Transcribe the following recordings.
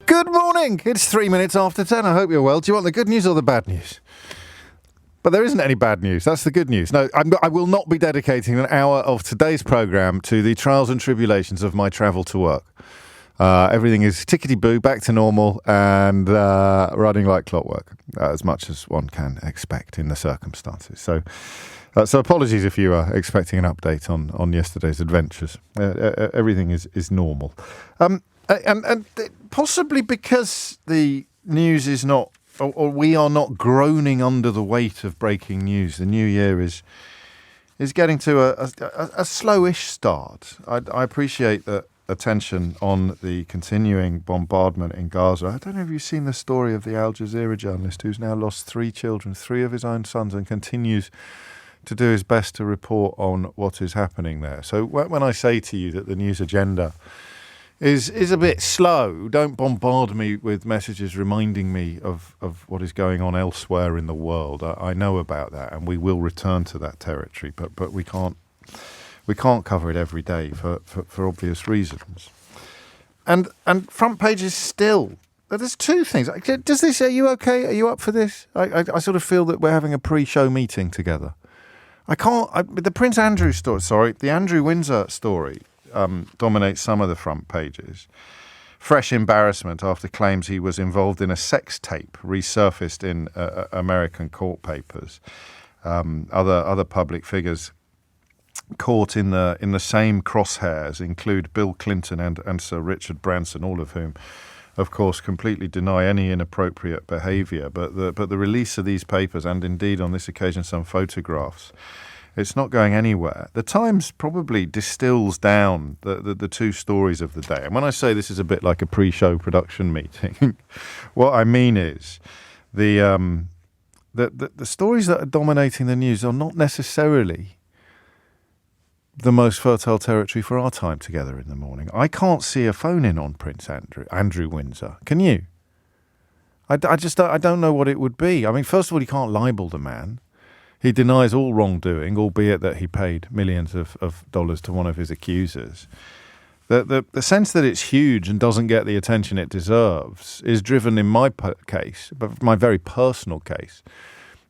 Good morning. It's 3 minutes after 10. I hope you're well. Do you want the good news or the bad news? But there isn't any bad news. That's the good news. No, I will not be dedicating an hour of today's programme to the trials and tribulations of my travel to work. Everything is tickety-boo, back to normal, and running like clockwork, as much as one can expect in the circumstances. So apologies if you are expecting an update on yesterday's adventures. Everything is normal. And possibly because the news is not, or we are not groaning under the weight of breaking news, the new year is getting to a slowish start. I appreciate the attention on the continuing bombardment in Gaza. I don't know if you've seen the story of the Al Jazeera journalist who's now lost 3 children, 3 of his own sons, and continues to do his best to report on what is happening there. So when I say to you that the news agenda is a bit slow, don't bombard me with messages reminding me of what is going on elsewhere in the world. I know about that, and we will return to that territory, but we can't cover it every day for obvious reasons. And front pages still. There's 2 things. Does this? Are you okay? Are you up for this? I sort of feel that we're having a pre-show meeting together. The Prince Andrew story. The Andrew Windsor story dominates some of the front pages. Fresh embarrassment after claims he was involved in a sex tape resurfaced in American court papers. Other public figures caught in the same crosshairs include Bill Clinton and Sir Richard Branson, all of whom, of course, completely deny any inappropriate behaviour. But the release of these papers, and indeed on this occasion some photographs, it's not going anywhere. The Times probably distills down the 2 stories of the day. And when I say this is a bit like a pre-show production meeting, what I mean is the stories that are dominating the news are not necessarily the most fertile territory for our time together in the morning. I can't see a phone-in on Prince Andrew Windsor. Can you? I don't know what it would be. I mean, first of all, you can't libel the man. He denies all wrongdoing, albeit that he paid millions of dollars to one of his accusers. The sense that it's huge and doesn't get the attention it deserves is driven in my case, but my very personal case,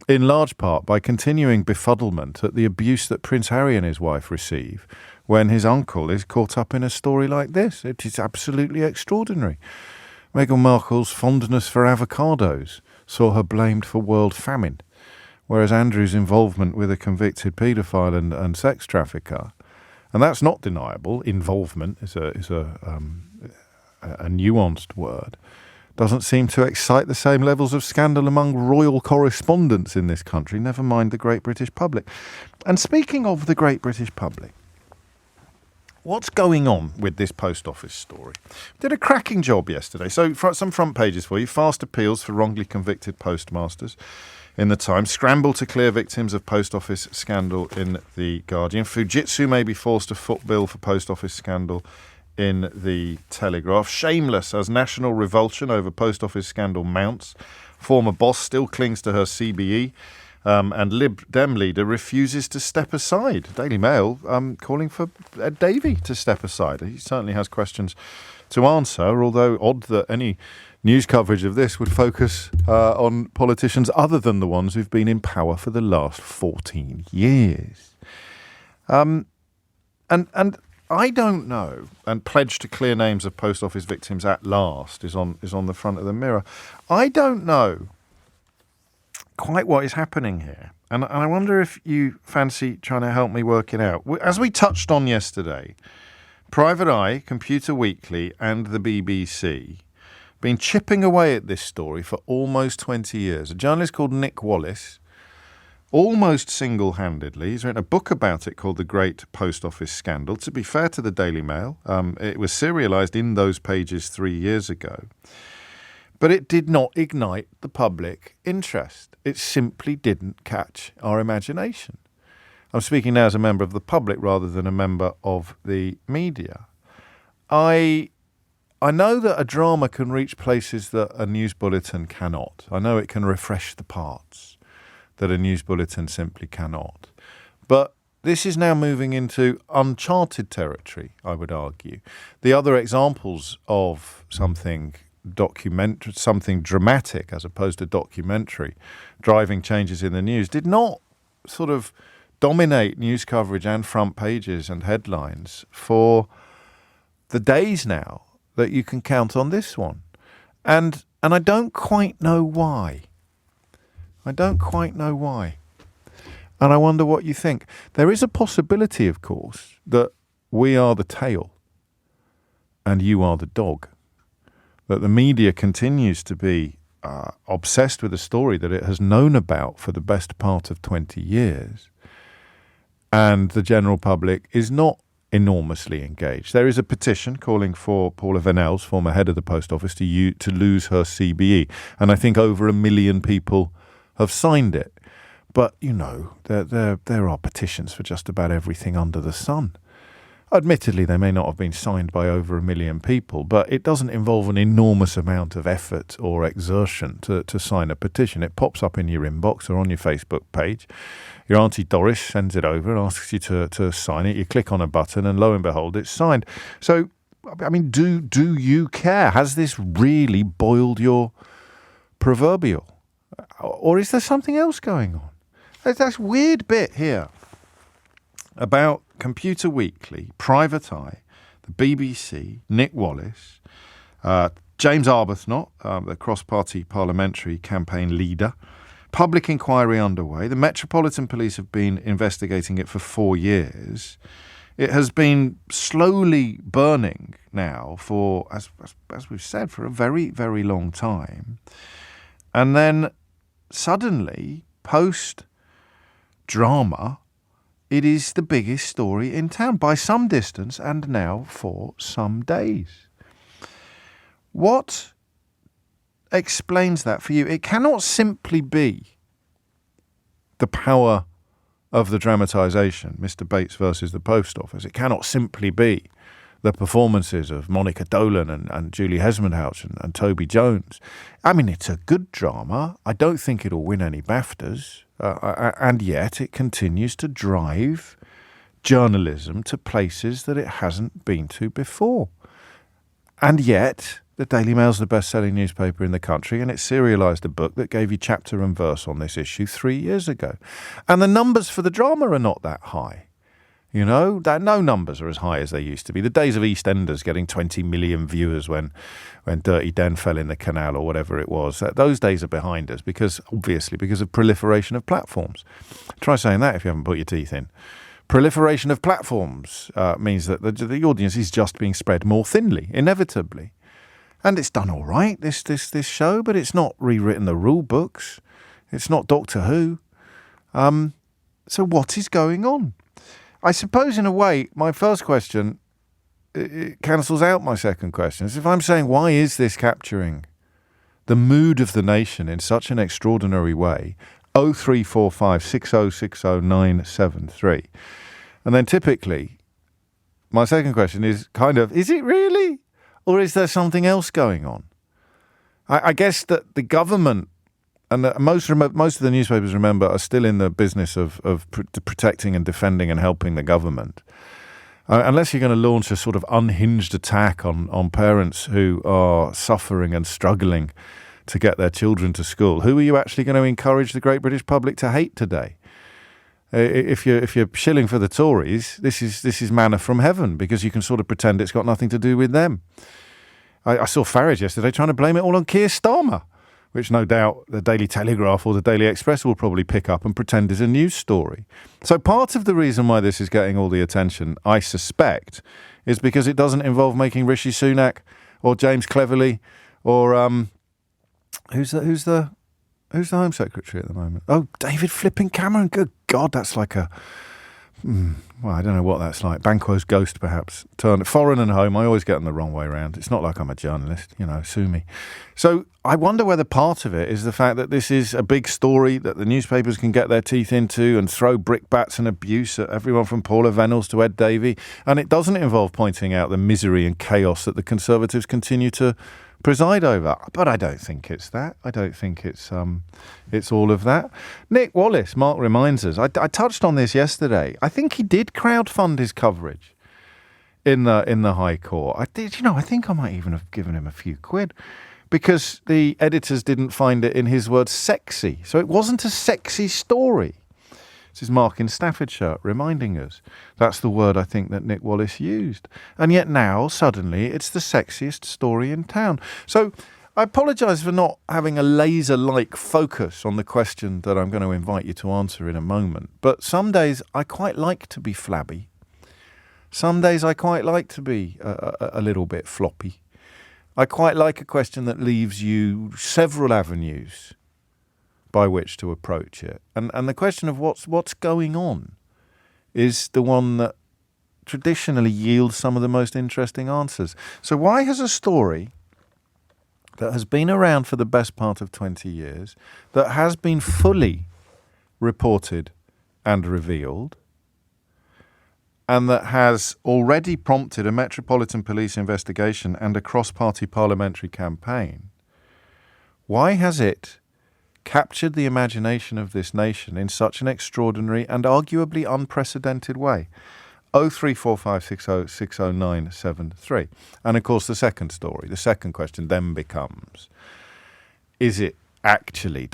in large part by continuing befuddlement at the abuse that Prince Harry and his wife receive when his uncle is caught up in a story like this. It is absolutely extraordinary. Meghan Markle's fondness for avocados saw her blamed for world famine, whereas Andrew's involvement with a convicted paedophile and sex trafficker, and that's not deniable. Involvement is a nuanced word. Doesn't seem to excite the same levels of scandal among royal correspondents in this country, never mind the great British public. And speaking of the great British public, what's going on with this post office story? Did a cracking job yesterday. So some front pages for you. Fast appeals for wrongly convicted postmasters in the Times. Scramble to clear victims of post office scandal in the Guardian. Fujitsu may be forced to foot bill for post office scandal in the Telegraph. Shameless as national revulsion over post office scandal mounts. Former boss still clings to her CBE. And Lib Dem leader refuses to step aside. Daily Mail calling for Ed Davey to step aside. He certainly has questions to answer, although odd that any news coverage of this would focus on politicians other than the ones who've been in power for the last 14 years. And I don't know, and pledge to clear names of post office victims at last is on the front of the Mirror. I don't know quite what is happening here. And I wonder if you fancy trying to help me work it out. As we touched on yesterday, Private Eye, Computer Weekly and the BBC been chipping away at this story for almost 20 years. A journalist called Nick Wallace, almost single-handedly, he's written a book about it called The Great Post Office Scandal. To be fair to the Daily Mail, it was serialised in those pages 3 years ago. But it did not ignite the public interest. It simply didn't catch our imagination. I'm speaking now as a member of the public rather than a member of the media. I know that a drama can reach places that a news bulletin cannot. I know it can refresh the parts that a news bulletin simply cannot. But this is now moving into uncharted territory, I would argue. The other examples of something something dramatic as opposed to documentary, driving changes in the news, did not sort of dominate news coverage and front pages and headlines for the days now that you can count on this one. And I don't quite know why. And I wonder what you think. There is a possibility, of course, that we are the tail and you are the dog. That the media continues to be obsessed with a story that it has known about for the best part of 20 years. And the general public is not enormously engaged. There is a petition calling for Paula Venel's, former head of the Post Office, to lose her CBE. And I think over 1 million people have signed it. But, you know, there are petitions for just about everything under the sun. Admittedly, they may not have been signed by over 1 million people, but it doesn't involve an enormous amount of effort or exertion to sign a petition. It pops up in your inbox or on your Facebook page. Your Auntie Doris sends it over and asks you to sign it. You click on a button and lo and behold, it's signed. So, I mean, do you care? Has this really boiled your proverbial? Or is there something else going on? There's that weird bit here about Computer Weekly, Private Eye, the BBC, Nick Wallace, James Arbuthnot, the cross-party parliamentary campaign leader. Public inquiry underway. The Metropolitan Police have been investigating it for 4 years. It has been slowly burning now for, as we've said, for a very, very long time. And then suddenly, post-drama, it is the biggest story in town by some distance and now for some days. What explains that for you? It cannot simply be the power of the dramatisation, Mr. Bates versus the Post Office. It cannot simply be the performances of Monica Dolan and Julie Hesmondhalgh and Toby Jones. I mean, it's a good drama. I don't think it'll win any BAFTAs. And yet it continues to drive journalism to places that it hasn't been to before. And yet the Daily Mail's the best-selling newspaper in the country, and it serialised a book that gave you chapter and verse on this issue 3 years ago. And the numbers for the drama are not that high. You know, no numbers are as high as they used to be. The days of EastEnders getting 20 million viewers when Dirty Den fell in the canal or whatever it was, those days are behind us because of proliferation of platforms. Try saying that if you haven't put your teeth in. Proliferation of platforms means that the audience is just being spread more thinly, inevitably. And it's done all right, this show, but it's not rewritten the rule books. It's not Doctor Who. So what is going on? I suppose, in a way, my first question it cancels out my second question. So if I'm saying, why is this capturing the mood of the nation in such an extraordinary way? 0345 6060 973. And then typically, my second question is kind of, is it really? Or is there something else going on? I guess that the government, and most of the newspapers, remember, are still in the business of protecting and defending and helping the government. Unless you're going to launch a sort of unhinged attack on parents who are suffering and struggling to get their children to school, who are you actually going to encourage the great British public to hate today? If you're shilling for the Tories, this is manna from heaven, because you can sort of pretend it's got nothing to do with them. I saw Farage yesterday trying to blame it all on Kier Starmer, which no doubt the Daily Telegraph or the Daily Express will probably pick up and pretend is a news story. So part of the reason why this is getting all the attention, I suspect, is because it doesn't involve making Rishi Sunak or James Cleverly or who's the Home Secretary at the moment? Oh, David flipping Cameron. Good God, that's like a well, I don't know what that's like. Banquo's ghost, perhaps. Turn foreign and home. I always get them the wrong way around. It's not like I'm a journalist, sue me. So I wonder whether part of it is the fact that this is a big story that the newspapers can get their teeth into and throw brickbats and abuse at everyone from Paula Venel's to Ed Davey. And it doesn't involve pointing out the misery and chaos that the Conservatives continue to preside over. But I don't think it's that. I don't think it's all of that. Nick Wallace, Mark reminds us, I touched on this yesterday. I think he did crowdfund his coverage in the High Court. I think I might even have given him a few quid. because the editors didn't find it, in his words, sexy. So it wasn't a sexy story. This is Mark in Staffordshire reminding us. That's the word I think that Nick Wallace used. And yet now, suddenly, it's the sexiest story in town. So I apologise for not having a laser-like focus on the question that I'm going to invite you to answer in a moment. But some days I quite like to be flabby. Some days I quite like to be a little bit floppy. I quite like a question that leaves you several avenues by which to approach it. And the question of what's going on is the one that traditionally yields some of the most interesting answers. So why has a story that has been around for the best part of 20 years, that has been fully reported and revealed, and that has already prompted a Metropolitan Police investigation and a cross-party parliamentary campaign, why has it captured the imagination of this nation in such an extraordinary and arguably unprecedented way? 03456060973. And of course the second story, the second question then becomes, does it actually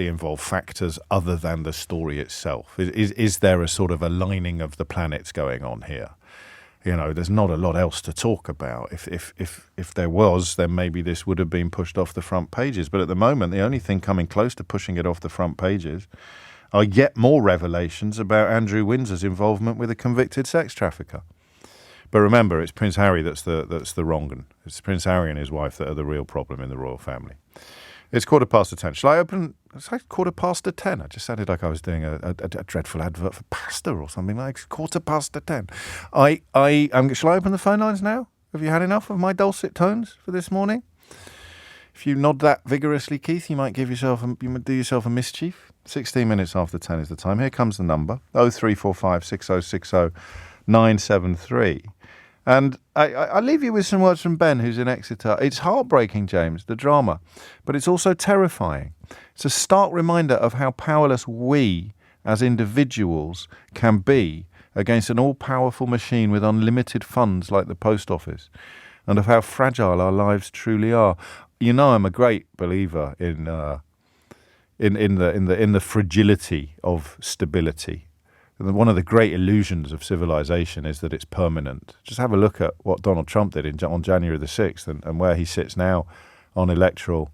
involve factors other than the story itself? Is there a sort of aligning of the planets going on here? You know, there's not a lot else to talk about. If there was, then maybe this would have been pushed off the front pages. But at the moment, the only thing coming close to pushing it off the front pages are yet more revelations about Andrew Windsor's involvement with a convicted sex trafficker. But remember, it's Prince Harry that's the wrong one. It's Prince Harry and his wife that are the real problem in the royal family. It's 10:15. Shall I open? It's like 10:15. I just sounded like I was doing a dreadful advert for pasta or something like 10:15. Shall I open the phone lines now? Have you had enough of my dulcet tones for this morning? If you nod that vigorously, Keith, you might do yourself a mischief. 16 minutes after 10 is the time. Here comes the number, 03456060973. And I leave you with some words from Ben, who's in Exeter. It's heartbreaking, James, the drama, but it's also terrifying. It's a stark reminder of how powerless we, as individuals, can be against an all-powerful machine with unlimited funds like the post office, and of how fragile our lives truly are. You know, I'm a great believer in the fragility of stability. One of the great illusions of civilization is that it's permanent. Just have a look at what Donald Trump did on January the 6th and where he sits now on electoral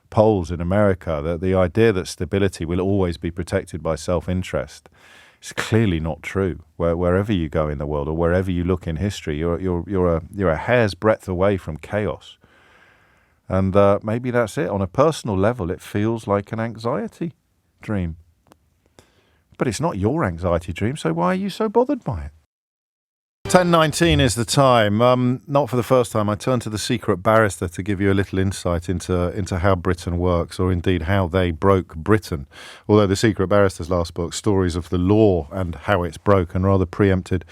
polls in America. The idea that stability will always be protected by self-interest is clearly not true. Wherever you go in the world or wherever you look in history, you're a hair's breadth away from chaos. And maybe that's it. On a personal level, it feels like an anxiety dream. But it's not your anxiety dream, so why are you so bothered by it? 10:19 is the time. Not for the first time, I turn to the secret barrister to give you a little insight into how Britain works, or indeed how they broke Britain. Although the secret barrister's last book, Stories of the Law and How It's Broken, rather preempted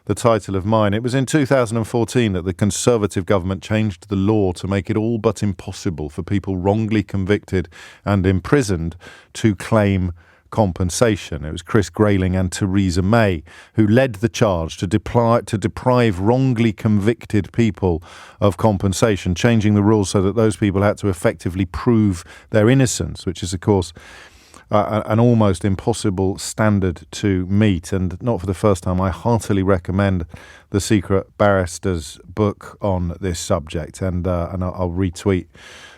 the title of mine. It was in 2014 that the Conservative government changed the law to make it all but impossible for people wrongly convicted and imprisoned to claim compensation. It was Chris Grayling and Theresa May who led the charge to deprive wrongly convicted people of compensation, changing the rules so that those people had to effectively prove their innocence, which is, of course, an almost impossible standard to meet. And not for the first time, I heartily recommend the Secret Barrister's book on this subject, and I'll retweet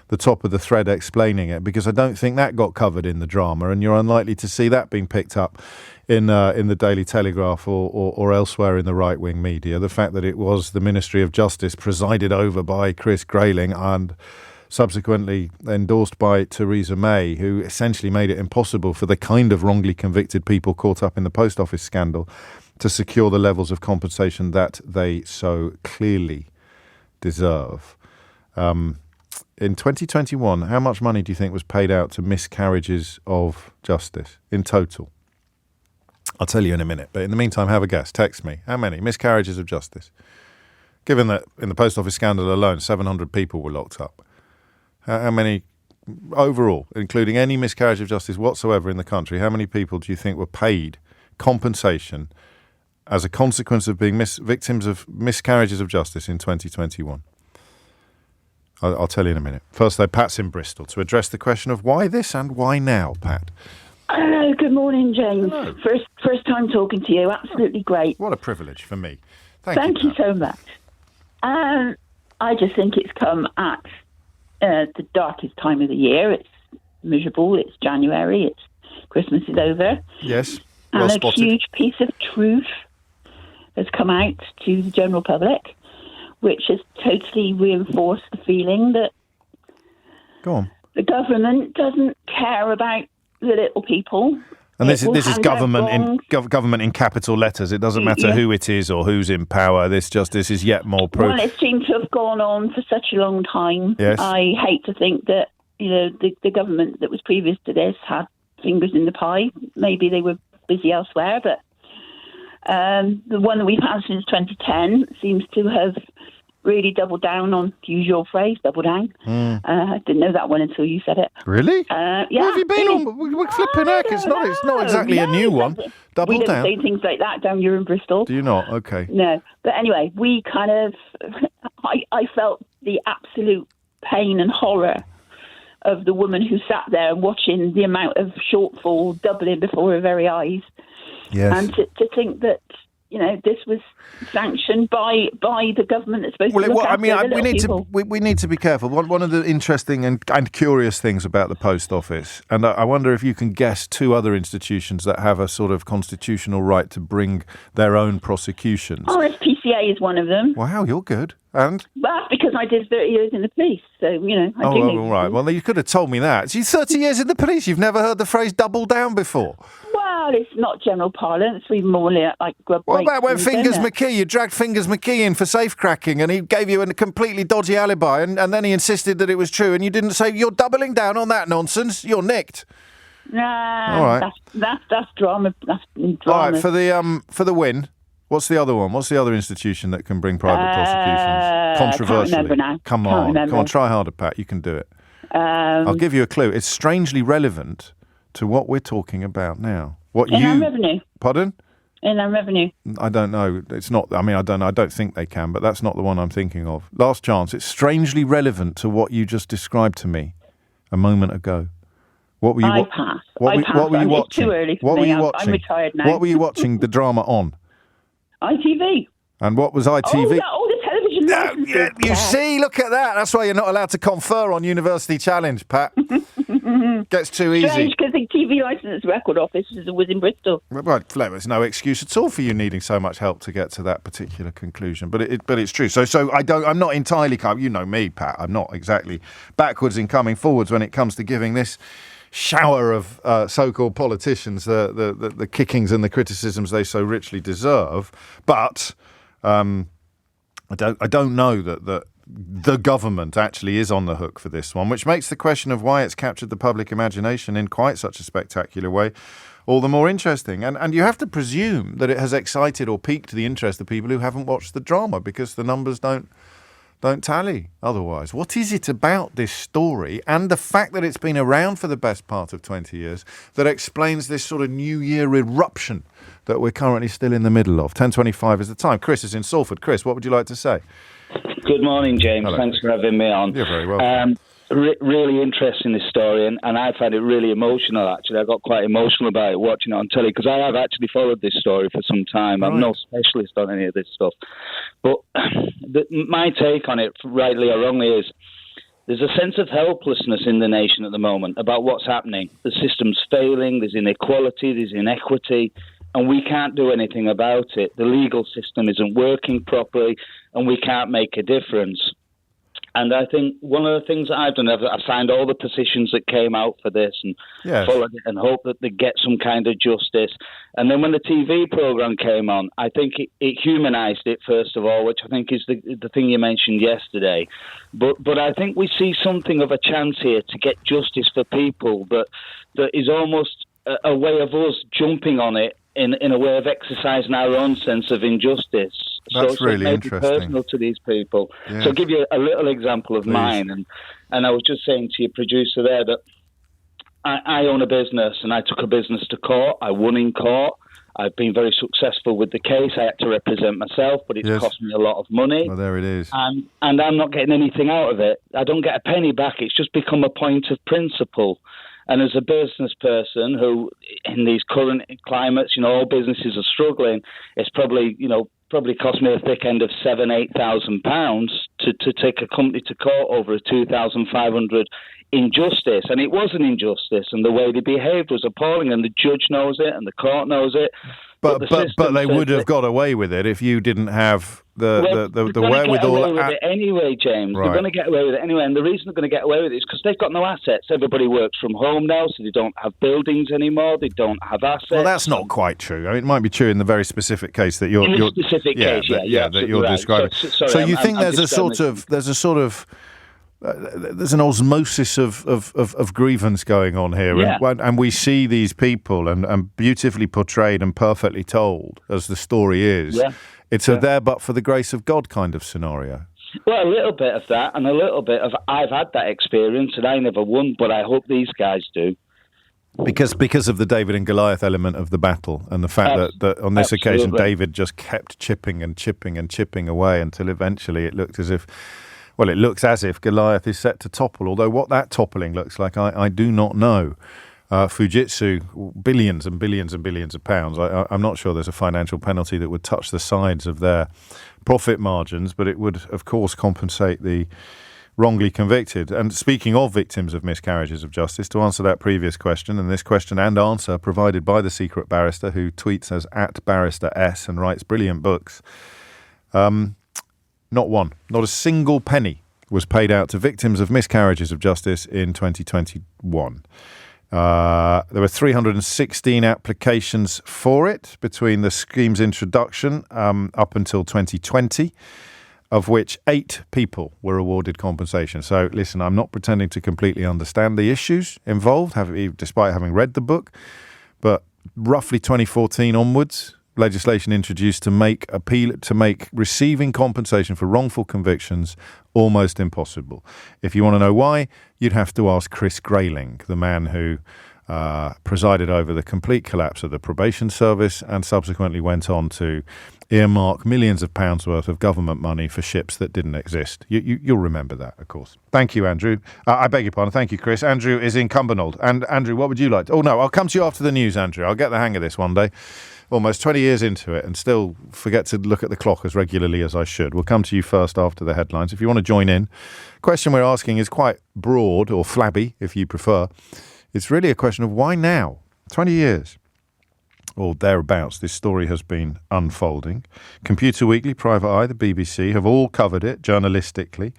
the top of the thread explaining it, because I don't think that got covered in the drama, and you're unlikely to see that being picked up in the Daily Telegraph or elsewhere in the right-wing media. The fact that it was the Ministry of Justice presided over by Chris Grayling and subsequently endorsed by Theresa May, who essentially made it impossible for the kind of wrongly convicted people caught up in the post office scandal to secure the levels of compensation that they so clearly deserve. In 2021, how much money do you think was paid out to miscarriages of justice in total? I'll tell you in a minute, but in the meantime, have a guess. Text me. How many miscarriages of justice? Given that in the post office scandal alone, 700 people were locked up. How many overall, including any miscarriage of justice whatsoever in the country, how many people do you think were paid compensation as a consequence of being victims of miscarriages of justice in 2021? I'll tell you in a minute. First, though, Pat's in Bristol to address the question of why this and why now, Pat. Hello, good morning, James. Hello. First time talking to you. Absolutely great. What a privilege for me. Thank you so much. I just think it's come at the darkest time of the year. It's miserable. It's January. Christmas is over. Yes, well and spotted. A huge piece of truth has come out to the general public, which has totally reinforced the feeling that the government doesn't care about the little people. And this is government in capital letters. It doesn't matter who it is or who's in power. This is yet more proof. Well, it seems to have gone on for such a long time. Yes. I hate to think that the government that was previous to this had fingers in the pie. Maybe they were busy elsewhere, but the one that we've had since 2010 seems to have really doubled down on, to use your phrase, double down. I didn't know that one until you said it. Really? Yeah. Where have you been on? We're flipping heck. It's not exactly a new one. Double we down. We don't say things like that down here in Bristol. Do you not? Okay. No. But anyway, we kind of... I felt the absolute pain and horror of the woman who sat there watching the amount of shortfall doubling before her very eyes. Yes. And to think that, this was sanctioned by the government that's supposed to look after the little people. We need to be careful. One of the interesting and curious things about the post office, and I wonder if you can guess two other institutions that have a sort of constitutional right to bring their own prosecutions. RSPCA is one of them. Wow, you're good. And? Well, that's because I did 30 years in the police, so, I do know. All right. Well, you could have told me that. So you're 30 years in the police. You've never heard the phrase double down before. Well, it's not general parlance. We more like grub What breaks about when and Fingers dinner. McKee, you dragged Fingers McKee in for safe cracking and he gave you a completely dodgy alibi and then he insisted that it was true and you didn't say, you're doubling down on that nonsense, you're nicked. Nah, all right. That's drama. That's drama. All right, for the win, what's the other one? What's the other institution that can bring private prosecutions? Controversially. Can't remember now. Come on, try harder, Pat, you can do it. I'll give you a clue. It's strangely relevant to what we're talking about now. Inland Revenue. Pardon? Inland Revenue. I don't know. It's not. I mean, I don't know. I don't think they can, but that's not the one I'm thinking of. Last chance. It's strangely relevant to what you just described to me a moment ago. What were you? I pass. What were you watching? It's too early for what me. Were you watching? I'm retired now. What were you watching the drama on? ITV. And what was ITV? Oh, the television licenses. You see, look at that. That's why you're not allowed to confer on University Challenge, Pat. Gets too easy. Strange, because the TV licence record office was in Bristol. Right, there's no excuse at all for you needing so much help to get to that particular conclusion. But it's true. So I'm not entirely. You know me, Pat. I'm not exactly backwards in coming forwards when it comes to giving this shower of so-called politicians the kickings and the criticisms they so richly deserve. But I don't know that the government actually is on the hook for this one, which makes the question of why it's captured the public imagination in quite such a spectacular way all the more interesting. And you have to presume that it has excited or piqued the interest of people who haven't watched the drama because the numbers don't tally otherwise. What is it about this story and the fact that it's been around for the best part of 20 years that explains this sort of New Year eruption that we're currently still in the middle of? 10:25 is the time. Chris is in Salford. Chris, what would you like to say? Good morning, James. Hello. Thanks for having me on. You're very welcome. Really interesting, this story, and I find it really emotional, actually. I got quite emotional about it watching it on telly, because I have actually followed this story for some time. Right. I'm no specialist on any of this stuff. But my take on it, rightly or wrongly, is there's a sense of helplessness in the nation at the moment about what's happening. The system's failing, there's inequality, there's inequity, and we can't do anything about it. The legal system isn't working properly, and we can't make a difference. And I think one of the things that I've done, I've signed all the petitions that came out for this and followed it and hope that they get some kind of justice. And then when the TV programme came on, I think it humanised it, first of all, which I think is the thing you mentioned yesterday. But I think we see something of a chance here to get justice for people that is almost a way of us jumping on it in a way of exercising our own sense of injustice. That's so really it may interesting. be personal to these people. Yeah. So I'll give you a little example of Please. mine. And I was just saying to your producer there that I own a business, and I took a business to court. I won in court. I've been very successful with the case. I had to represent myself, but it's cost me a lot of money. Well, there it is. And I'm not getting anything out of it. I don't get a penny back. It's just become a point of principle. And as a business person who, in these current climates, all businesses are struggling, it's probably cost me a thick end of £8,000 to take a company to court over a 2,500 injustice. And it was an injustice, and the way they behaved was appalling, and the judge knows it, and the court knows it. But they would have got away with it if you didn't have the wherewithal. Get away with it anyway, James. Right. They're going to get away with it anyway, and the reason they're going to get away with it is because they've got no assets. Everybody works from home now, so they don't have buildings anymore. They don't have assets. Well, that's not quite true. I mean, it might be true in the very specific case that you're describing. So you think there's an osmosis of grievance going on here, and we see these people and beautifully portrayed and perfectly told as the story is. Yeah. It's a there but for the grace of God kind of scenario. Well, a little bit of that, and a little bit of I've had that experience and I never won, but I hope these guys do. Because of the David and Goliath element of the battle, and the fact that on this occasion David just kept chipping away until eventually it looked as if. Well, it looks as if Goliath is set to topple, although what that toppling looks like, I do not know. Fujitsu, billions and billions and billions of pounds. I'm not sure there's a financial penalty that would touch the sides of their profit margins, but it would, of course, compensate the wrongly convicted. And speaking of victims of miscarriages of justice, to answer that previous question, and this question and answer provided by the secret barrister, who tweets as @barrister_S and writes brilliant books, not a single penny was paid out to victims of miscarriages of justice in 2021. There were 316 applications for it between the scheme's introduction up until 2020, of which 8 people were awarded compensation. So, listen, I'm not pretending to completely understand the issues involved, despite having read the book, but roughly 2014 onwards, legislation introduced to make receiving compensation for wrongful convictions almost impossible. If you want to know why, you'd have to ask Chris Grayling, the man who presided over the complete collapse of the probation service and subsequently went on to earmark millions of pounds worth of government money for ships that didn't exist. You'll remember that, of course. Thank you, Andrew. I beg your pardon. Thank you, Chris. Andrew is in Cumbernauld. And Andrew, what would you like to... Oh, no, I'll come to you after the news, Andrew. I'll get the hang of this one day. Almost 20 years into it and still forget to look at the clock as regularly as I should. We'll come to you first after the headlines. If you want to join in, the question we're asking is quite broad, or flabby, if you prefer. It's really a question of why now? 20 years. Or thereabouts, this story has been unfolding. Computer Weekly, Private Eye, the BBC have all covered it journalistically.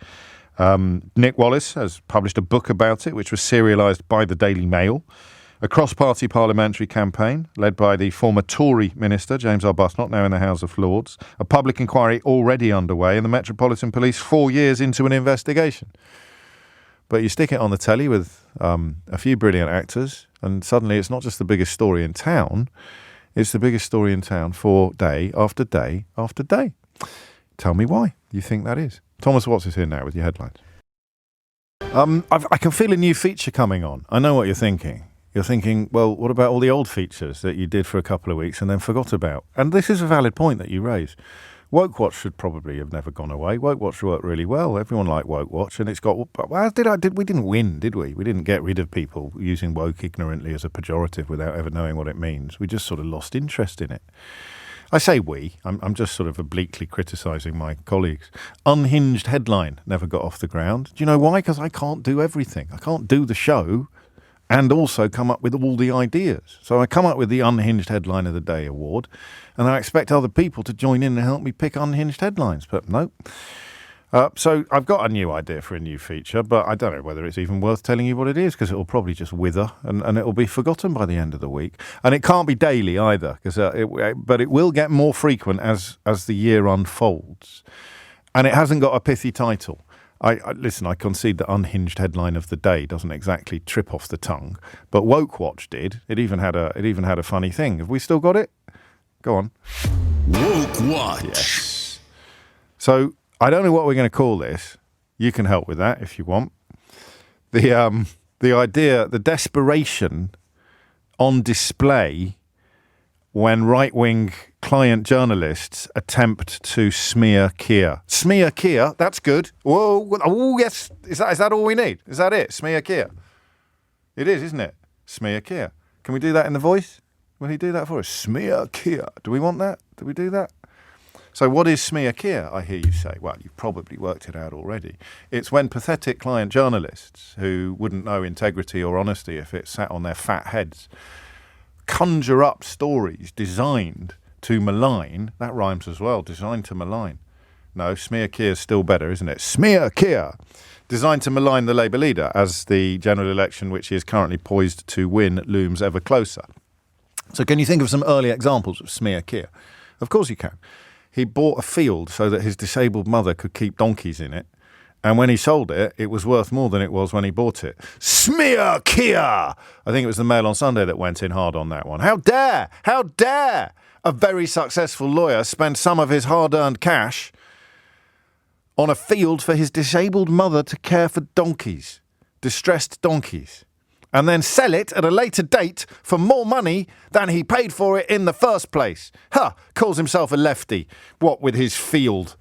Nick Wallace has published a book about it, which was serialised by the Daily Mail. A cross-party parliamentary campaign led by the former Tory minister, James Arbuthnot, now in the House of Lords. A public inquiry already underway, and the Metropolitan Police 4 years into an investigation. But you stick it on the telly with a few brilliant actors, and suddenly it's not just the biggest story in town, it's the biggest story in town for day after day after day. Tell me why you think that is. Thomas Watts is here now with your headlines. I can feel a new feature coming on. I know what you're thinking. You're thinking, well, what about all the old features that you did for a couple of weeks and then forgot about? And this is a valid point that you raise. Woke Watch should probably have never gone away. Woke Watch worked really well. Everyone liked Woke Watch, and it's got. Well, we didn't win, did we? We didn't get rid of people using woke ignorantly as a pejorative without ever knowing what it means. We just sort of lost interest in it. I say we. I'm just sort of obliquely criticising my colleagues. Unhinged headline never got off the ground. Do you know why? Because I can't do everything. I can't do the show and also come up with all the ideas. So I come up with the Unhinged Headline of the Day award, and I expect other people to join in and help me pick unhinged headlines, but no. So I've got a new idea for a new feature, but I don't know whether it's even worth telling you what it is, because it will probably just wither and it will be forgotten by the end of the week. And it can't be daily either, but it will get more frequent as the year unfolds. And it hasn't got a pithy title. Listen, I concede that Unhinged Headline of the Day doesn't exactly trip off the tongue, but Woke Watch did. It even had a funny thing. Have we still got it? Go on. Woke Watch. Yes. So I don't know what we're going to call this. You can help with that if you want. The idea, the desperation on display when right-wing client journalists attempt to smear Kier. Smear Kier, that's good. Whoa, oh yes, is that all we need? Is that it? Smear Kier. It is, isn't it? Smear Kier. Can we do that in the voice? Will he do that for us? Smear Kier. Do we want that? Do we do that? So what is smear Kier, I hear you say? Well, you've probably worked it out already. It's when pathetic client journalists who wouldn't know integrity or honesty if it sat on their fat heads conjure up stories designed to malign. That rhymes as well, designed to malign. No, smear Kier is still better, isn't it? Smear Kier. Designed to malign the Labour leader as the general election, which he is currently poised to win, looms ever closer. So can you think of some early examples of smear Kier? Of course you can. He bought a field so that his disabled mother could keep donkeys in it. And when he sold it, it was worth more than it was when he bought it. Smear Kier! I think it was the Mail on Sunday that went in hard on that one. How dare a very successful lawyer spend some of his hard-earned cash on a field for his disabled mother to care for donkeys, distressed donkeys, and then sell it at a later date for more money than he paid for it in the first place. Calls himself a lefty. What with his field?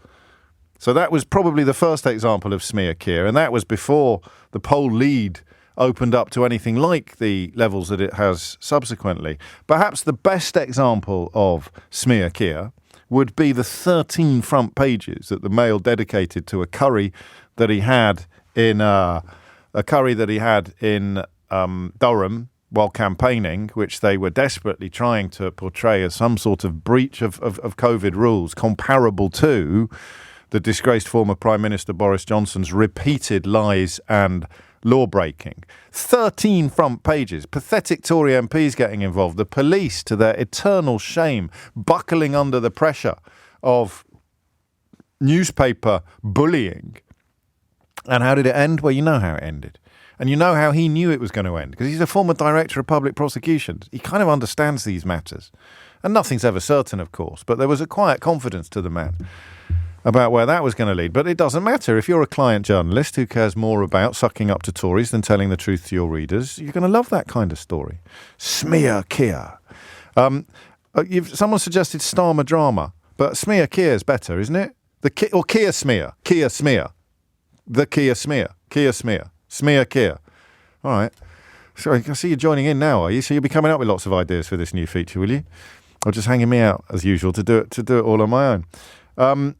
So that was probably the first example of smear Kier, and that was before the poll lead opened up to anything like the levels that it has subsequently. Perhaps the best example of smear Kier would be the 13 front pages that the Mail dedicated to a curry that he had in Durham while campaigning, which they were desperately trying to portray as some sort of breach of COVID rules comparable to the disgraced former Prime Minister Boris Johnson's repeated lies and law-breaking. 13 front pages, pathetic Tory MPs getting involved, the police, to their eternal shame, buckling under the pressure of newspaper bullying. And how did it end? Well, you know how it ended. And you know how he knew it was going to end, because he's a former director of public prosecutions. He kind of understands these matters. And nothing's ever certain, of course, but there was a quiet confidence to the man about where that was going to lead. But it doesn't matter. If you're a client journalist who cares more about sucking up to Tories than telling the truth to your readers, you're going to love that kind of story. Smear Kier. Someone suggested Starmer drama, but smear Kier is better, isn't it? Or Kier smear. Kier smear. The Kier smear. Kier smear. Smear Kier. All right. Sorry, I see you joining in now, are you? So you'll be coming up with lots of ideas for this new feature, will you? Or just hanging me out, as usual, to do it all on my own.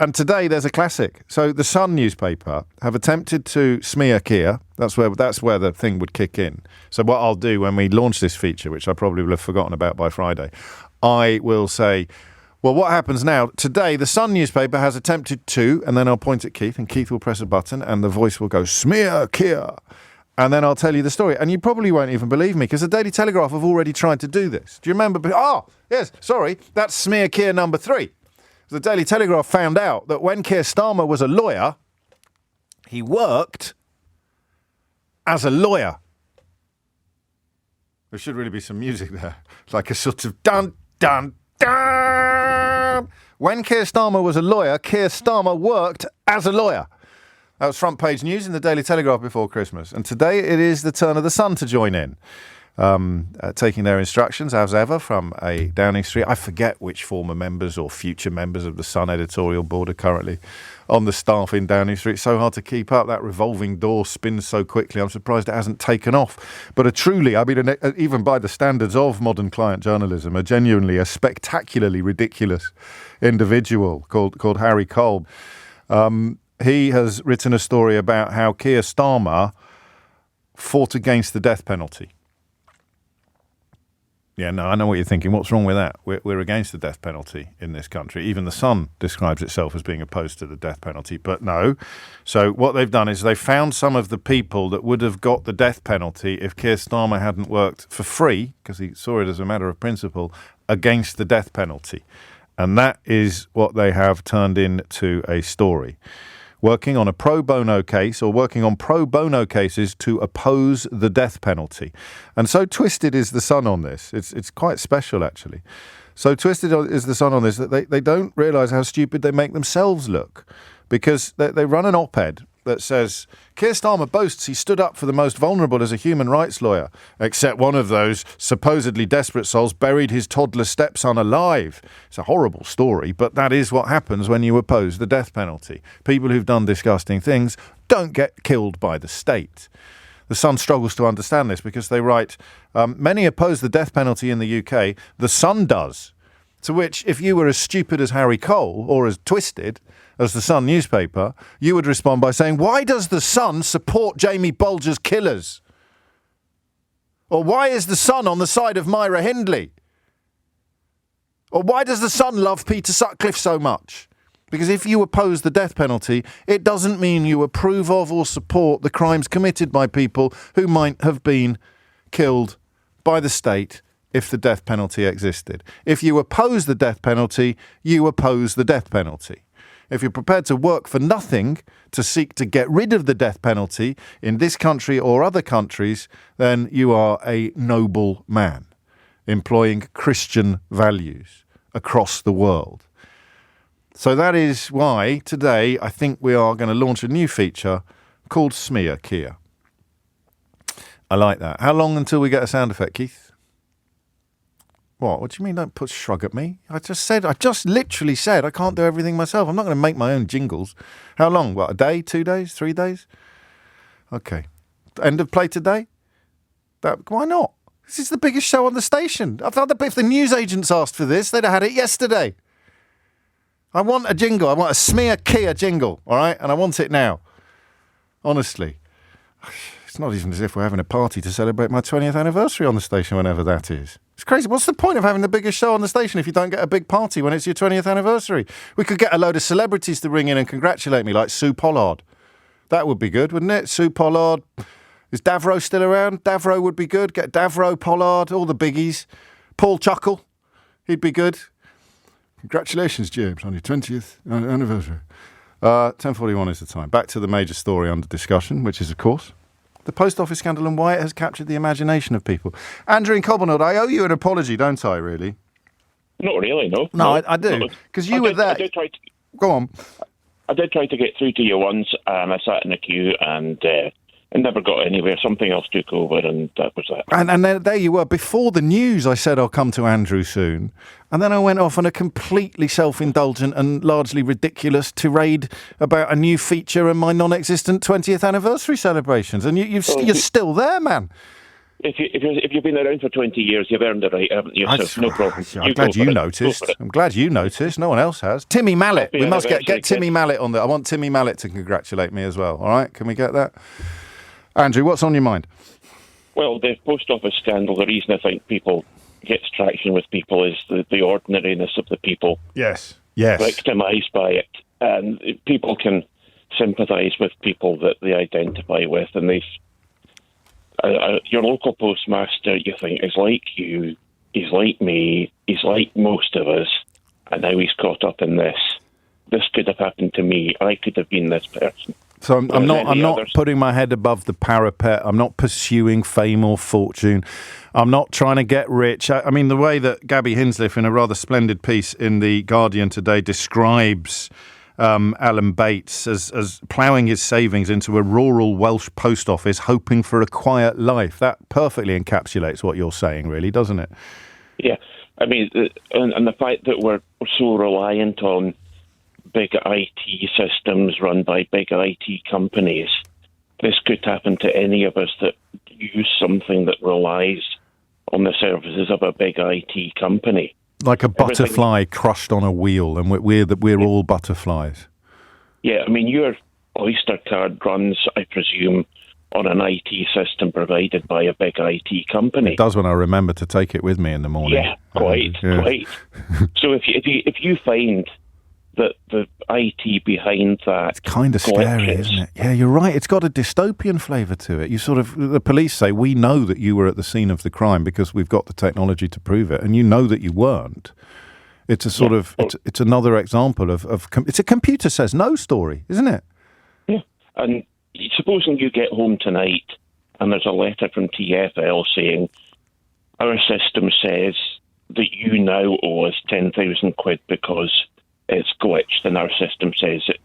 And today there's a classic. So the Sun newspaper have attempted to smear Kier. That's where the thing would kick in. So what I'll do when we launch this feature, which I probably will have forgotten about by Friday, I will say, well, what happens now? Today the Sun newspaper has attempted to, and then I'll point at Keith, and Keith will press a button, and the voice will go, smear Kier. And then I'll tell you the story. And you probably won't even believe me, because the Daily Telegraph have already tried to do this. Do you remember? Oh, yes, sorry, that's smear Kier number 3. The Daily Telegraph found out that when Keir Starmer was a lawyer, he worked as a lawyer. There should really be some music there. It's like a sort of dun, dun, dun. When Keir Starmer was a lawyer, Keir Starmer worked as a lawyer. That was front page news in the Daily Telegraph before Christmas. And today it is the turn of the Sun to join in. Taking their instructions, as ever, from a Downing Street. I forget which former members or future members of the Sun editorial board are currently on the staff in Downing Street. It's so hard to keep up. That revolving door spins so quickly. I'm surprised it hasn't taken off. But even by the standards of modern client journalism, a spectacularly ridiculous individual called Harry Kolb. He has written a story about how Keir Starmer fought against the death penalty. Yeah, no, I know what you're thinking. What's wrong with that? We're against the death penalty in this country. Even the Sun describes itself as being opposed to the death penalty, but no. So what they've done is they've found some of the people that would have got the death penalty if Keir Starmer hadn't worked for free, because he saw it as a matter of principle, against the death penalty. And that is what they have turned into a story. Working on a pro bono case, or working on pro bono cases to oppose the death penalty. And so twisted is the Sun on this. It's quite special, actually. So twisted is the Sun on this that they don't realise how stupid they make themselves look. Because they run an op-ed that says, Keir Starmer boasts he stood up for the most vulnerable as a human rights lawyer, except one of those supposedly desperate souls buried his toddler stepson alive. It's a horrible story, but that is what happens when you oppose the death penalty. People who've done disgusting things don't get killed by the state. The Sun struggles to understand this because they write, many oppose the death penalty in the UK. The Sun does. To which, if you were as stupid as Harry Cole or as twisted as the Sun newspaper, you would respond by saying, why does the Sun support Jamie Bolger's killers? Or why is the Sun on the side of Myra Hindley? Or why does the Sun love Peter Sutcliffe so much? Because if you oppose the death penalty, it doesn't mean you approve of or support the crimes committed by people who might have been killed by the state if the death penalty existed. If you oppose the death penalty, you oppose the death penalty. If you're prepared to work for nothing to seek to get rid of the death penalty in this country or other countries, then you are a noble man, employing Christian values across the world. So that is why today I think we are going to launch a new feature called Smear Kier. I like that. How long until we get a sound effect, Keith? What do you mean don't shrug at me? I just literally said I can't do everything myself. I'm not going to make my own jingles. How long? What, a day, 2 days, 3 days? Okay. End of play today? Why not? This is the biggest show on the station. I thought if the newsagents asked for this, they'd have had it yesterday. I want a jingle. I want a Smear Kier jingle, all right? And I want it now. Honestly. It's not even as if we're having a party to celebrate my 20th anniversary on the station, whenever that is. It's crazy. What's the point of having the biggest show on the station if you don't get a big party when it's your 20th anniversary? We could get a load of celebrities to ring in and congratulate me, like Sue Pollard. That would be good, wouldn't it? Sue Pollard. Is Davro still around? Davro would be good. Get Davro, Pollard, all the biggies. Paul Chuckle. He'd be good. Congratulations, James, on your 20th anniversary. 10:41 is the time. Back to the major story under discussion, which is, of course, the post office scandal and why it has captured the imagination of people. Andrew in Cobblenold, I owe you an apology, don't I, really? Not really, no. No, I do. Because you were there. Go on. I did try to get through to you once. I sat in a queue and never got anywhere. Something else took over, and that was that. And there you were. Before the news, I said I'll come to Andrew soon. And then I went off on a completely self-indulgent and largely ridiculous tirade about a new feature and my non-existent 20th anniversary celebrations. And you're still there, man. If you've been around for 20 years, you've earned the right, haven't you? So no problem. I'm glad you noticed. I'm glad you noticed. No one else has. Timmy Mallet. We must get Timmy Mallet on there. I want Timmy Mallet to congratulate me as well. All right? Can we get that? Andrew, what's on your mind? Well, the post office scandal, the reason I think people get traction with people is the ordinariness of the people. Yes. Victimised by it. And people can sympathise with people that they identify with. And your local postmaster, you think, is like you, he's like me, he's like most of us, and now he's caught up in this. This could have happened to me. I could have been this person. So I'm not putting my head above the parapet. I'm not pursuing fame or fortune. I'm not trying to get rich. I mean, the way that Gabby Hinsliff, in a rather splendid piece in The Guardian today, describes Alan Bates as ploughing his savings into a rural Welsh post office, hoping for a quiet life. That perfectly encapsulates what you're saying, really, doesn't it? Yeah. I mean, and the fact that we're so reliant on big IT systems run by big IT companies. This could happen to any of us that use something that relies on the services of a big IT company. Like a butterfly crushed on a wheel, and we're all butterflies. Yeah, I mean, your Oyster card runs, I presume, on an IT system provided by a big IT company. It does when I remember to take it with me in the morning. Yeah, quite. So if you find that the IT behind that, it's kind of scary, isn't it? Yeah, you're right. It's got a dystopian flavour to it. The police say, we know that you were at the scene of the crime because we've got the technology to prove it, and you know that you weren't. It's a sort of, it's another example of it's a computer says no story, isn't it? Yeah, and supposing you get home tonight and there's a letter from TfL saying, our system says that you now owe us 10,000 quid because it's glitched, and our system says that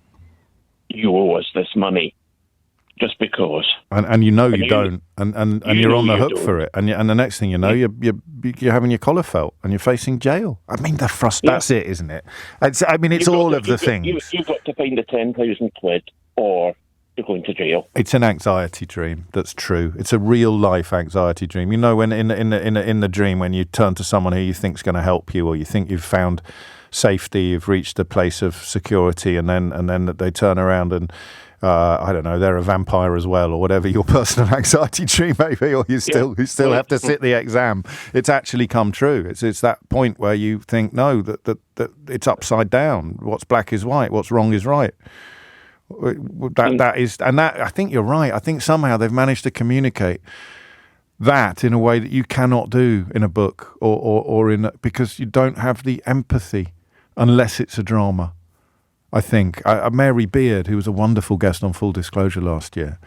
you owe us this money. just because. And you know you don't, and you're on the hook for it, and the next thing you know, you're having your collar felt, and you're facing jail. I mean, that's it, isn't it? It's all of the things. You've got to find the 10,000 quid, or you're going to jail. It's an anxiety dream. That's true. It's a real life anxiety dream. You know, when in the dream, when you turn to someone who you think's going to help you, or you think you've found safety, you've reached a place of security, and then they turn around and I don't know, they're a vampire as well, or whatever your personal anxiety dream may be, or you still have to sit the exam. It's actually come true. It's that point where you think, no, that it's upside down. What's black is white. What's wrong is right. That is, and that, I think you're right. I think somehow they've managed to communicate that in a way that you cannot do in a book or because you don't have the empathy unless it's a drama. I think Mary Beard, who was a wonderful guest on Full Disclosure last year,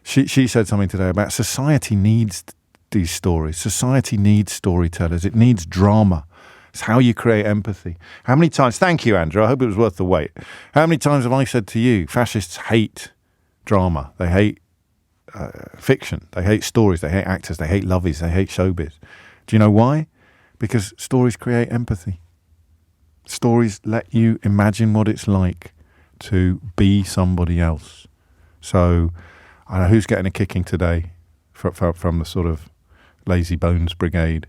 she said something today about society needs these stories. Society needs storytellers. It needs drama. It's how you create empathy. How many times, thank you, Andrew, I hope it was worth the wait. How many times have I said to you, fascists hate drama. They hate fiction. They hate stories. They hate actors. They hate lovies. They hate showbiz. Do you know why? Because stories create empathy. Stories let you imagine what it's like to be somebody else. So, I don't know who's getting a kicking today from the sort of lazy bones brigade.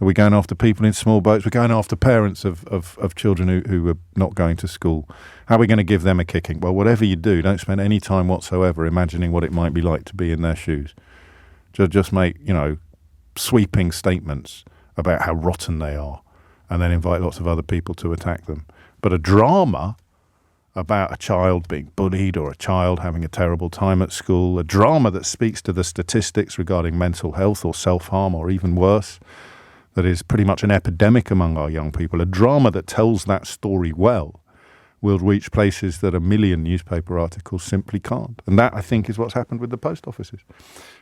Are we going after people in small boats? We're going after parents of children who are not going to school. How are we going to give them a kicking? Well, whatever you do, don't spend any time whatsoever imagining what it might be like to be in their shoes. Just make, sweeping statements about how rotten they are, and then invite lots of other people to attack them. But a drama about a child being bullied or a child having a terrible time at school, a drama that speaks to the statistics regarding mental health or self-harm or even worse, that is pretty much an epidemic among our young people, a drama that tells that story well will reach places that a million newspaper articles simply can't. And that, I think, is what's happened with the post offices.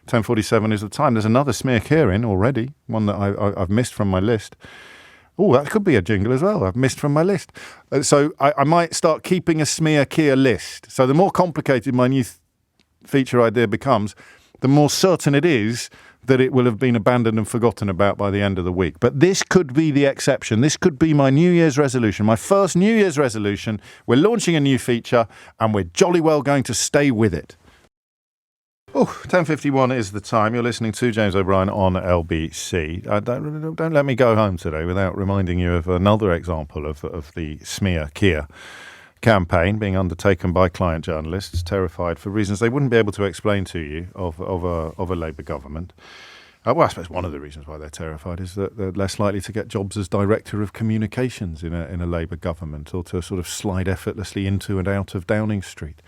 10:47 is the time. There's another smear Kier in already, one that I've missed from my list. Oh, that could be a jingle as well. I've missed from my list. So I might start keeping a smear Kier list. So the more complicated my new feature idea becomes, the more certain it is that it will have been abandoned and forgotten about by the end of the week. But this could be the exception. This could be my New Year's resolution, my first New Year's resolution. We're launching a new feature, and we're jolly well going to stay with it. 10:51 is the time. You're listening to James O'Brien on LBC. Don't let me go home today without reminding you of another example of the smear Kier campaign being undertaken by client journalists, terrified for reasons they wouldn't be able to explain to you of a Labour government. Well, I suppose one of the reasons why they're terrified is that they're less likely to get jobs as Director of Communications in a Labour government, or to sort of slide effortlessly into and out of Downing Street.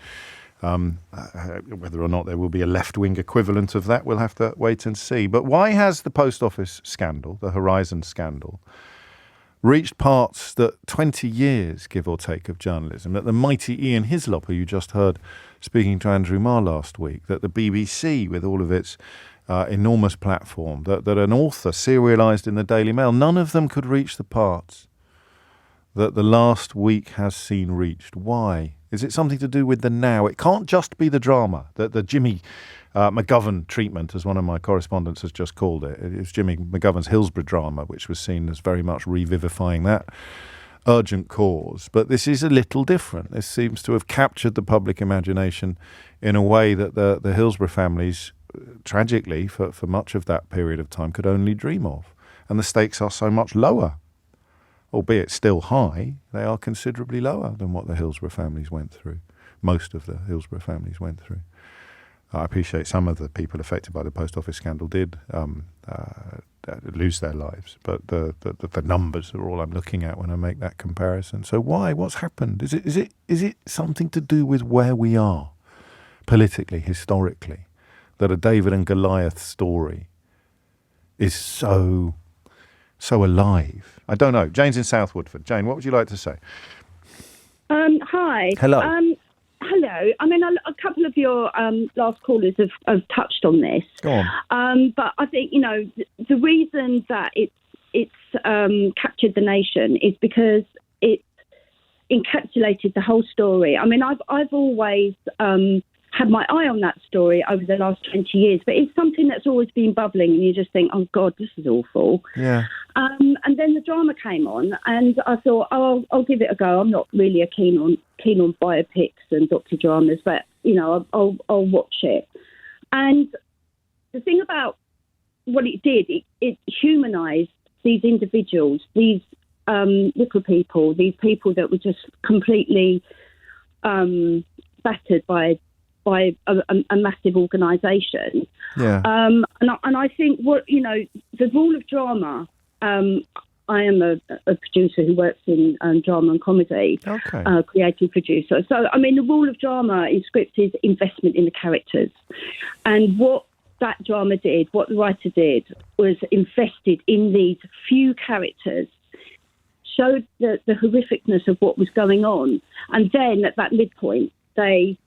Whether or not there will be a left-wing equivalent of that, we'll have to wait and see. But why has the Post Office scandal, the Horizon scandal, reached parts that 20 years, give or take, of journalism, that the mighty Ian Hislop, who you just heard speaking to Andrew Marr last week, that the BBC, with all of its enormous platform, that an author serialised in the Daily Mail, none of them could reach the parts that the last week has seen reached. Why? Is it something to do with the now? It can't just be the drama, the Jimmy McGovern treatment, as one of my correspondents has just called it. It was Jimmy McGovern's Hillsborough drama, which was seen as very much revivifying that urgent cause. But this is a little different. This seems to have captured the public imagination in a way that the Hillsborough families, tragically, for much of that period of time, could only dream of. And the stakes are so much lower. Albeit still high, they are considerably lower than what the Hillsborough families went through. Most of the Hillsborough families went through. I appreciate some of the people affected by the post office scandal did lose their lives, but the numbers are all I'm looking at when I make that comparison. So why? What's happened? Is it something to do with where we are politically, historically, that a David and Goliath story is so alive? I don't know. Jane's in South Woodford. Jane, what would you like to say? Hi. Hello. Hello. I mean, a couple of your last callers have touched on this. Go on. But I think, the reason that it's captured the nation is because it's encapsulated the whole story. I mean, I've always had my eye on that story over the last 20 years, but it's something that's always been bubbling, and you just think, oh God, this is awful. Yeah. And then the drama came on, and I thought, oh, I'll give it a go. I'm not really keen on biopics and docudramas, but I'll watch it. And the thing about what it did, it humanised these individuals, these little people, these people that were just completely battered by a massive organisation. Yeah. And I think the rule of drama. I am a producer who works in drama and comedy, creative producer. So, I mean, the rule of drama in script is investment in the characters. And what that drama did, what the writer did, was invested in these few characters, showed the horrificness of what was going on. And then at that midpoint, they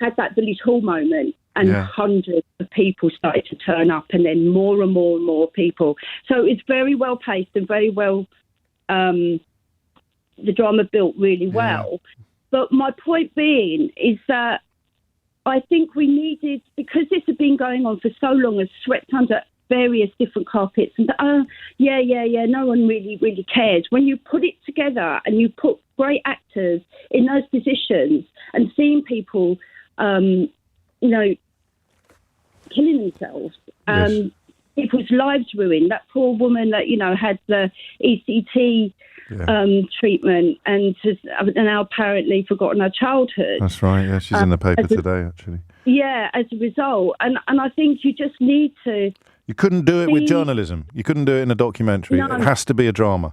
had that Village Hall moment, and hundreds of people started to turn up, and then more and more and more people. So it's very well paced and very well, the drama built really well. But my point being is that I think we needed, because this had been going on for so long and swept under various different carpets, and no one really cares. When you put it together and you put great actors in those positions and seeing people, killing themselves, people's lives ruined. That poor woman that had the ECT treatment and has now apparently forgotten her childhood. That's right. Yeah, she's in the paper today, actually. Yeah, as a result, and I think you just need to. You couldn't do it with journalism. You couldn't do it in a documentary. No. It has to be a drama.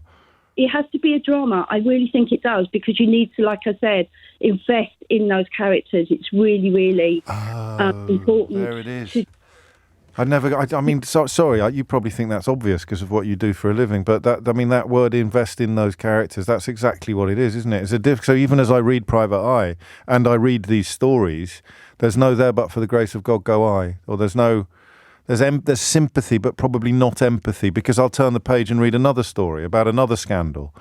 It has to be a drama. I really think it does, because you need to, like I said, invest in those characters. It's really, really important. There it is. Sorry, you probably think that's obvious because of what you do for a living, but that word invest in those characters, that's exactly what it is, isn't it? So even as I read Private Eye and I read these stories, there's no there but for the grace of God go I, or there's sympathy, but probably not empathy, because I'll turn the page and read another story about another scandal,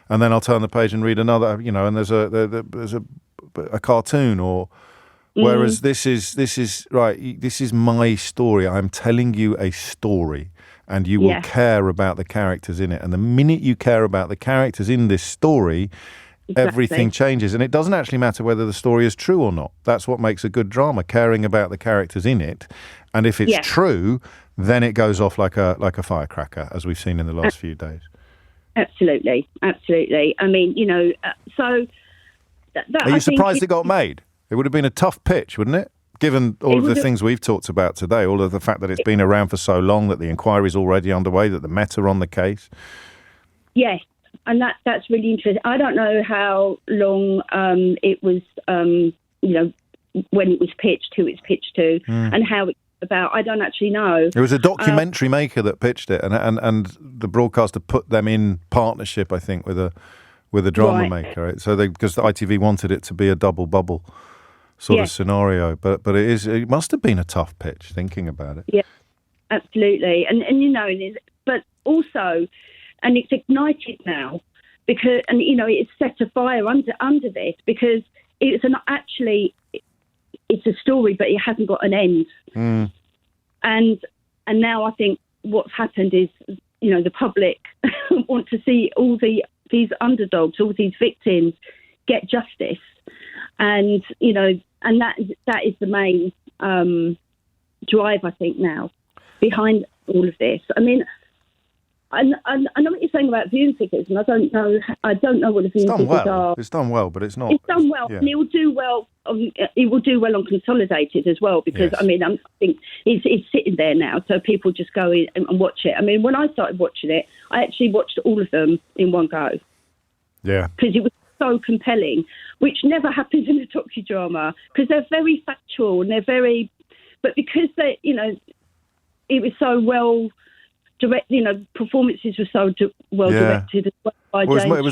and then I'll turn the page and read another, and there's a cartoon, or whereas this is right. This is my story. I'm telling you a story, and you will care about the characters in it. And the minute you care about the characters in this story, everything changes. And it doesn't actually matter whether the story is true or not. That's what makes a good drama: caring about the characters in it. And if it's true, then it goes off like a firecracker, as we've seen in the last few days. Absolutely. I mean, so. Are you surprised it got made? It would have been a tough pitch, wouldn't it? Given all of the things we've talked about today, all of the fact that it's been around for so long, that the inquiry's already underway, that the Met are on the case. Yes, and that's really interesting. I don't know how long it was, when it was pitched, who it's pitched to, and how it about. I don't actually know. It was a documentary maker that pitched it, and the broadcaster put them in partnership, I think, with a drama maker. Right? So because the ITV wanted it to be a double bubble sort of scenario, but it must have been a tough pitch, thinking about it. Yeah, absolutely, and but also, and it's ignited now because, and it's set a fire under this, because it's it's a story, but it hasn't got an end. And now I think what's happened is, the public want to see all these underdogs, all these victims get justice. And, and that is the main drive, I think, now behind all of this. I mean, I know what you're saying about viewing figures, and I don't know what the viewing figures are. It's done well, but it's not. It's done well, and it will do well. It will do well on Consolidated as well, because I think it's sitting there now, so people just go in and watch it. I mean, when I started watching it, I actually watched all of them in one go. Yeah, because it was so compelling, which never happens in a docudrama, because they're very factual and they're very, but because they, it was so well. Performances were so well directed as well by James it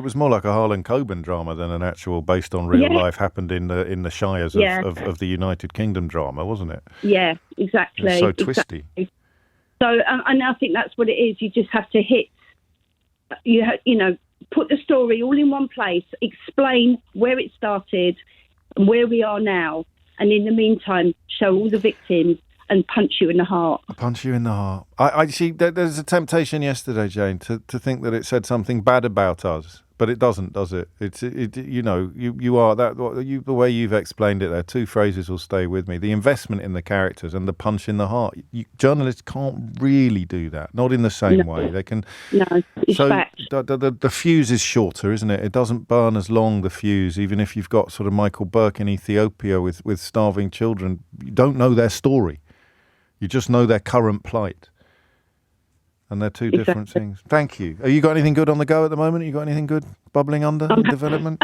was more like a Harlan Coben drama than an actual based on real life happened in the shires of the United Kingdom drama, wasn't it? Yeah, exactly. It was so twisty. So, and I think that's what it is. You just have to put the story all in one place, explain where it started, and where we are now, and in the meantime, show all the victims and punch you in the heart. Punch you in the heart. I see. There's a temptation yesterday, Jane, to think that it said something bad about us, but it doesn't, does it? You are that. The way you've explained it there, two phrases will stay with me: the investment in the characters and the punch in the heart. Journalists can't really do that, not in the same way. They can. No, it's so fact. the fuse is shorter, isn't it? It doesn't burn as long, the fuse, even if you've got sort of Michael Burke in Ethiopia with starving children. You don't know their story. You just know their current plight. And they're two different things. Thank you. Have you got anything good on the go at the moment? You got anything good bubbling under in development?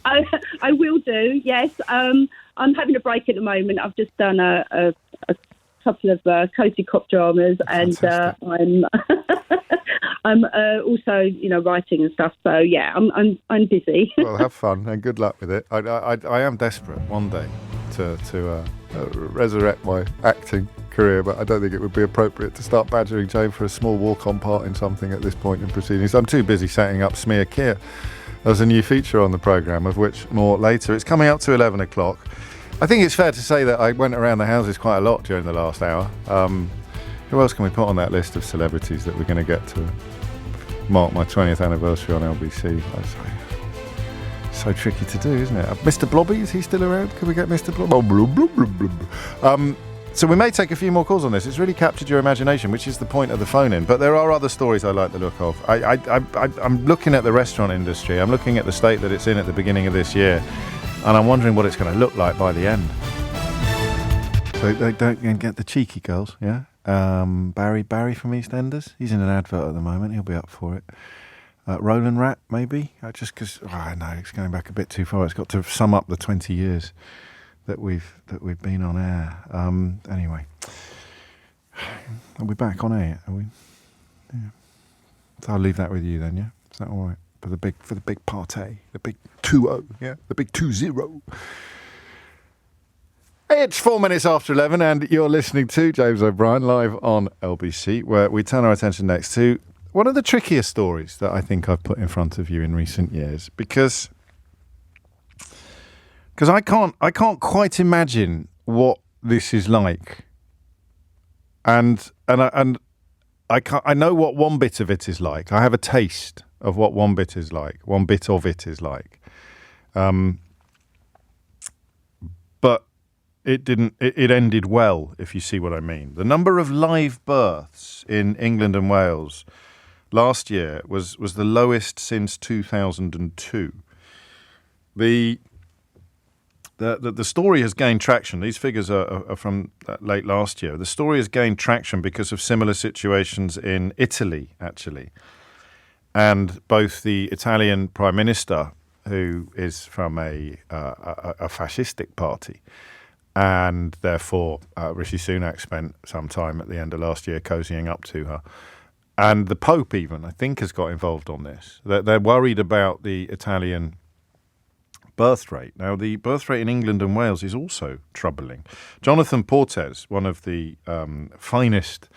I will do, yes. I'm having a break at the moment. I've just done a couple of cozy cop dramas, and I'm also, writing and stuff. So yeah, I'm busy. Well, have fun and good luck with it. I am desperate one day to resurrect my acting career, but I don't think it would be appropriate to start badgering Jane for a small walk-on part in something at this point in proceedings. I'm too busy setting up Smear Kier as a new feature on the programme, of which more later. It's coming up to 11 o'clock. I think it's fair to say that I went around the houses quite a lot during the last hour. Who else can we put on that list of celebrities that we're going to get to mark my 20th anniversary on LBC? So tricky to do, isn't it? Mr. Blobby, is he still around? Can we get Mr. Blobby? Oh, blub, blub, blub, blub. So we may take a few more calls on this. It's really captured your imagination, which is the point of the phone-in. But there are other stories I like the look of. I'm looking at the restaurant industry. I'm looking at the state that it's in at the beginning of this year, and I'm wondering what it's going to look like by the end. So they don't get the cheeky girls, yeah? Barry from EastEnders. He's in an advert at the moment. He'll be up for it. Roland Rat, maybe? Just because, I know, it's going back a bit too far. It's got to sum up the 20 years that we've been on air. Anyway, are we back on air? Are we? Yeah. So I'll leave that with you then. Yeah, is that all right? For the big party, the big 2-0. Yeah, the big 2-0. It's 4 minutes after 11, and you're listening to James O'Brien live on LBC, where we turn our attention next to one of the trickier stories that I think I've put in front of you in recent years, because I can't quite imagine what this is like, and I know what one bit of it is like. I have a taste of what one bit of it is like, but it didn't. It ended well, if you see what I mean. The number of live births in England and Wales last year was the lowest since 2002. The story has gained traction. These figures are from late last year. The story has gained traction because of similar situations in Italy, actually. And both the Italian Prime Minister, who is from a fascistic party, and therefore Rishi Sunak spent some time at the end of last year cozying up to her. And the Pope even, I think, has got involved on this. They're worried about the Italian birth rate. Now, the birth rate in England and Wales is also troubling. Jonathan Portes, one of the finest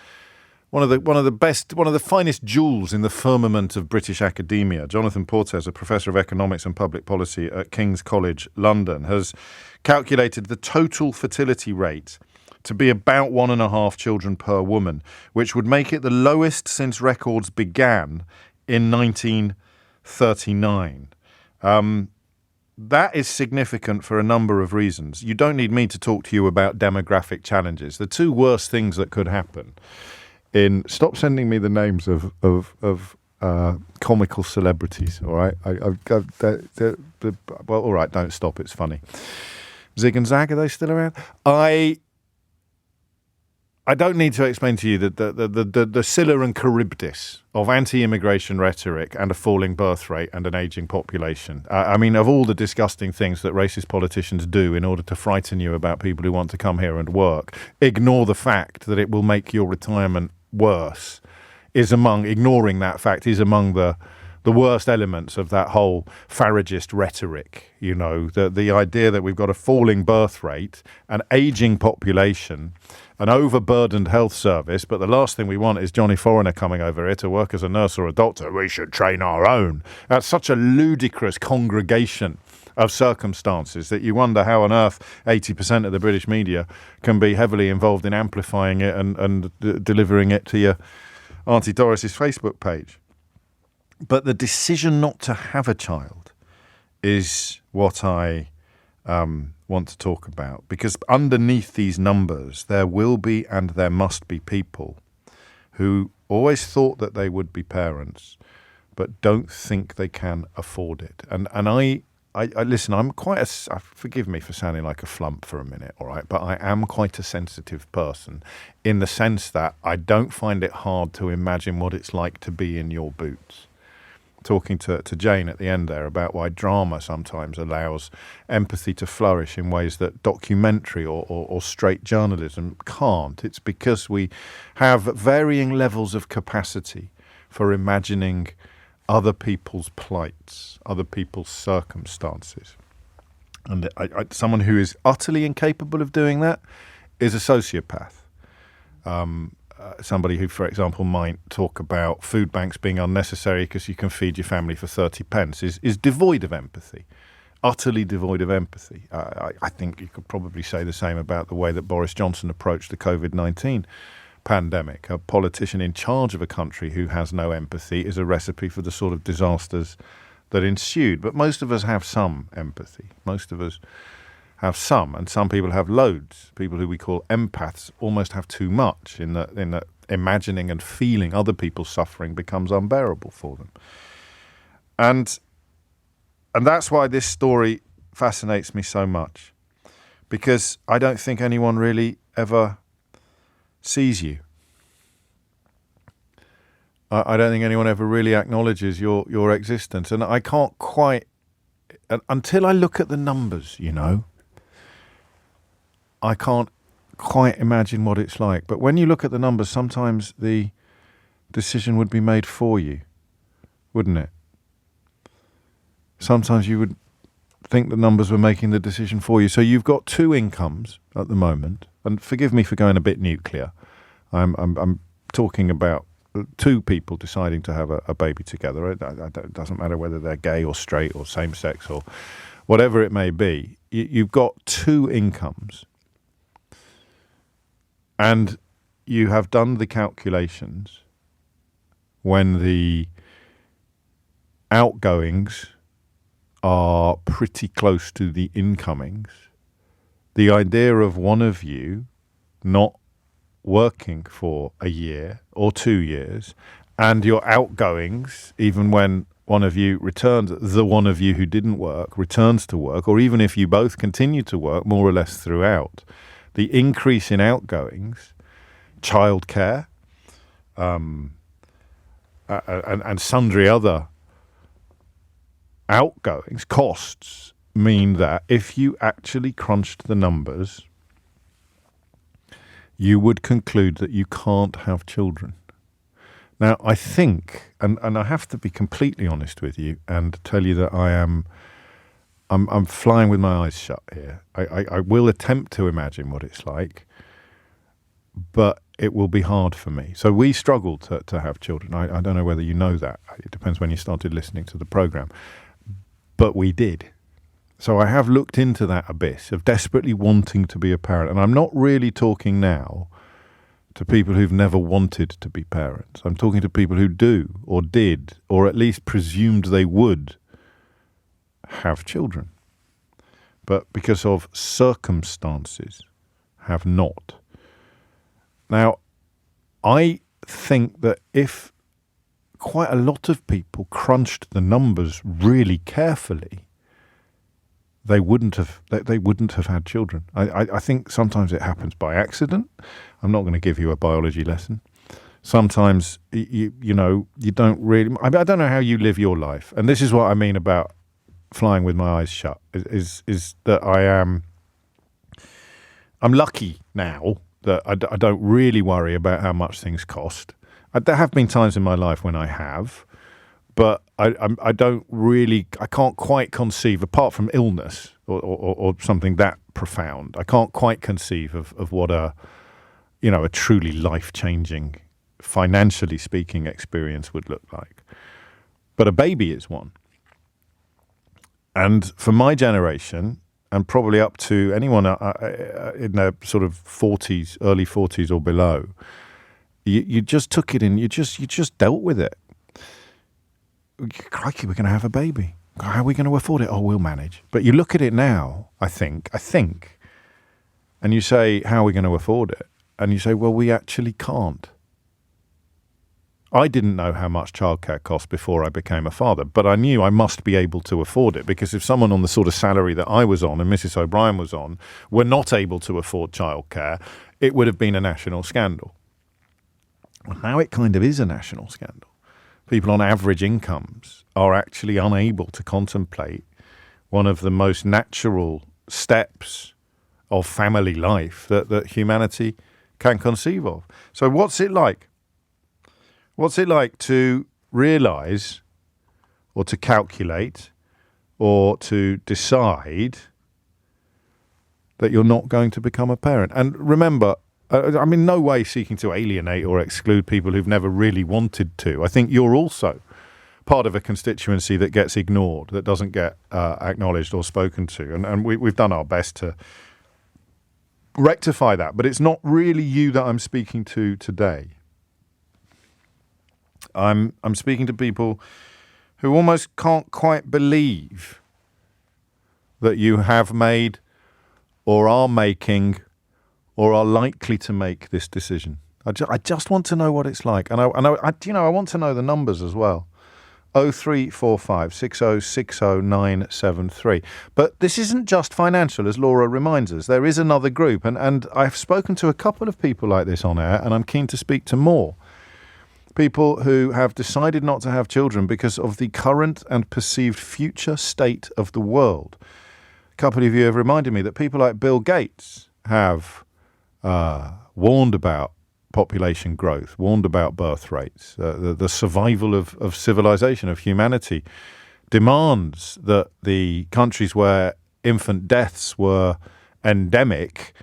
jewels in the firmament of British academia. Jonathan Portes, a professor of economics and public policy at King's College London, has calculated the total fertility rate to be about 1.5 children per woman, which would make it the lowest since records began in 1939. That is significant for a number of reasons. You don't need me to talk to you about demographic challenges. The two worst things that could happen stop sending me the names of comical celebrities, all right? Well, all right, don't stop, it's funny. Zig and Zag, are they still around? I don't need to explain to you the Scylla and Charybdis of anti-immigration rhetoric and a falling birth rate and an ageing population. I mean, of all the disgusting things that racist politicians do in order to frighten you about people who want to come here and work, ignore the fact that it will make your retirement worse. Ignoring that fact is among the worst elements of that whole Faragist rhetoric. You know, the idea that we've got a falling birth rate, an ageing population, an overburdened health service, but the last thing we want is Johnny Foreigner coming over here to work as a nurse or a doctor. We should train our own. That's such a ludicrous congregation of circumstances that you wonder how on earth 80% of the British media can be heavily involved in amplifying it and delivering it to your Auntie Doris's Facebook page. But the decision not to have a child is what I want to talk about, because underneath these numbers there will be and there must be people who always thought that they would be parents but don't think they can afford it. And I listen, I'm quite forgive me for sounding like a flump for a minute, all right, but I am quite a sensitive person in the sense that I don't find it hard to imagine what it's like to be in your boots. Talking to Jane at the end there about why drama sometimes allows empathy to flourish in ways that documentary or straight journalism can't. It's because we have varying levels of capacity for imagining other people's plights, other people's circumstances. And someone who is utterly incapable of doing that is a sociopath. Somebody who, for example, might talk about food banks being unnecessary because you can feed your family for 30 pence is devoid of empathy, utterly devoid of empathy. I think you could probably say the same about the way that Boris Johnson approached the COVID-19 pandemic. A politician in charge of a country who has no empathy is a recipe for the sort of disasters that ensued. But most of us have some empathy. Most of us have some, and some people have loads. People who we call empaths almost have too much in that imagining and feeling other people's suffering becomes unbearable for them. And that's why this story fascinates me so much, because I don't think anyone really ever sees you. I don't think anyone ever really acknowledges your existence. And I can't quite, until I look at the numbers, I can't quite imagine what it's like. But when you look at the numbers, sometimes the decision would be made for you, wouldn't it? Sometimes you would think the numbers were making the decision for you. So you've got two incomes at the moment. And forgive me for going a bit nuclear. I'm talking about two people deciding to have a baby together. It doesn't matter whether they're gay or straight or same-sex or whatever it may be. You've got two incomes. And you have done the calculations when the outgoings are pretty close to the incomings. The idea of one of you not working for a year or 2 years and your outgoings, even when one of you returns, the one of you who didn't work returns to work, or even if you both continue to work more or less throughout, the increase in outgoings, childcare, and sundry other outgoings, costs, mean that if you actually crunched the numbers, you would conclude that you can't have children. Now, I think, and I have to be completely honest with you and tell you that I'm flying with my eyes shut here. I will attempt to imagine what it's like, but it will be hard for me. So we struggled to have children. I don't know whether you know that. It depends when you started listening to the programme. But we did. So I have looked into that abyss of desperately wanting to be a parent. And I'm not really talking now to people who've never wanted to be parents. I'm talking to people who do or did or at least presumed they would have children, but because of circumstances have not. Now, I think that if quite a lot of people crunched the numbers really carefully, they wouldn't have had children. I think sometimes it happens by accident. I'm not going to give you a biology lesson. Sometimes you don't really. I don't know how you live your life, and this is what I mean about flying with my eyes shut. Is that I'm lucky now that I don't really worry about how much things cost. There have been times in my life when I have, but I don't really, I can't quite conceive, apart from illness or something that profound, I can't quite conceive of what a truly life-changing, financially speaking, experience would look like. But a baby is one. And for my generation, and probably up to anyone in their sort of 40s, early 40s or below, you just took it in. You just dealt with it. Crikey, we're going to have a baby. How are we going to afford it? Oh, we'll manage. But you look at it now, I think, and you say, how are we going to afford it? And you say, well, we actually can't. I didn't know how much childcare cost before I became a father, but I knew I must be able to afford it, because if someone on the sort of salary that I was on and Mrs. O'Brien was on were not able to afford childcare, it would have been a national scandal. Well, now it kind of is a national scandal. People on average incomes are actually unable to contemplate one of the most natural steps of family life that humanity can conceive of. So what's it like? What's it like to realise or to calculate or to decide that you're not going to become a parent? And remember, I'm in no way seeking to alienate or exclude people who've never really wanted to. I think you're also part of a constituency that gets ignored, that doesn't get acknowledged or spoken to. And we've done our best to rectify that. But it's not really you that I'm speaking to today. I'm speaking to people who almost can't quite believe that you have made or are making or are likely to make this decision. I just want to know what it's like. And I want to know the numbers as well. 0345 6060 973. But this isn't just financial, as Laura reminds us. There is another group. And I've spoken to a couple of people like this on air, and I'm keen to speak to more. People who have decided not to have children because of the current and perceived future state of the world. A couple of you have reminded me that people like Bill Gates have warned about population growth, warned about birth rates. The survival of civilization, of humanity, demands that the countries where infant deaths were endemic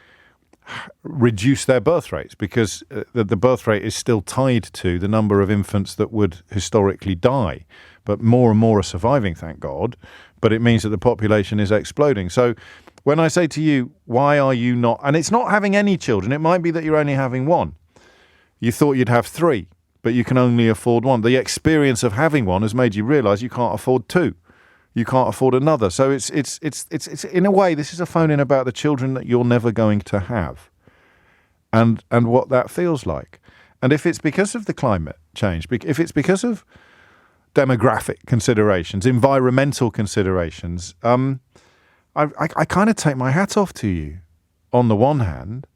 reduce their birth rates, because the birth rate is still tied to the number of infants that would historically die. But more and more are surviving, thank God. But it means that the population is exploding. So when I say to you, why are you not, and it's not having any children, it might be that you're only having one. You thought you'd have three, but you can only afford one. The experience of having one has made you realise you can't afford two. You can't afford another. So it's in a way, this is a phone-in about the children that you're never going to have, and what that feels like. And if it's because of the climate change, if it's because of demographic considerations, environmental considerations, I kind of take my hat off to you on the one hand,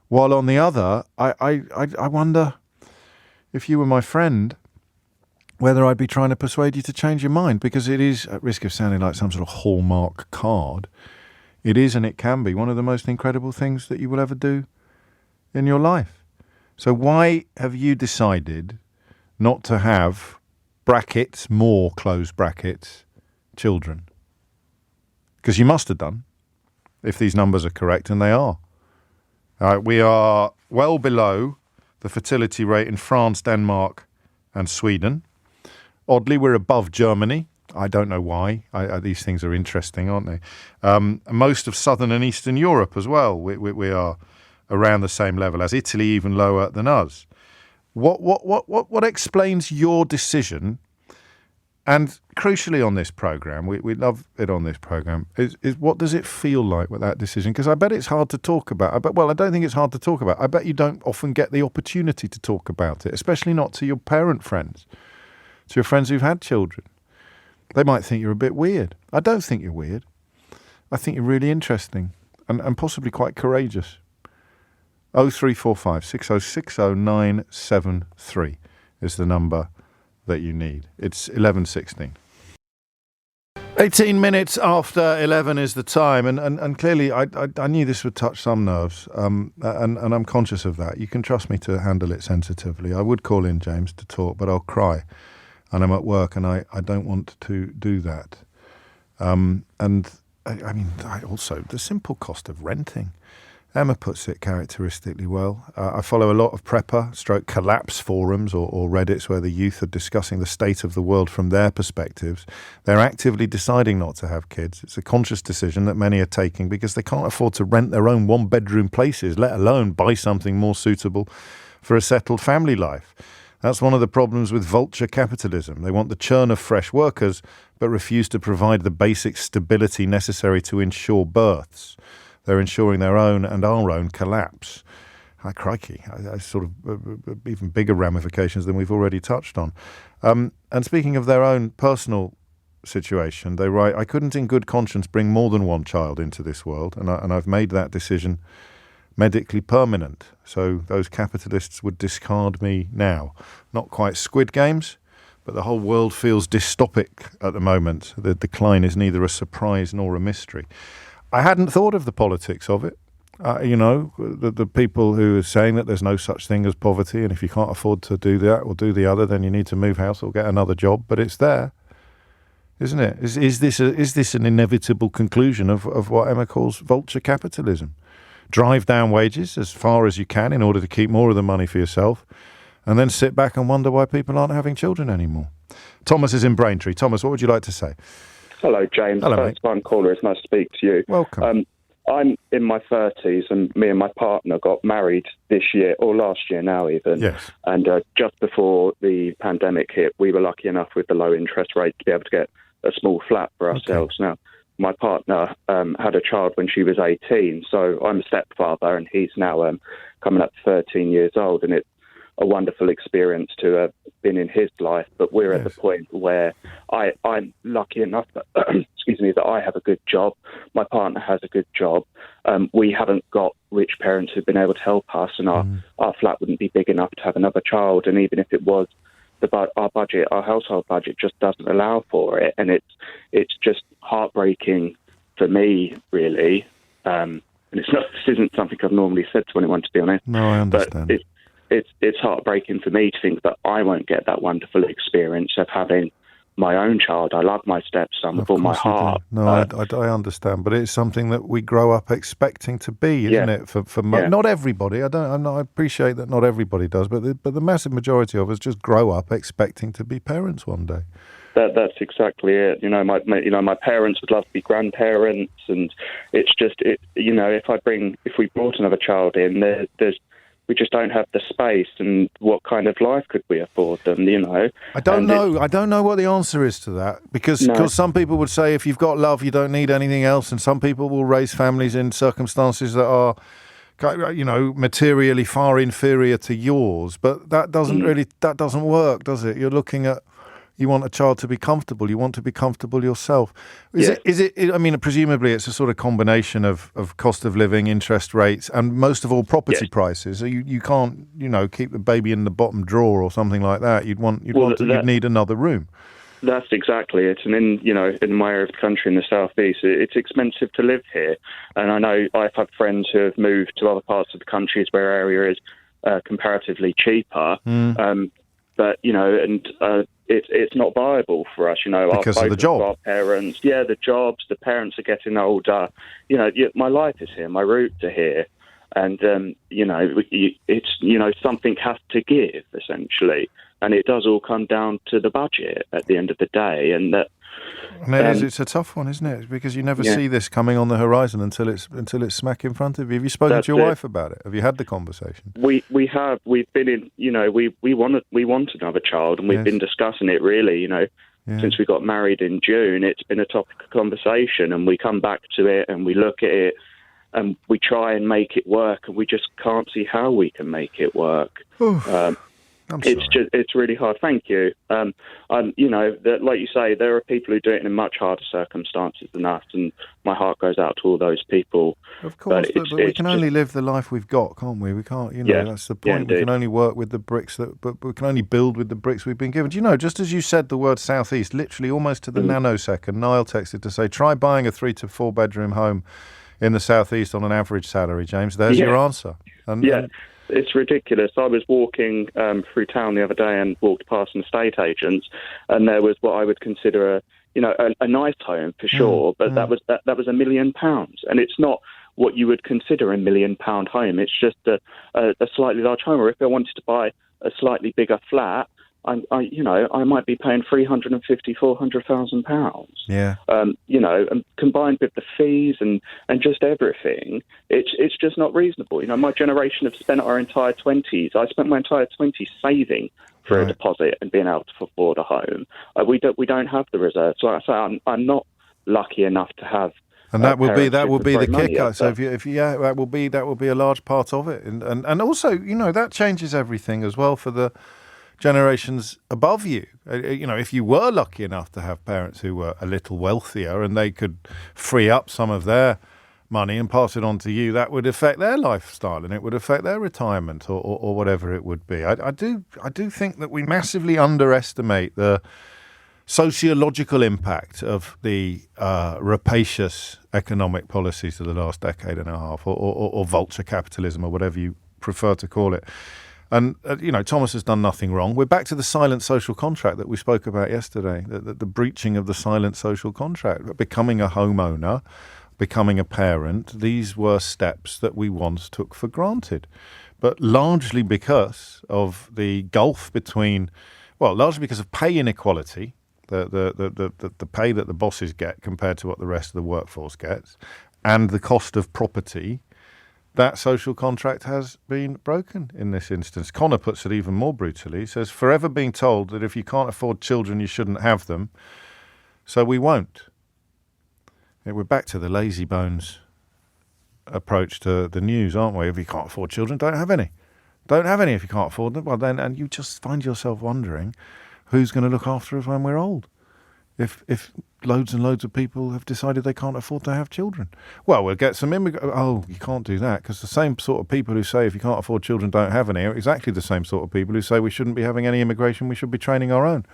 while on the other, I wonder if you were my friend, whether I'd be trying to persuade you to change your mind, because it is, at risk of sounding like some sort of Hallmark card, it is and it can be one of the most incredible things that you will ever do in your life. So why have you decided not to have brackets, more close brackets, children? Because you must have done, if these numbers are correct, and they are. We are well below the fertility rate in France, Denmark, and Sweden. Oddly, we're above Germany. I don't know why. These things are interesting, aren't they? Most of Southern and Eastern Europe as well. We are around the same level as Italy, even lower than us. What explains your decision? And crucially on this programme, we love it on this programme, is what does it feel like with that decision? Because I bet it's hard to talk about. I don't think it's hard to talk about. I bet you don't often get the opportunity to talk about it, especially not to your parent friends, to your friends who've had children. They might think you're a bit weird. I don't think you're weird. I think you're really interesting and possibly quite courageous. 0345 6060 973 is the number that you need. It's 11:16. 18 minutes after 11 is the time, and clearly I knew this would touch some nerves, and I'm conscious of that. You can trust me to handle it sensitively. I would call in, James, to talk, but I'll cry, and I'm at work, and I don't want to do that. And I mean, also the simple cost of renting Emma puts it characteristically well. I follow a lot of prepper/collapse forums or Reddits where the youth are discussing the state of the world from their perspectives. They're actively deciding not to have kids. It's a conscious decision that many are taking because they can't afford to rent their own one-bedroom places, let alone buy something more suitable for a settled family life. That's one of the problems with vulture capitalism. They want the churn of fresh workers, but refuse to provide the basic stability necessary to ensure births. They're ensuring their own and our own collapse. Crikey, I sort of even bigger ramifications than we've already touched on. And speaking of their own personal situation, they write, I couldn't in good conscience bring more than one child into this world, and I've made that decision medically permanent. So those capitalists would discard me now. Not quite Squid Games, but the whole world feels dystopic at the moment. The decline is neither a surprise nor a mystery. I hadn't thought of the politics of it. The people who are saying that there's no such thing as poverty, and if you can't afford to do that or do the other, then you need to move house or get another job. But it's there, isn't it? Is this an inevitable conclusion of what Emma calls vulture capitalism? Drive down wages as far as you can in order to keep more of the money for yourself, and then sit back and wonder why people aren't having children anymore. Thomas is in Braintree. Thomas, what would you like to say? Hello, James. Hello, First time caller. It's nice to speak to you. Welcome. I'm in my 30s, and me and my partner got married this year, or last year now even. Yes. And just before the pandemic hit, we were lucky enough with the low interest rate to be able to get a small flat for ourselves. Okay. Now, my partner had a child when she was 18, so I'm a stepfather, and he's now coming up to 13 years old, and it's a wonderful experience to have been in his life. But we're at the point where I'm lucky enough that, that I have a good job. My partner has a good job. We haven't got rich parents who've been able to help us, and our flat wouldn't be big enough to have another child. And even if it was, our budget, our household budget, just doesn't allow for it. And it's just heartbreaking for me, really. And this isn't something I've normally said to anyone, to be honest. No, I understand. But it's heartbreaking for me to think that I won't get that wonderful experience of having my own child. I love my stepson with all my heart. No, I understand, but it's something that we grow up expecting to be, isn't it? For not everybody. I appreciate that not everybody does, but the massive majority of us just grow up expecting to be parents one day. That's exactly it. My parents would love to be grandparents, and it's just if we brought another child in, we just don't have the space, and what kind of life could we afford them, I don't know what the answer is to that, because some people would say if you've got love, you don't need anything else, and some people will raise families in circumstances that are, materially far inferior to yours, but that doesn't work, does it? You're looking at, you want a child to be comfortable. You want to be comfortable yourself. Is it? I mean, presumably it's a sort of combination of cost of living, interest rates, and most of all property prices. So you can't, keep the baby in the bottom drawer or something like that. You'd need another room. That's exactly it. And in my area of the country in the southeast, it's expensive to live here. And I know I've had friends who have moved to other parts of the country where area is comparatively cheaper. But it's not viable for us. Because of the job. Our parents, the jobs. The parents are getting older. My life is here. My roots are here, and it's something has to give essentially, and it does all come down to the budget at the end of the day, and that. And it's a tough one, isn't it? Because you never see this coming on the horizon until it's smack in front of you. Have you spoken to your wife about it? Have you had the conversation? We have. We've been in. We want another child, and we've been discussing it really. Since we got married in June, it's been a topic of conversation, and we come back to it and we look at it and we try and make it work, and we just can't see how we can make it work. It's really hard. Thank you. Like you say, there are people who do it in much harder circumstances than us, and my heart goes out to all those people. Of course, but we can only live the life we've got, can't we? We can't, that's the point. We can only work with the bricks but we can only build with the bricks we've been given. Just as you said the word southeast, literally almost to the nanosecond, Niall texted to say, try buying a 3 to 4 bedroom home in the southeast on an average salary, James. There's your answer. It's ridiculous. I was walking through town the other day and walked past an estate agents, and there was what I would consider a nice home for sure, but that was £1 million, and it's not. what you would consider a £1 million home. It's just a slightly large home. Or if I wanted to buy a slightly bigger flat, I might be paying £350,000-400,000. Yeah. And combined with the fees and just everything, it's just not reasonable. My generation have spent our entire 20s. I spent my entire 20s saving for a deposit and being able to afford a home. We don't have the reserves. So like I say, I'm not lucky enough to have. And that will be the kicker. So that will be a large part of it, and also that changes everything as well for the generations above you. If you were lucky enough to have parents who were a little wealthier and they could free up some of their money and pass it on to you, that would affect their lifestyle and it would affect their retirement or whatever it would be. I do think that we massively underestimate the sociological impact of the rapacious economic policies of the last decade and a half, or vulture capitalism, or whatever you prefer to call it. And, Thomas has done nothing wrong. We're back to the silent social contract that we spoke about yesterday, the breaching of the silent social contract, becoming a homeowner, becoming a parent. These were steps that we once took for granted, but largely because of the gulf largely because of pay inequality, the pay that the bosses get compared to what the rest of the workforce gets, and the cost of property. That social contract has been broken in this instance. Connor puts it even more brutally. He says, forever being told that if you can't afford children, you shouldn't have them, so we won't. We're back to the lazy bones approach to the news, aren't we? If you can't afford children, don't have any. Don't have any if you can't afford them. Well, then, and you just find yourself wondering who's going to look after us when we're old. If loads and loads of people have decided they can't afford to have children. Well, we'll get some immigrants. Oh, you can't do that, because the same sort of people who say if you can't afford children, don't have any, are exactly the same sort of people who say we shouldn't be having any immigration, we should be training our own.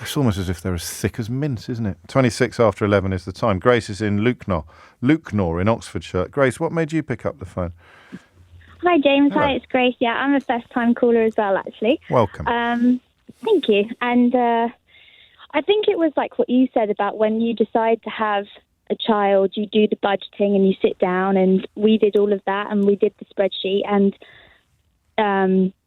It's almost as if they're as thick as mince, isn't it? 26 after 11 is the time. Grace is in Lukenor in Oxfordshire. Grace, what made you pick up the phone? Hi, James. Hello. Hi, it's Grace. Yeah, I'm a first-time caller as well, actually. Welcome. Thank you. And I think it was like what you said about when you decide to have a child, you do the budgeting and you sit down, and we did all of that, and we did the spreadsheet, and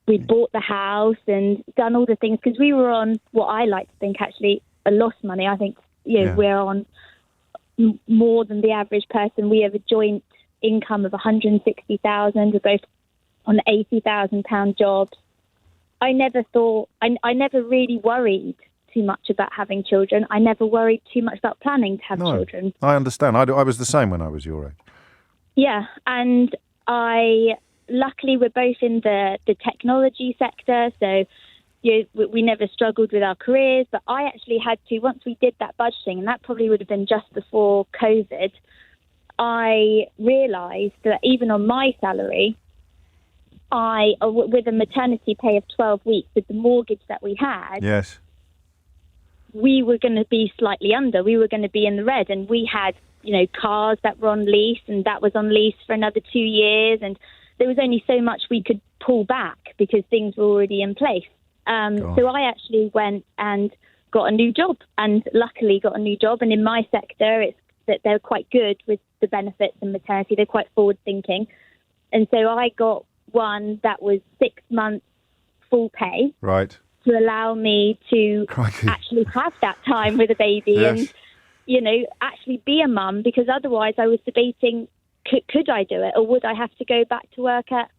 we bought the house and done all the things, because we were on what I like to think actually a loss money. I think we're on more than the average person. We have a joint income of 160,000. We're both on £80,000 jobs. I never thought, I never really worried too much about having children. I never worried too much about planning to have children. I understand. I was the same when I was your age. Yeah, and luckily we're both in the technology sector, so we never struggled with our careers. But I actually had to, once we did that budgeting, and that probably would have been just before COVID, I realised that even on my salary, with a maternity pay of 12 weeks, with the mortgage that we had, yes, we were going to be slightly under. We were going to be in the red, and we had, cars that were on lease, and that was on lease for another 2 years, and there was only so much we could pull back because things were already in place. So I actually went and got a new job, and luckily got a new job. And in my sector, it's that they're quite good with the benefits and maternity. They're quite forward thinking. And so I got one that was 6 months full pay. Right. To allow me to actually have that time with a baby, yes, and, actually be a mum, because otherwise I was debating, could I do it, or would I have to go back to work at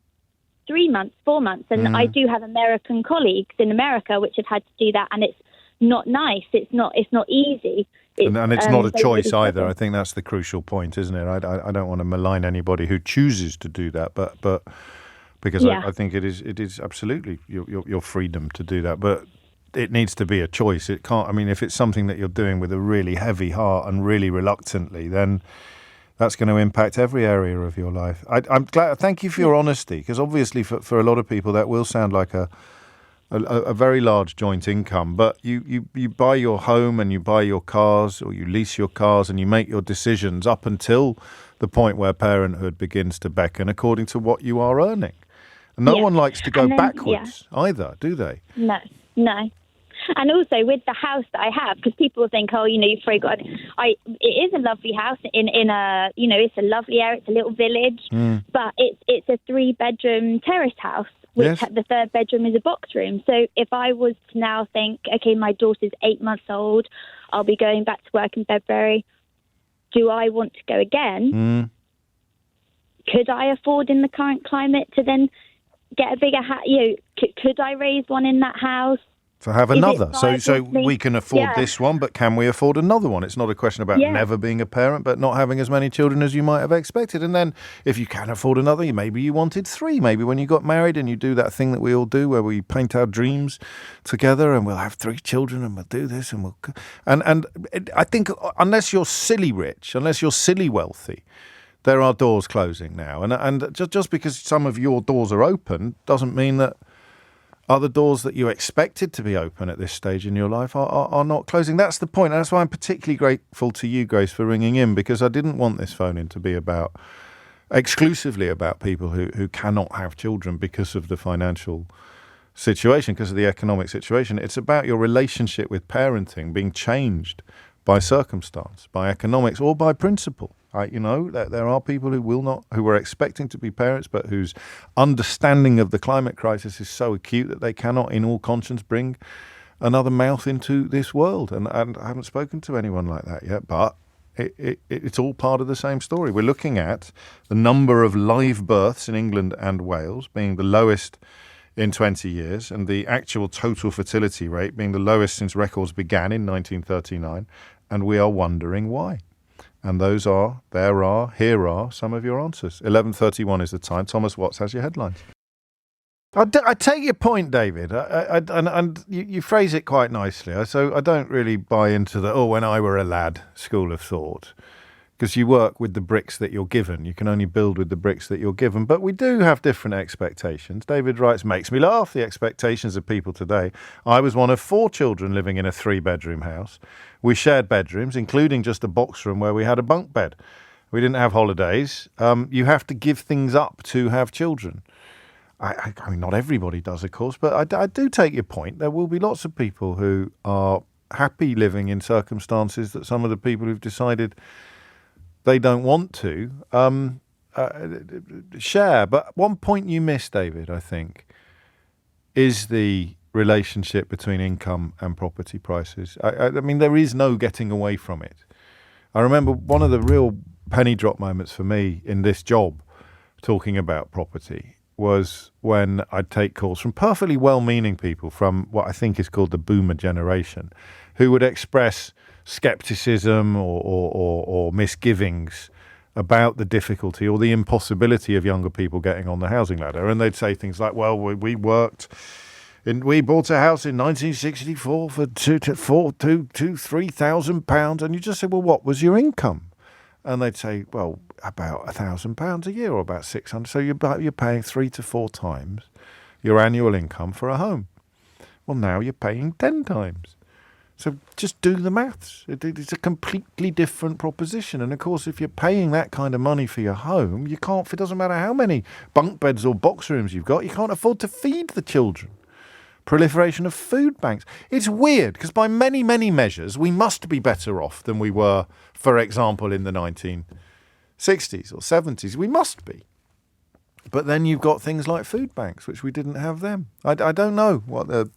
3 months, 4 months? And I do have American colleagues in America which have had to do that, and it's not nice. It's not easy. And it's not a choice either. I think that's the crucial point, isn't it? I don't want to malign anybody who chooses to do that, but because I think it is absolutely your freedom to do that, but it needs to be a choice. It can't. I mean, if it's something that you're doing with a really heavy heart and really reluctantly, then that's going to impact every area of your life. I'm glad. Thank you for your honesty, because obviously for a lot of people that will sound like a very large joint income, but you buy your home and you buy your cars, or you lease your cars, and you make your decisions up until the point where parenthood begins to beckon according to what you are earning. And no one likes to go backwards either, do they? No. And also with the house that I have, because people think, oh, you've forgot. It is a lovely house in a, it's a lovely area. It's a little village, but it's a 3-bedroom terrace house. Which the 3rd bedroom is a box room. So if I was to now think, okay, my daughter's 8 months old, I'll be going back to work in February. Do I want to go again? Could I afford in the current climate to then get a bigger house? Could I raise one in that house? To have another. So we can afford this one, but can we afford another one? It's not a question about never being a parent, but not having as many children as you might have expected. And then if you can afford another, maybe you wanted 3. Maybe when you got married and you do that thing that we all do where we paint our dreams together and we'll have 3 children and we'll do this and I think unless you're silly rich, unless you're silly wealthy, there are doors closing now. And just because some of your doors are open doesn't mean that other doors that you expected to be open at this stage in your life are not closing. That's the point. And that's why I'm particularly grateful to you, Grace, for ringing in, because I didn't want this phone-in to be exclusively about people who cannot have children because of the financial situation, because of the economic situation. It's about your relationship with parenting being changed by circumstance, by economics, or by principle. There are people who are expecting to be parents, but whose understanding of the climate crisis is so acute that they cannot, in all conscience, bring another mouth into this world. And I haven't spoken to anyone like that yet, but it's all part of the same story. We're looking at the number of live births in England and Wales being the lowest in 20 years, and the actual total fertility rate being the lowest since records began in 1939, and we are wondering why. And here are some of your answers. 11:31 is the time. Thomas Watts has your headlines. I take your point, David, and you phrase it quite nicely. So I don't really buy into the, when I were a lad, school of thought, because you work with the bricks that you're given. You can only build with the bricks that you're given. But we do have different expectations. David writes, makes me laugh, the expectations of people today. I was one of 4 children living in a 3-bedroom house. We shared bedrooms, including just a box room where we had a bunk bed. We didn't have holidays. You have to give things up to have children. I mean, not everybody does, of course, but I do take your point. There will be lots of people who are happy living in circumstances that some of the people who've decided they don't want to share. But one point you missed, David, I think, is the relationship between income and property prices. I mean, there is no getting away from it. I remember one of the real penny drop moments for me in this job, talking about property, was when I'd take calls from perfectly well-meaning people from what I think is called the boomer generation, who would express skepticism or misgivings about the difficulty or the impossibility of younger people getting on the housing ladder. And they'd say things like, well, we bought a house in 1964 for £3,000. And you just say, well, what was your income? And they'd say, well, about £1,000 a year or about 600. So you're paying 3 to 4 times your annual income for a home. Well, now you're paying 10 times. So just do the maths. It's a completely different proposition. And of course, if you're paying that kind of money for your home, it doesn't matter how many bunk beds or box rooms you've got, you can't afford to feed the children. Proliferation of food banks. It's weird because by many, many measures, we must be better off than we were, for example, in the 1960s or 70s. We must be. But then you've got things like food banks, which we didn't have then. I don't know what the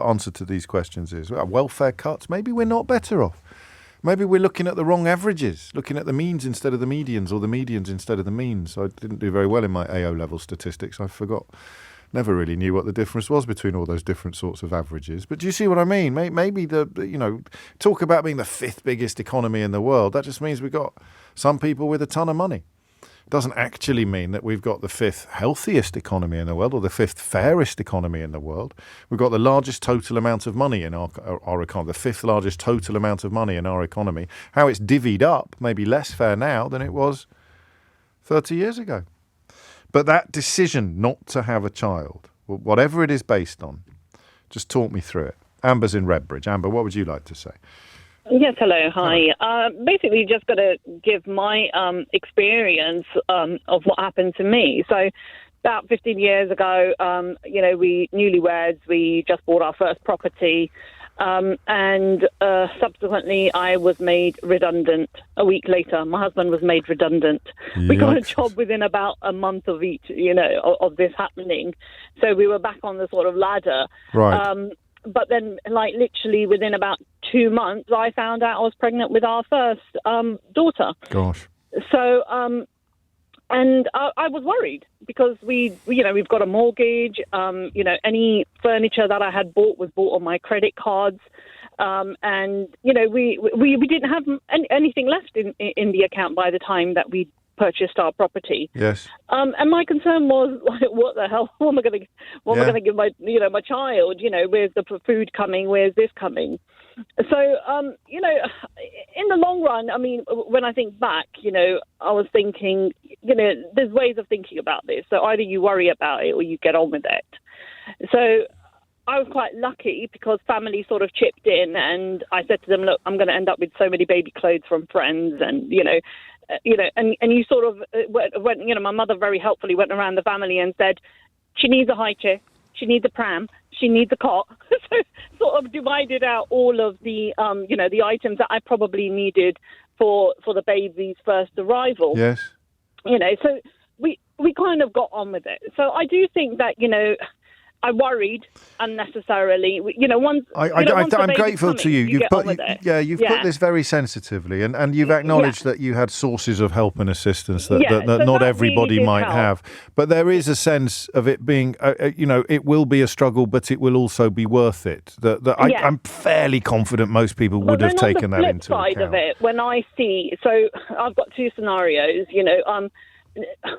answer to these questions is. Welfare cuts, maybe we're not better off. Maybe we're looking at the wrong averages, looking at the means instead of the medians or the medians instead of the means. I didn't do very well in my AO level statistics. I forgot. Never really knew what the difference was between all those different sorts of averages. But do you see what I mean? Maybe talk about being the 5th biggest economy in the world. That just means we've got some people with a ton of money. It doesn't actually mean that we've got the 5th healthiest economy in the world or the 5th fairest economy in the world. We've got the largest total amount of money in our economy, the 5th largest total amount of money in our economy. How it's divvied up may be less fair now than it was 30 years ago. But that decision not to have a child, whatever it is based on, just talk me through it. Amber's in Redbridge. Amber, what would you like to say? Yes, hello, hi. Basically, just got to give my experience of what happened to me. So about 15 years ago, we newlyweds, we just bought our first property. And subsequently, I was made redundant a week later. My husband was made redundant. Yikes. We got a job within about a month of each, of this happening. So we were back on the sort of ladder. Right. But then, literally within about 2 months, I found out I was pregnant with our first daughter. Gosh. So, and I was worried because we've got a mortgage. Any furniture that I had bought was bought on my credit cards, and we didn't have anything left in the account by the time that we purchased our property. Yes. And my concern was, like, what the hell? What am I going to give my my child? Where's the food coming? Where's this coming? So, in the long run, I mean, when I think back, I was thinking, there's ways of thinking about this. So either you worry about it or you get on with it. So I was quite lucky because family sort of chipped in, and I said to them, look, I'm going to end up with so many baby clothes from friends, and, and you sort of went, my mother very helpfully went around the family and said, she needs a high chair, she needs a pram, she needs a cot. So sort of divided out all of the, the items that I probably needed for the baby's first arrival. Yes. So we kind of got on with it. So I do think that, I worried unnecessarily. I'm grateful to you. You've put this very sensitively, and you've acknowledged that you had sources of help and assistance that not everybody really might have. But there is a sense of it being, it will be a struggle, but it will also be worth it. I'm fairly confident most people would have taken that into account. On the flip side of it, when I see, so I've got two scenarios.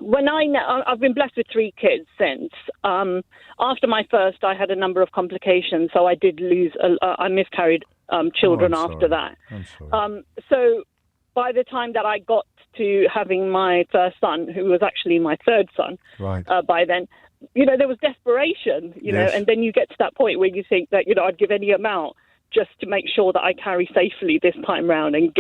When I've been blessed with 3 kids since. After my first, I had a number of complications, so I did lose. I miscarried children after that. I'm sorry. So by the time that I got to having my first son, who was actually my third son, right. By then, there was desperation, Yes. and then you get to that point where you think that, I'd give any amount just to make sure that I carry safely this time round and,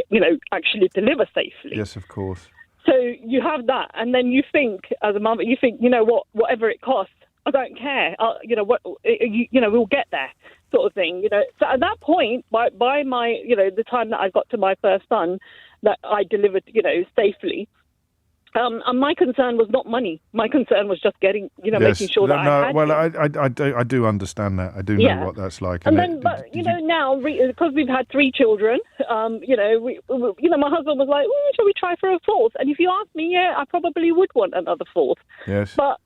actually deliver safely. Yes, of course. So you have that, and then you think, as a mum, whatever it costs, I don't care. We'll get there, sort of thing. So at that point, by my, the time that I got to my first son, that I delivered, safely. And my concern was not money. My concern was just getting, making sure that I had. Well, I do understand that. I do know what that's like. And then, now because we've had 3 children, my husband was like, shall we try for a 4th? And if you ask me, I probably would want another 4th. Yes. But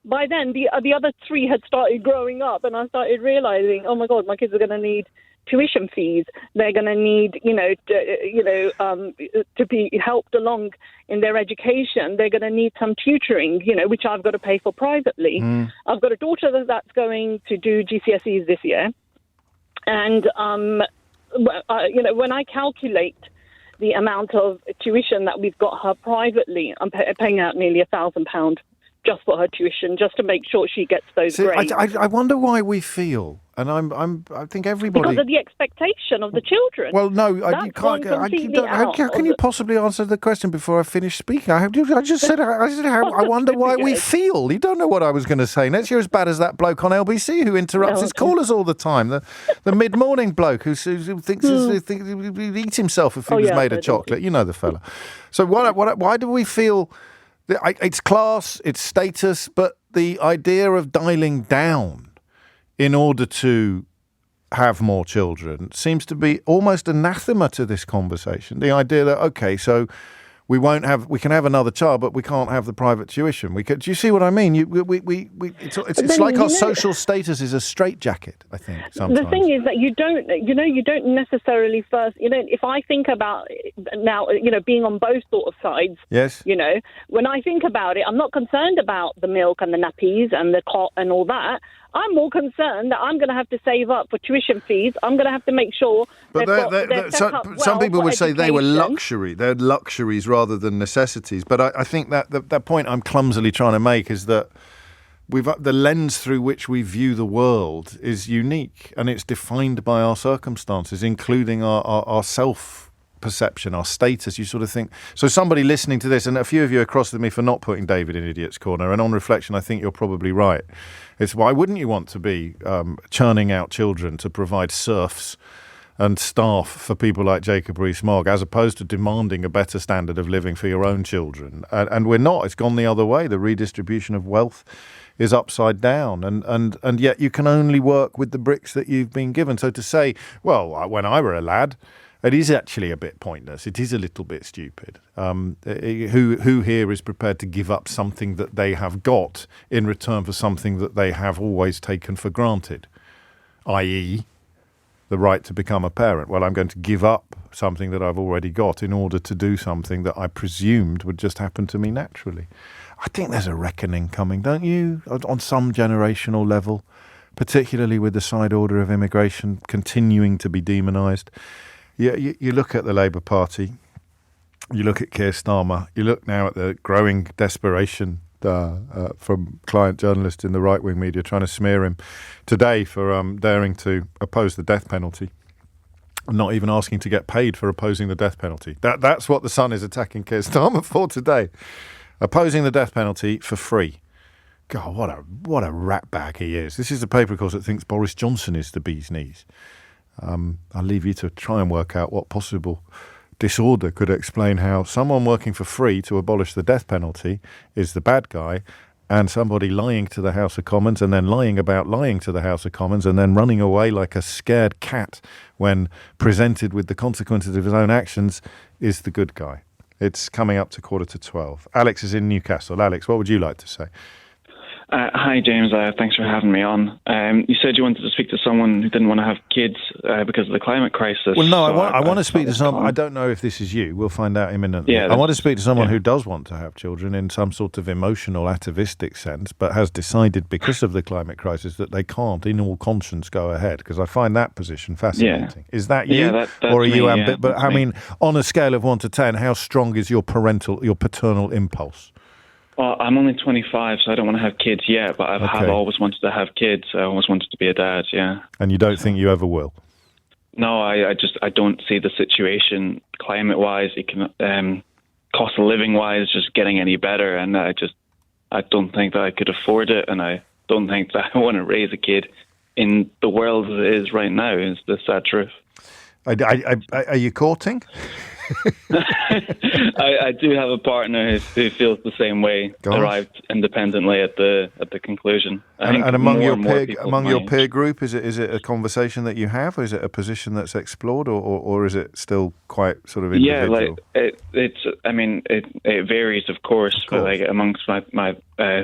by then the other 3 had started growing up, and I started realizing, oh my God, my kids are going to need tuition fees. They're going to need, to be helped along in their education. They're going to need some tutoring, which I've got to pay for privately. I've got a daughter that's going to do GCSEs this year. And, when I calculate the amount of tuition that we've got her privately, I'm paying out nearly £1,000 just for her tuition, just to make sure she gets those grades. I wonder why we feel, and I think everybody, because of the expectation of the children. Well, no, you can't. How can you possibly answer the question before I finish speaking? I just said, I wonder why we feel. You don't know what I was going to say next. You're as bad as that bloke on LBC who interrupts his callers all the time. The mid-morning bloke who thinks he'd eat himself if he was made of chocolate. You know the fella. So why do we feel? It's class, it's status, but the idea of dialing down in order to have more children seems to be almost anathema to this conversation. The idea that, okay, so we can have another child, but we can't have the private tuition. Do you see what I mean? It's like our social status is a straitjacket, I think, sometimes. The thing is that you don't necessarily first, if I think about now, being on both sort of sides, yes. When I think about it, I'm not concerned about the milk and the nappies and the cot and all that. I'm more concerned that I'm going to have to save up for tuition fees. I'm going to have to make sure. But some people would say they were luxury. They're luxuries rather than necessities. But I think that the point I'm clumsily trying to make is that the lens through which we view the world is unique, and it's defined by our circumstances, including our self perception, our status, you sort of think. So somebody listening to this, and a few of you are cross with me for not putting David in Idiot's Corner, and on reflection, I think you're probably right. It's why wouldn't you want to be churning out children to provide serfs and staff for people like Jacob Rees-Mogg, as opposed to demanding a better standard of living for your own children? And we're not. It's gone the other way. The redistribution of wealth is upside down, and yet you can only work with the bricks that you've been given. So to say, well, when I were a lad, it is actually a bit pointless. It is a little bit stupid. Who here is prepared to give up something that they have got in return for something that they have always taken for granted, i.e., the right to become a parent? Well, I'm going to give up something that I've already got in order to do something that I presumed would just happen to me naturally. I think there's a reckoning coming, don't you, on some generational level, particularly with the side order of immigration continuing to be demonised. You look at the Labour Party, you look at Keir Starmer, you look now at the growing desperation from client journalists in the right-wing media trying to smear him today for daring to oppose the death penalty, not even asking to get paid for opposing the death penalty. That's what the Sun is attacking Keir Starmer for today, opposing the death penalty for free. God, what a rat bag he is. This is the paper, of course, that thinks Boris Johnson is the bee's knees. I'll leave you to try and work out what possible disorder could explain how someone working for free to abolish the death penalty is the bad guy, and somebody lying to the House of Commons and then lying about lying to the House of Commons and then running away like a scared cat when presented with the consequences of his own actions is the good guy. It's coming up to 11:45. Alex is in Newcastle. Alex, what would you like to say? Hi, James. Thanks for having me on. You said you wanted to speak to someone who didn't want to have kids because of the climate crisis. Well, no, I want to speak to someone. I don't know if this is you. We'll find out imminently. Yeah, I want to speak to someone who does want to have children in some sort of emotional, atavistic sense, but has decided because of the climate crisis that they can't, in all conscience, go ahead. Because I find that position fascinating. Yeah. Is that you? Yeah, that's or are me, you ambitious? But I mean, on a scale of 1 to 10, how strong is your paternal impulse? Well, I'm only 25, so I don't want to have kids yet, but I have always wanted to have kids. I always wanted to be a dad, yeah. And you don't think you ever will? No, I don't see the situation climate-wise, cost of living-wise, just getting any better, and I don't think that I could afford it, and I don't think that I want to raise a kid in the world as it is right now, is the sad truth. Are you courting? I do have a partner who feels the same way. Arrived independently at the conclusion. And among your peer group, is it a conversation that you have, or is it a position that's explored, or is it still quite sort of individual? Yeah, it varies, of course. But like amongst my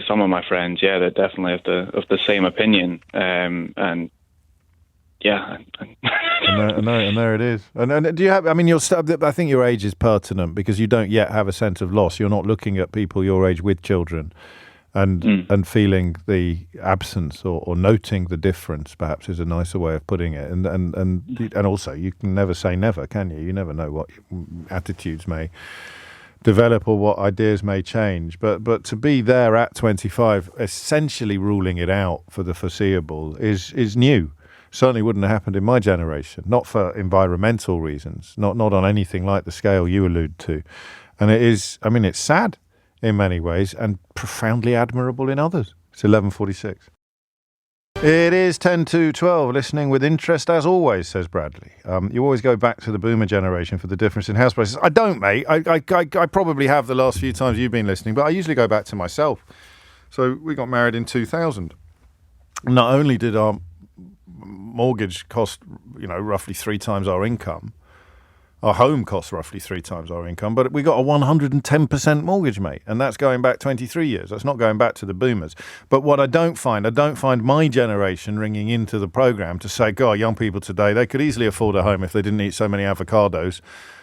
some of my friends, yeah, they're definitely of the same opinion, and. Yeah, and there it is. And do you have? I mean, I think your age is pertinent because you don't yet have a sense of loss. You're not looking at people your age with children, and feeling the absence or noting the difference. Perhaps is a nicer way of putting it. And also, you can never say never, can you? You never know what attitudes may develop or what ideas may change. But to be there at 25, essentially ruling it out for the foreseeable, is new. Certainly wouldn't have happened in my generation, not for environmental reasons, not on anything like the scale you allude to. And it is, I mean, it's sad in many ways and profoundly admirable in others. It's 11:46. It is 10 to 12, listening with interest as always, says Bradley. You always go back to the boomer generation for the difference in house prices. I don't, mate. I probably have the last few times you've been listening, but I usually go back to myself. So we got married in 2000. Not only did our mortgage cost, roughly 3 times our income. Our home costs roughly 3 times our income, but we got a 110% mortgage, mate, and that's going back 23 years. That's not going back to the boomers. But what I don't find my generation ringing into the program to say, God, young people today, they could easily afford a home if they didn't eat so many avocados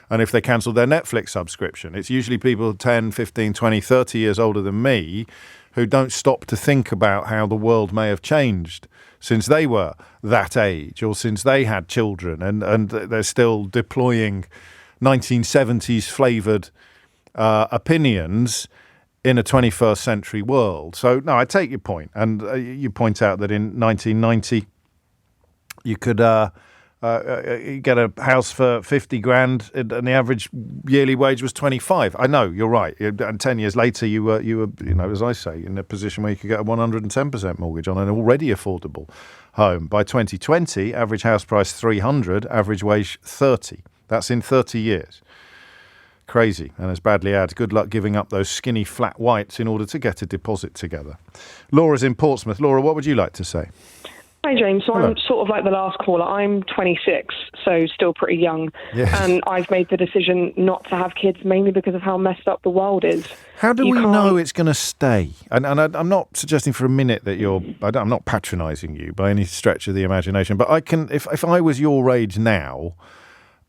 and if they cancelled their Netflix subscription. It's usually people 10, 15, 20, 30 years older than me who don't stop to think about how the world may have changed since they were that age or since they had children, and they're still deploying 1970s flavoured opinions in a 21st century world. So, no, I take your point. And you point out that in 1990, you could You get a house for 50 grand and the average yearly wage was 25. I know, you're right. And 10 years later, you were, as I say, in a position where you could get a 110% mortgage on an already affordable home. By 2020, average house price 300, average wage 30. That's in 30 years. Crazy. And as Badley adds, good luck giving up those skinny flat whites in order to get a deposit together. Laura's in Portsmouth. Laura, what would you like to say? Hi, James. So Hello. I'm sort of like the last caller. I'm 26, so still pretty young. Yes. And I've made the decision not to have kids mainly because of how messed up the world is. How do we know it's going to stay? And I'm not suggesting for a minute that I'm not patronising you by any stretch of the imagination, but I can, if I was your age now,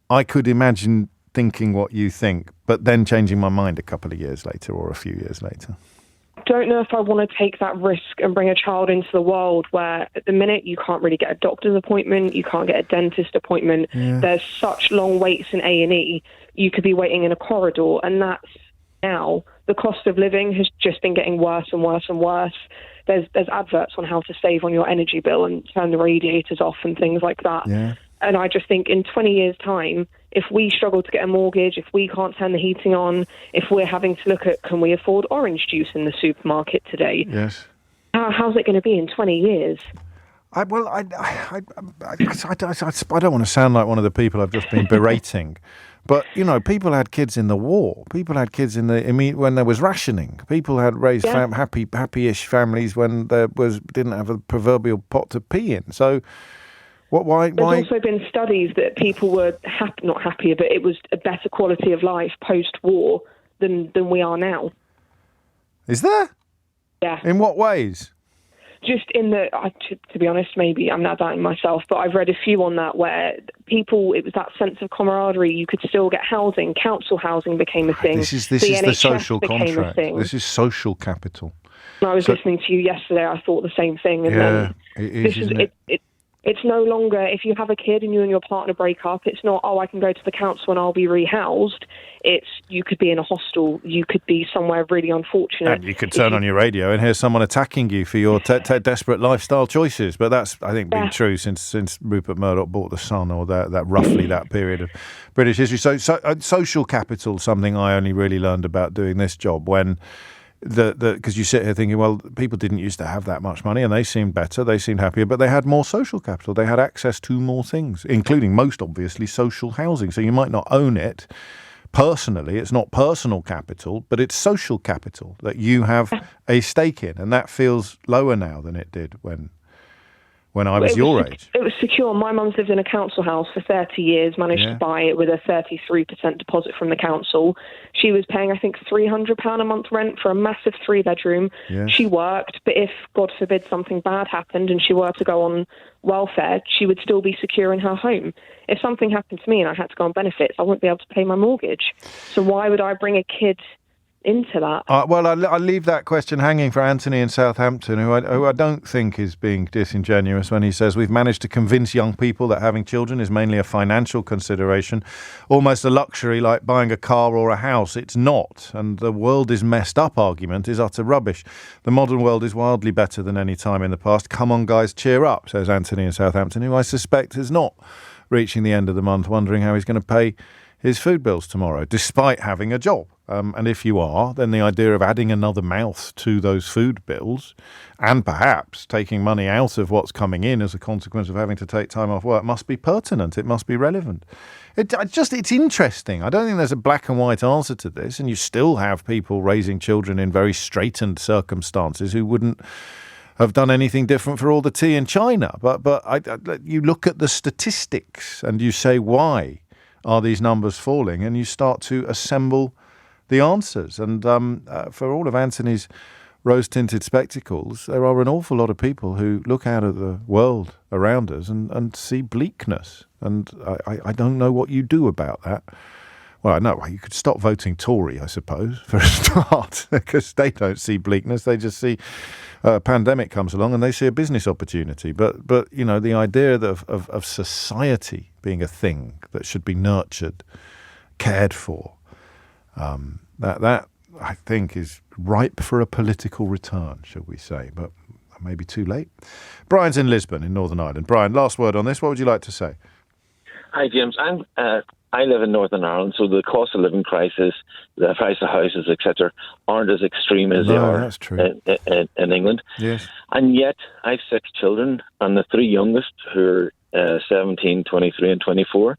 I could imagine thinking what you think, but then changing my mind a couple of years later or a few years later. Don't know if I want to take that risk and bring a child into the world where at the minute you can't really get a doctor's appointment, you can't get a dentist appointment. Yeah. There's such long waits in A&E. You could be waiting in a corridor, and that's now. The cost of living has just been getting worse and worse and worse. There's adverts on how to save on your energy bill and turn the radiators off and things like that. Yeah. And I just think in 20 years' time, if we struggle to get a mortgage, if we can't turn the heating on, if we're having to look at can we afford orange juice in the supermarket today, Yes. how's it going to be in 20 years? I don't want to sound like one of the people I've just been berating, but people had kids in the war. People had kids when there was rationing. People had raised happy-ish families when didn't have a proverbial pot to pee in. So. Why? There's also been studies that people were not happier, but it was a better quality of life post-war than we are now. Is there? Yeah. In what ways? Just in to be honest, maybe I'm not doubting myself, but I've read a few on that where it was that sense of camaraderie. You could still get housing. Council housing became a thing. This is the social contract. This is social capital. When I was listening to you yesterday, I thought the same thing. And then it's no longer, if you have a kid and you and your partner break up, it's not, I can go to the council and I'll be rehoused. It's, you could be in a hostel, you could be somewhere really unfortunate. And you could turn on your radio and hear someone attacking you for your desperate lifestyle choices. But that's, I think, been true since Rupert Murdoch bought The Sun, or that roughly that period of British history. So social capital, something I only really learned about doing this job when... Because you sit here thinking, well, people didn't used to have that much money and they seemed better, they seemed happier, but they had more social capital. They had access to more things, including, most obviously, social housing. So you might not own it personally. It's not personal capital, but it's social capital that you have a stake in. And that feels lower now than it did when I was your age. It was secure. My mum's lived in a council house for 30 years, managed to buy it with a 33% deposit from the council. She was paying, I think, £300 a month rent for a massive 3-bedroom. Yes. She worked, but if, God forbid, something bad happened and she were to go on welfare, she would still be secure in her home. If something happened to me and I had to go on benefits, I wouldn't be able to pay my mortgage. So why would I bring a kid into that? Well, I'll leave that question hanging for Anthony in Southampton, who I don't think is being disingenuous when he says we've managed to convince young people that having children is mainly a financial consideration, almost a luxury like buying a car or a house. It's not, and the world is messed up argument is utter rubbish. The modern world is wildly better than any time in the past. Come on, guys, cheer up, says Anthony in Southampton, who I suspect is not reaching the end of the month wondering how he's going to pay his food bills tomorrow, despite having a job. And if you are, then the idea of adding another mouth to those food bills and perhaps taking money out of what's coming in as a consequence of having to take time off work must be pertinent. It must be relevant. It's interesting. I don't think there's a black and white answer to this. And you still have people raising children in very straitened circumstances who wouldn't have done anything different for all the tea in China. But you look at the statistics and you say, why are these numbers falling? And you start to assemble the answers. And for all of Anthony's rose-tinted spectacles, there are an awful lot of people who look out at the world around us and see bleakness. And I don't know what you do about that. Well, I know you could stop voting Tory, I suppose, for a start, because they don't see bleakness. They just see a pandemic comes along and they see a business opportunity. But you know, the idea of society being a thing that should be nurtured, cared for, that I think is ripe for a political return, shall we say, but maybe too late. Brian's in Lisbon in Northern Ireland. Brian, last word on this. What would you like to say? Hi, James. I live in Northern Ireland, so the cost of living crisis, the price of houses, etc., aren't as extreme as they are that's true. In England. Yes. And yet, I have 6 children, and the 3 youngest, who are 17, 23, and 24,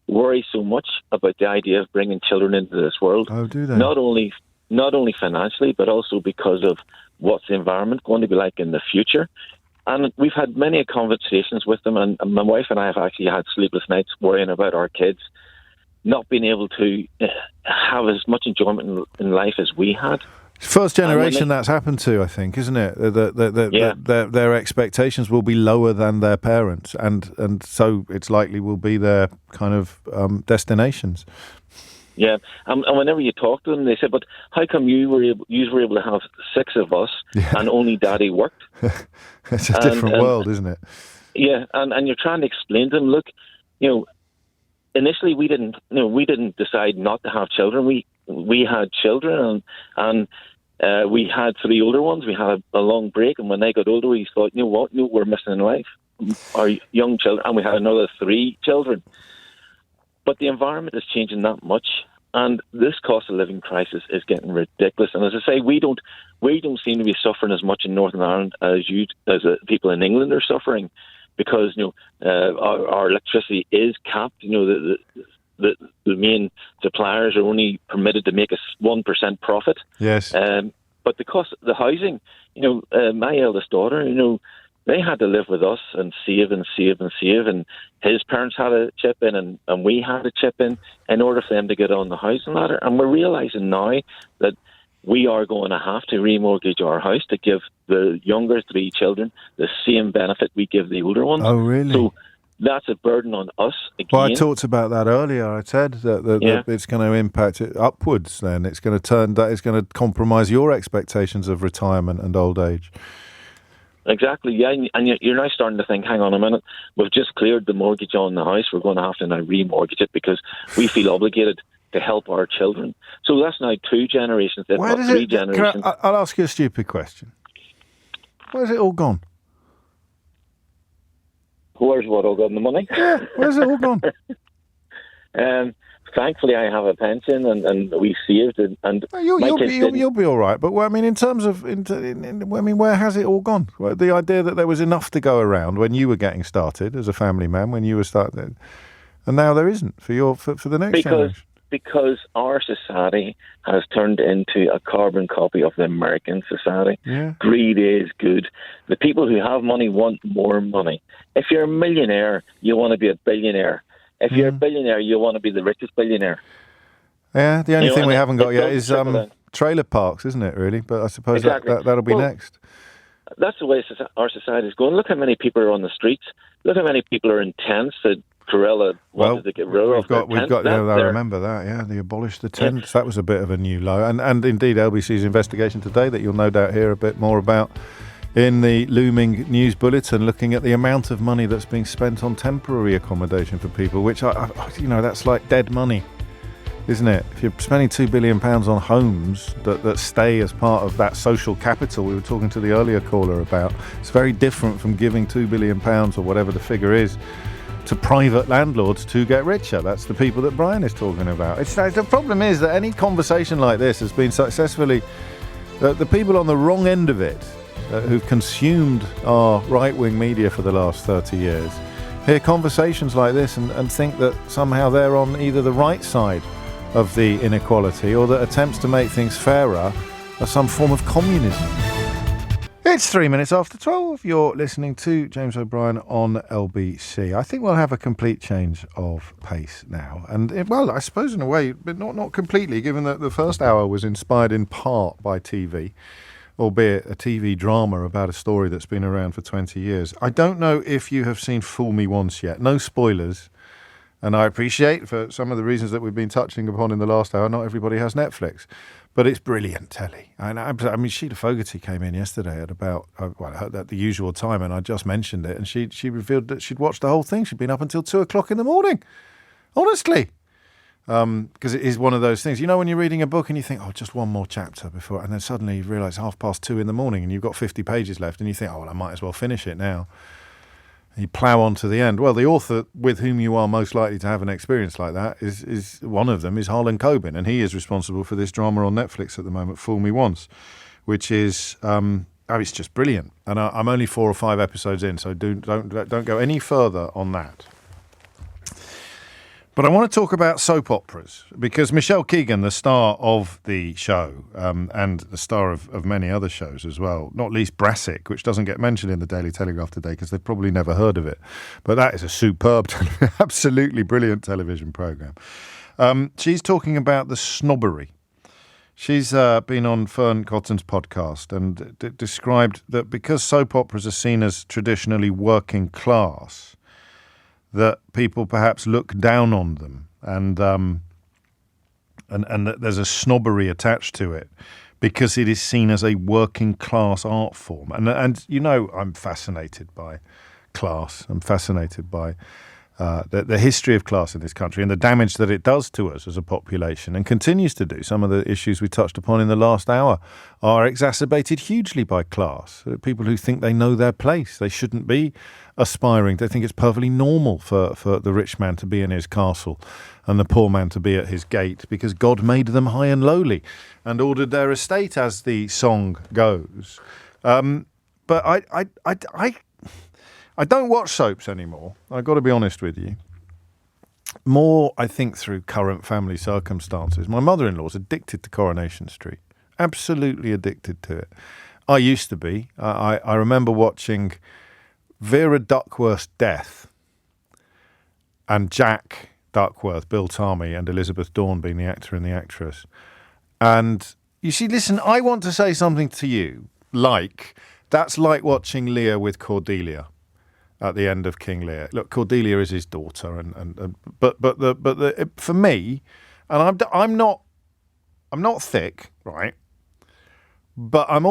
worry so much about the idea of bringing children into this world. Oh, do they? Not only financially, but also because of what's the environment going to be like in the future. And we've had many conversations with them, and my wife and I have actually had sleepless nights worrying about our kids not being able to have as much enjoyment in life as we had. First generation that's happened to, I think, isn't it? Their expectations will be lower than their parents, and so it's likely will be their kind of destinations. Yeah, and whenever you talk to them, they say, "But how come you were able to have 6 of us and only Daddy worked?" It's a different world, isn't it? Yeah, and you're trying to explain to them, look, initially we didn't decide not to have children. We had children, and we had 3 older ones. We had a long break, and when they got older, we thought, you know what? No, we're missing in life. Our young children, and we had another 3 children. But the environment is changing that much, and this cost of living crisis is getting ridiculous. And as I say, we don't seem to be suffering as much in Northern Ireland as people in England are suffering, because our electricity is capped. The main suppliers are only permitted to make a 1% profit. Yes. But the cost, the housing. My eldest daughter, they had to live with us and save, and his parents had to chip in, and we had to chip in order for them to get on the housing ladder. And we're realising now that we are going to have to remortgage our house to give the younger 3 children the same benefit we give the older ones. Oh, really? So that's a burden on us again. Well, I talked about that earlier. I said that it's going to impact it upwards. Then it's going to compromise your expectations of retirement and old age. Exactly, yeah, and you're now starting to think, hang on a minute, we've just cleared the mortgage on the house, we're going to have to now remortgage it because we feel obligated to help our children. So that's now 2 generations, if not 3 generations. I'll ask you a stupid question. Where's it all gone? Where's what all gone? The money? Yeah, where's it all gone? Thankfully, I have a pension, and we saved, and you'll be all right. But I mean, in terms of, where has it all gone? Well, the idea that there was enough to go around when you were getting started as a family man, when you were starting, and now there isn't for the next generation. Because our society has turned into a carbon copy of the American society. Yeah. Greed is good. The people who have money want more money. If you're a millionaire, you want to be a billionaire. If you're a billionaire, you want to be the richest billionaire. Yeah, the only thing we haven't got yet is trailer parks, isn't it, really? But I suppose that'll be next. That's the way our society is going. Look how many people are on the streets. Look how many people are in tents that Corella wanted to get rid of. I remember that, yeah. They abolished the tents. That was a bit of a new low. And indeed, LBC's investigation today that you'll no doubt hear a bit more about in the looming news bulletin, looking at the amount of money that's being spent on temporary accommodation for people, which, that's like dead money, isn't it? If you're spending £2 billion on homes that stay as part of that social capital we were talking to the earlier caller about, it's very different from giving £2 billion or whatever the figure is to private landlords to get richer. That's the people that Brian is talking about. The problem is that any conversation like this has been successfully... the people on the wrong end of it, who've consumed our right-wing media for the last 30 years, hear conversations like this and think that somehow they're on either the right side of the inequality or that attempts to make things fairer are some form of communism. It's 3 minutes after 12. You're listening to James O'Brien on LBC. I think we'll have a complete change of pace now. And, I suppose in a way, but not completely, given that the first hour was inspired in part by TV, albeit a TV drama about a story that's been around for 20 years. I don't know if you have seen Fool Me Once yet. No spoilers. And I appreciate, for some of the reasons that we've been touching upon in the last hour, not everybody has Netflix. But it's brilliant telly. I mean, Sheila Fogarty came in yesterday at about, at the usual time, and I just mentioned it, and she revealed that she'd watched the whole thing. She'd been up until 2 o'clock in the morning. Honestly. Because it is one of those things. You know when you're reading a book and you think, just one more chapter before, and then suddenly you realise 2:30 in the morning and you've got 50 pages left and you think, I might as well finish it now. You plough on to the end. Well, the author with whom you are most likely to have an experience like that is one of them is Harlan Coben, and he is responsible for this drama on Netflix at the moment, Fool Me Once, which is it's just brilliant. And I'm only 4 or 5 episodes in, so don't go any further on that. But I want to talk about soap operas, because Michelle Keegan, the star of the show, and the star of many other shows as well, not least Brassic, which doesn't get mentioned in the Daily Telegraph today because they've probably never heard of it. But that is a superb, absolutely brilliant television programme. She's talking about the Snobbery. She's been on Fern Cotton's podcast and described that because soap operas are seen as traditionally working class, that people perhaps look down on them, and that there's a snobbery attached to it because it is seen as a working class art form. And you know, I'm fascinated by class. I'm fascinated by the history of class in this country and the damage that it does to us as a population and continues to do. Some of the issues we touched upon in the last hour are exacerbated hugely by class. People who think they know their place. They shouldn't be aspiring. They think it's perfectly normal for the rich man to be in his castle and the poor man to be at his gate because God made them high and lowly and ordered their estate, as the song goes. But I don't watch soaps anymore. I've got to be honest with you. More, I think, through current family circumstances. My mother-in-law's addicted to Coronation Street. Absolutely addicted to it. I used to be. I remember watching Vera Duckworth's death and Jack Duckworth, Bill Tarmy, and Elizabeth Dawn being the actor and the actress. And you see, listen, I want to say something to you that's like watching Lear with Cordelia at the end of King Lear. Look, Cordelia is his daughter, but for me, and I'm not thick, right? But I'm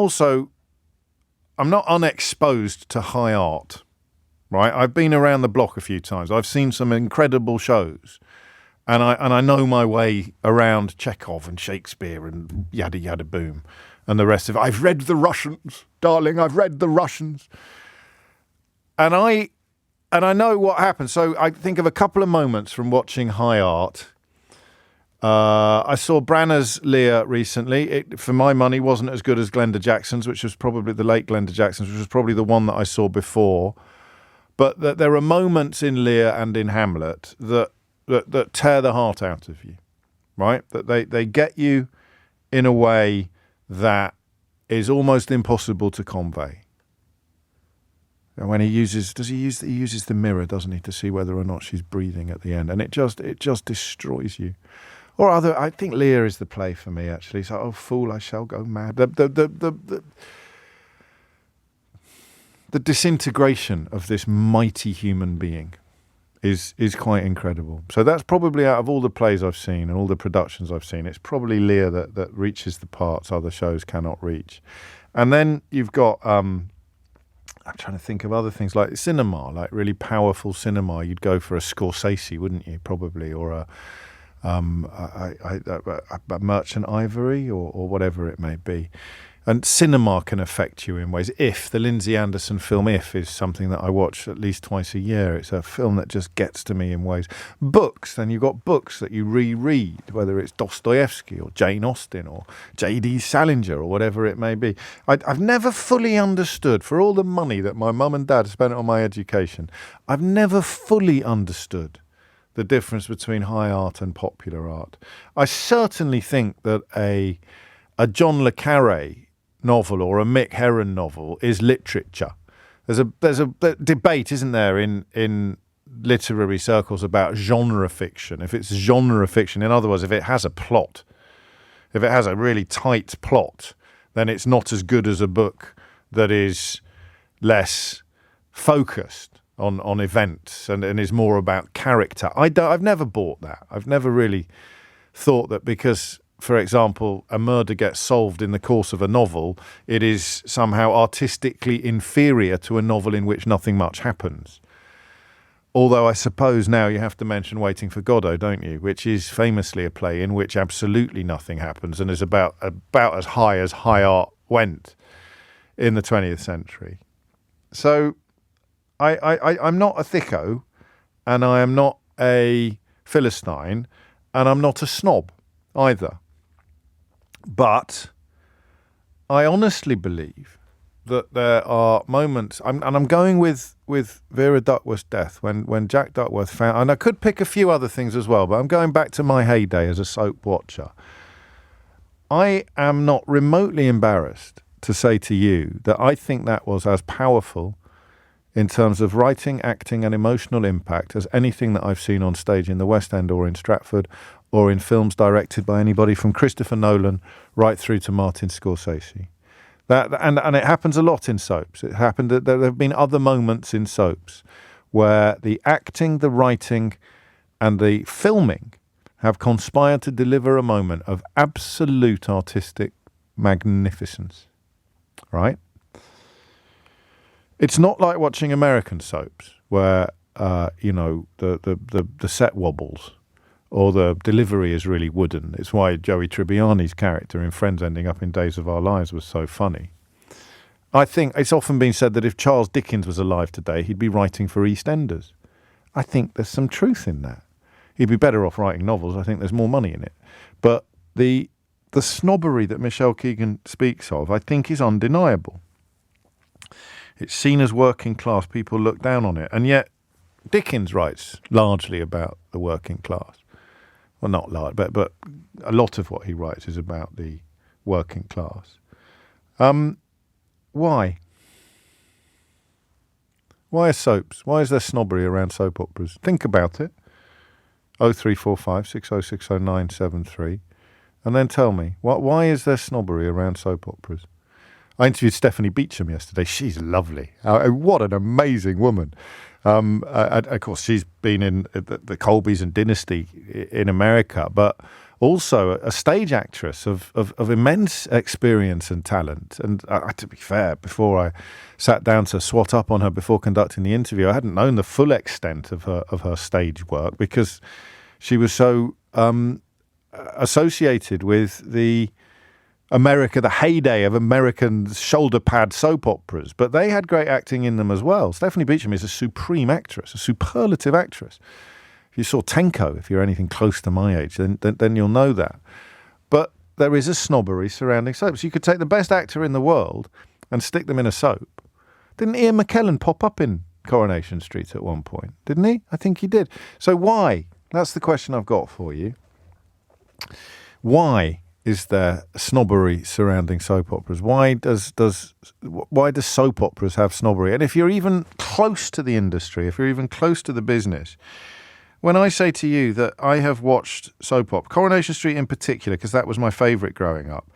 not unexposed to high art, right? I've been around the block a few times. I've seen some incredible shows, and I know my way around Chekhov and Shakespeare and yada yada boom, and the rest of it. I've read the Russians, darling. I've read the Russians. And I know what happens. So I think of a couple of moments from watching high art. I saw Branner's Lear recently. It, for my money, wasn't as good as Glenda Jackson's, which was probably the late Glenda Jackson's, which was probably the one that I saw before. But there are moments in Lear and in Hamlet that tear the heart out of you, right? That they get you in a way that is almost impossible to convey. And when he uses the mirror, doesn't he, to see whether or not she's breathing at the end, and it just destroys you. Or I think Lear is the play for me, actually. It's like, oh fool, I shall go mad. The disintegration of this mighty human being is quite incredible. So that's probably, out of all the plays I've seen and all the productions I've seen, it's probably Lear that reaches the parts other shows cannot reach. And then you've got I'm trying to think of other things like cinema, like really powerful cinema. You'd go for a Scorsese, wouldn't you? Probably, or a Merchant Ivory, or whatever it may be. And cinema can affect you in ways. If, the Lindsay Anderson film If, is something that I watch at least twice a year. It's a film that just gets to me in ways. Books, then you've got books that you reread, whether it's Dostoevsky or Jane Austen or J.D. Salinger or whatever it may be. I've never fully understood, for all the money that my mum and dad spent on my education, I've never fully understood the difference between high art and popular art. I certainly think that a John le Carré novel or a Mick Herron novel is literature. There's a debate, isn't there, in literary circles about genre fiction. If it's genre fiction, in other words, if it has a plot, if it has a really tight plot, then it's not as good as a book that is less focused on events and is more about character. I've never bought that. I've never really thought that because, for example, a murder gets solved in the course of a novel, it is somehow artistically inferior to a novel in which nothing much happens. Although I suppose now you have to mention Waiting for Godot, don't you? Which is famously a play in which absolutely nothing happens and is about as high art went in the 20th century. So I'm not a thicko, and I am not a Philistine, and I'm not a snob either. But I honestly believe that there are moments, and I'm going with Vera Duckworth's death, when Jack Duckworth found, and I could pick a few other things as well, but I'm going back to my heyday as a soap watcher. I am not remotely embarrassed to say to you that I think that was as powerful in terms of writing, acting and emotional impact as anything that I've seen on stage in the West End or in Stratford or in films directed by anybody from Christopher Nolan right through to Martin Scorsese. And it happens a lot in soaps. It happened that there have been other moments in soaps where the acting, the writing and the filming have conspired to deliver a moment of absolute artistic magnificence. Right? It's not like watching American soaps where, the set wobbles or the delivery is really wooden. It's why Joey Tribbiani's character in Friends ending up in Days of Our Lives was so funny. I think it's often been said that if Charles Dickens was alive today, he'd be writing for EastEnders. I think there's some truth in that. He'd be better off writing novels. I think there's more money in it. But the snobbery that Michelle Keegan speaks of, I think, is undeniable. It's seen as working class. People look down on it. And yet Dickens writes largely about the working class. Well, not large, but a lot of what he writes is about the working class. Why? Why are soaps? Why is there snobbery around soap operas? Think about it. 0345 6060973. And then tell me, why is there snobbery around soap operas? I interviewed Stephanie Beacham yesterday. She's lovely. What an amazing woman. Of course, she's been in the Colbys and Dynasty in America, but also a stage actress of immense experience and talent. And to be fair, before I sat down to swat up on her before conducting the interview, I hadn't known the full extent of her stage work because she was so associated with the heyday of American shoulder pad soap operas, but they had great acting in them as well. Stephanie Beacham is a supreme actress, a superlative actress. If you saw Tenko, if you're anything close to my age, then you'll know that. But there is a snobbery surrounding soaps. You could take the best actor in the world and stick them in a soap. Didn't Ian McKellen pop up in Coronation Street at one point? Didn't he? I think he did. So why? That's the question I've got for you. Why is there snobbery surrounding soap operas? Why does soap operas have snobbery? And if you're even close to the industry, if you're even close to the business, when I say to you that I have watched soap opera, Coronation Street in particular, because that was my favourite growing up,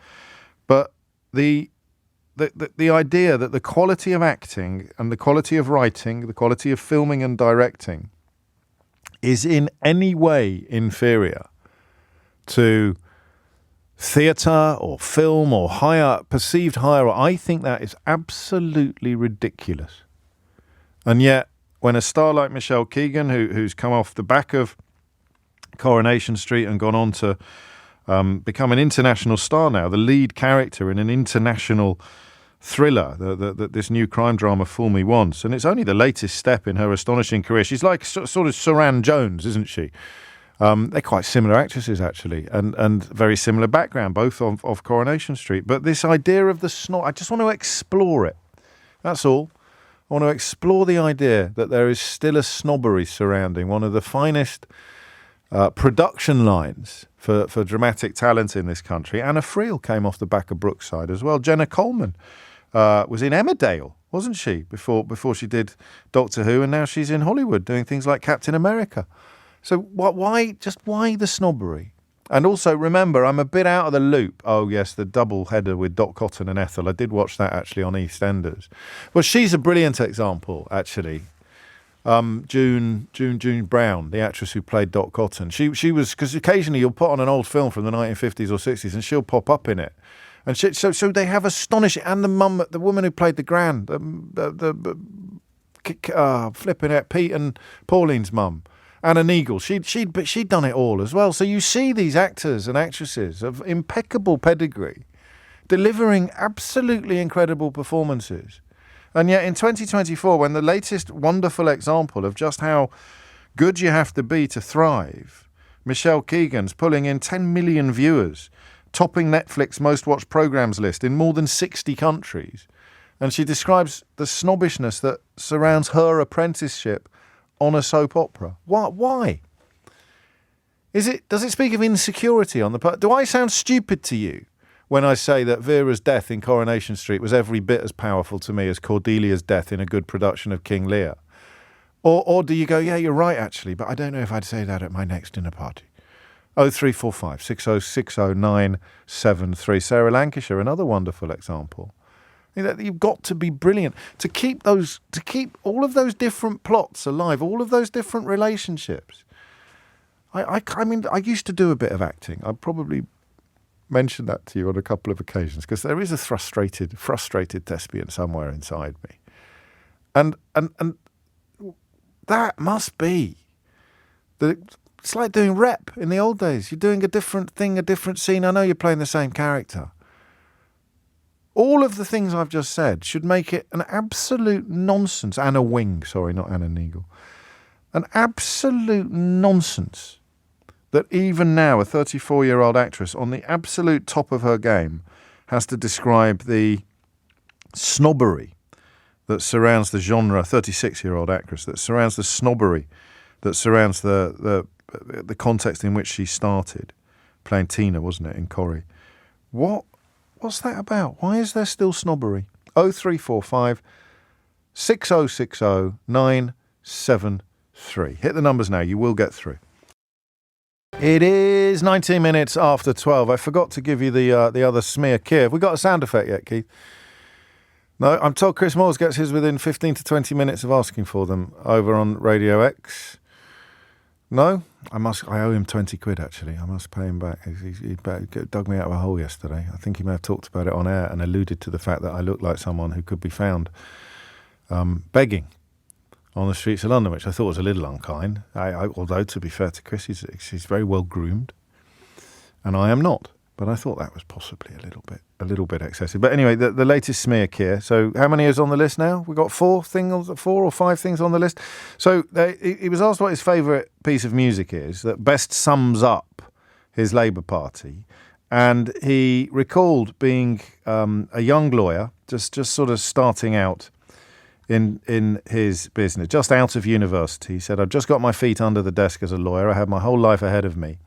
but the idea that the quality of acting and the quality of writing, the quality of filming and directing is in any way inferior to theatre or film or perceived higher, I think that is absolutely ridiculous. And yet, when a star like Michelle Keegan, who's come off the back of Coronation Street and gone on to become an international star now, the lead character in an international thriller, this new crime drama, Fool Me Once, and it's only the latest step in her astonishing career. She's like sort of Saran Jones, isn't she? They're quite similar actresses, actually, and very similar background, both of Coronation Street. But this idea of the snob, I just want to explore it. That's all. I want to explore the idea that there is still a snobbery surrounding one of the finest production lines for dramatic talent in this country. Anna Friel came off the back of Brookside as well. Jenna Coleman was in Emmerdale, wasn't she, before she did Doctor Who, and now she's in Hollywood doing things like Captain America. So why the snobbery? And also, remember, I'm a bit out of the loop. Oh, yes, the double header with Dot Cotton and Ethel. I did watch that, actually, on EastEnders. Well, she's a brilliant example, actually. June Brown, the actress who played Dot Cotton. She was, because occasionally you'll put on an old film from the 1950s or 60s and she'll pop up in it. And so they have astonishing, and the woman who played the Gran, flipping it, Pete and Pauline's mum. Anna Neagle, she'd done it all as well. So you see these actors and actresses of impeccable pedigree delivering absolutely incredible performances. And yet in 2024, when the latest wonderful example of just how good you have to be to thrive, Michelle Keegan's pulling in 10 million viewers, topping Netflix most watched programs list in more than 60 countries. And she describes the snobbishness that surrounds her apprenticeship on a soap opera. Why? Does it speak of insecurity on the part? Do I sound stupid to you when I say that Vera's death in Coronation Street was every bit as powerful to me as Cordelia's death in a good production of King Lear? Or do you go, yeah, you're right, actually, but I don't know if I'd say that at my next dinner party? 0345 6060973. Sarah Lancashire, another wonderful example. You've got to be brilliant to keep all of those different plots alive, all of those different relationships. I mean, I used to do a bit of acting. I probably mentioned that to you on a couple of occasions because there is a frustrated thespian somewhere inside me, and that must be it's like doing rep in the old days. You're doing a different thing, a different scene. I know you're playing the same character. All of the things I've just said should make it an absolute nonsense. Anna Wing, sorry, not Anna Neagle. An absolute nonsense that even now a 34-year-old actress on the absolute top of her game has to describe the snobbery that surrounds the genre, 36-year-old actress, that surrounds the snobbery, that surrounds the context in which she started, playing Tina, wasn't it, in Corrie. What's that about? Why is there still snobbery? 0345 6060 973. Hit the numbers now. You will get through. It is 19 minutes after 12. I forgot to give you the other smear. Kier, have we got a sound effect yet, Keith? No, I'm told Chris Moores gets his within 15 to 20 minutes of asking for them over on Radio X. No? I owe him 20 quid, actually. I must pay him back. He dug me out of a hole yesterday. I think he may have talked about it on air and alluded to the fact that I look like someone who could be found begging on the streets of London, which I thought was a little unkind. Although, to be fair to Chris, he's very well groomed, and I am not. But I thought that was possibly a little bit excessive. But anyway, the latest smear, Kier. So how many is on the list now? We've got 4 or 5 things on the list. So he was asked what his favourite piece of music is that best sums up his Labour Party. And he recalled being a young lawyer, just sort of starting out in his business, just out of university. He said, I've just got my feet under the desk as a lawyer. I had my whole life ahead of me.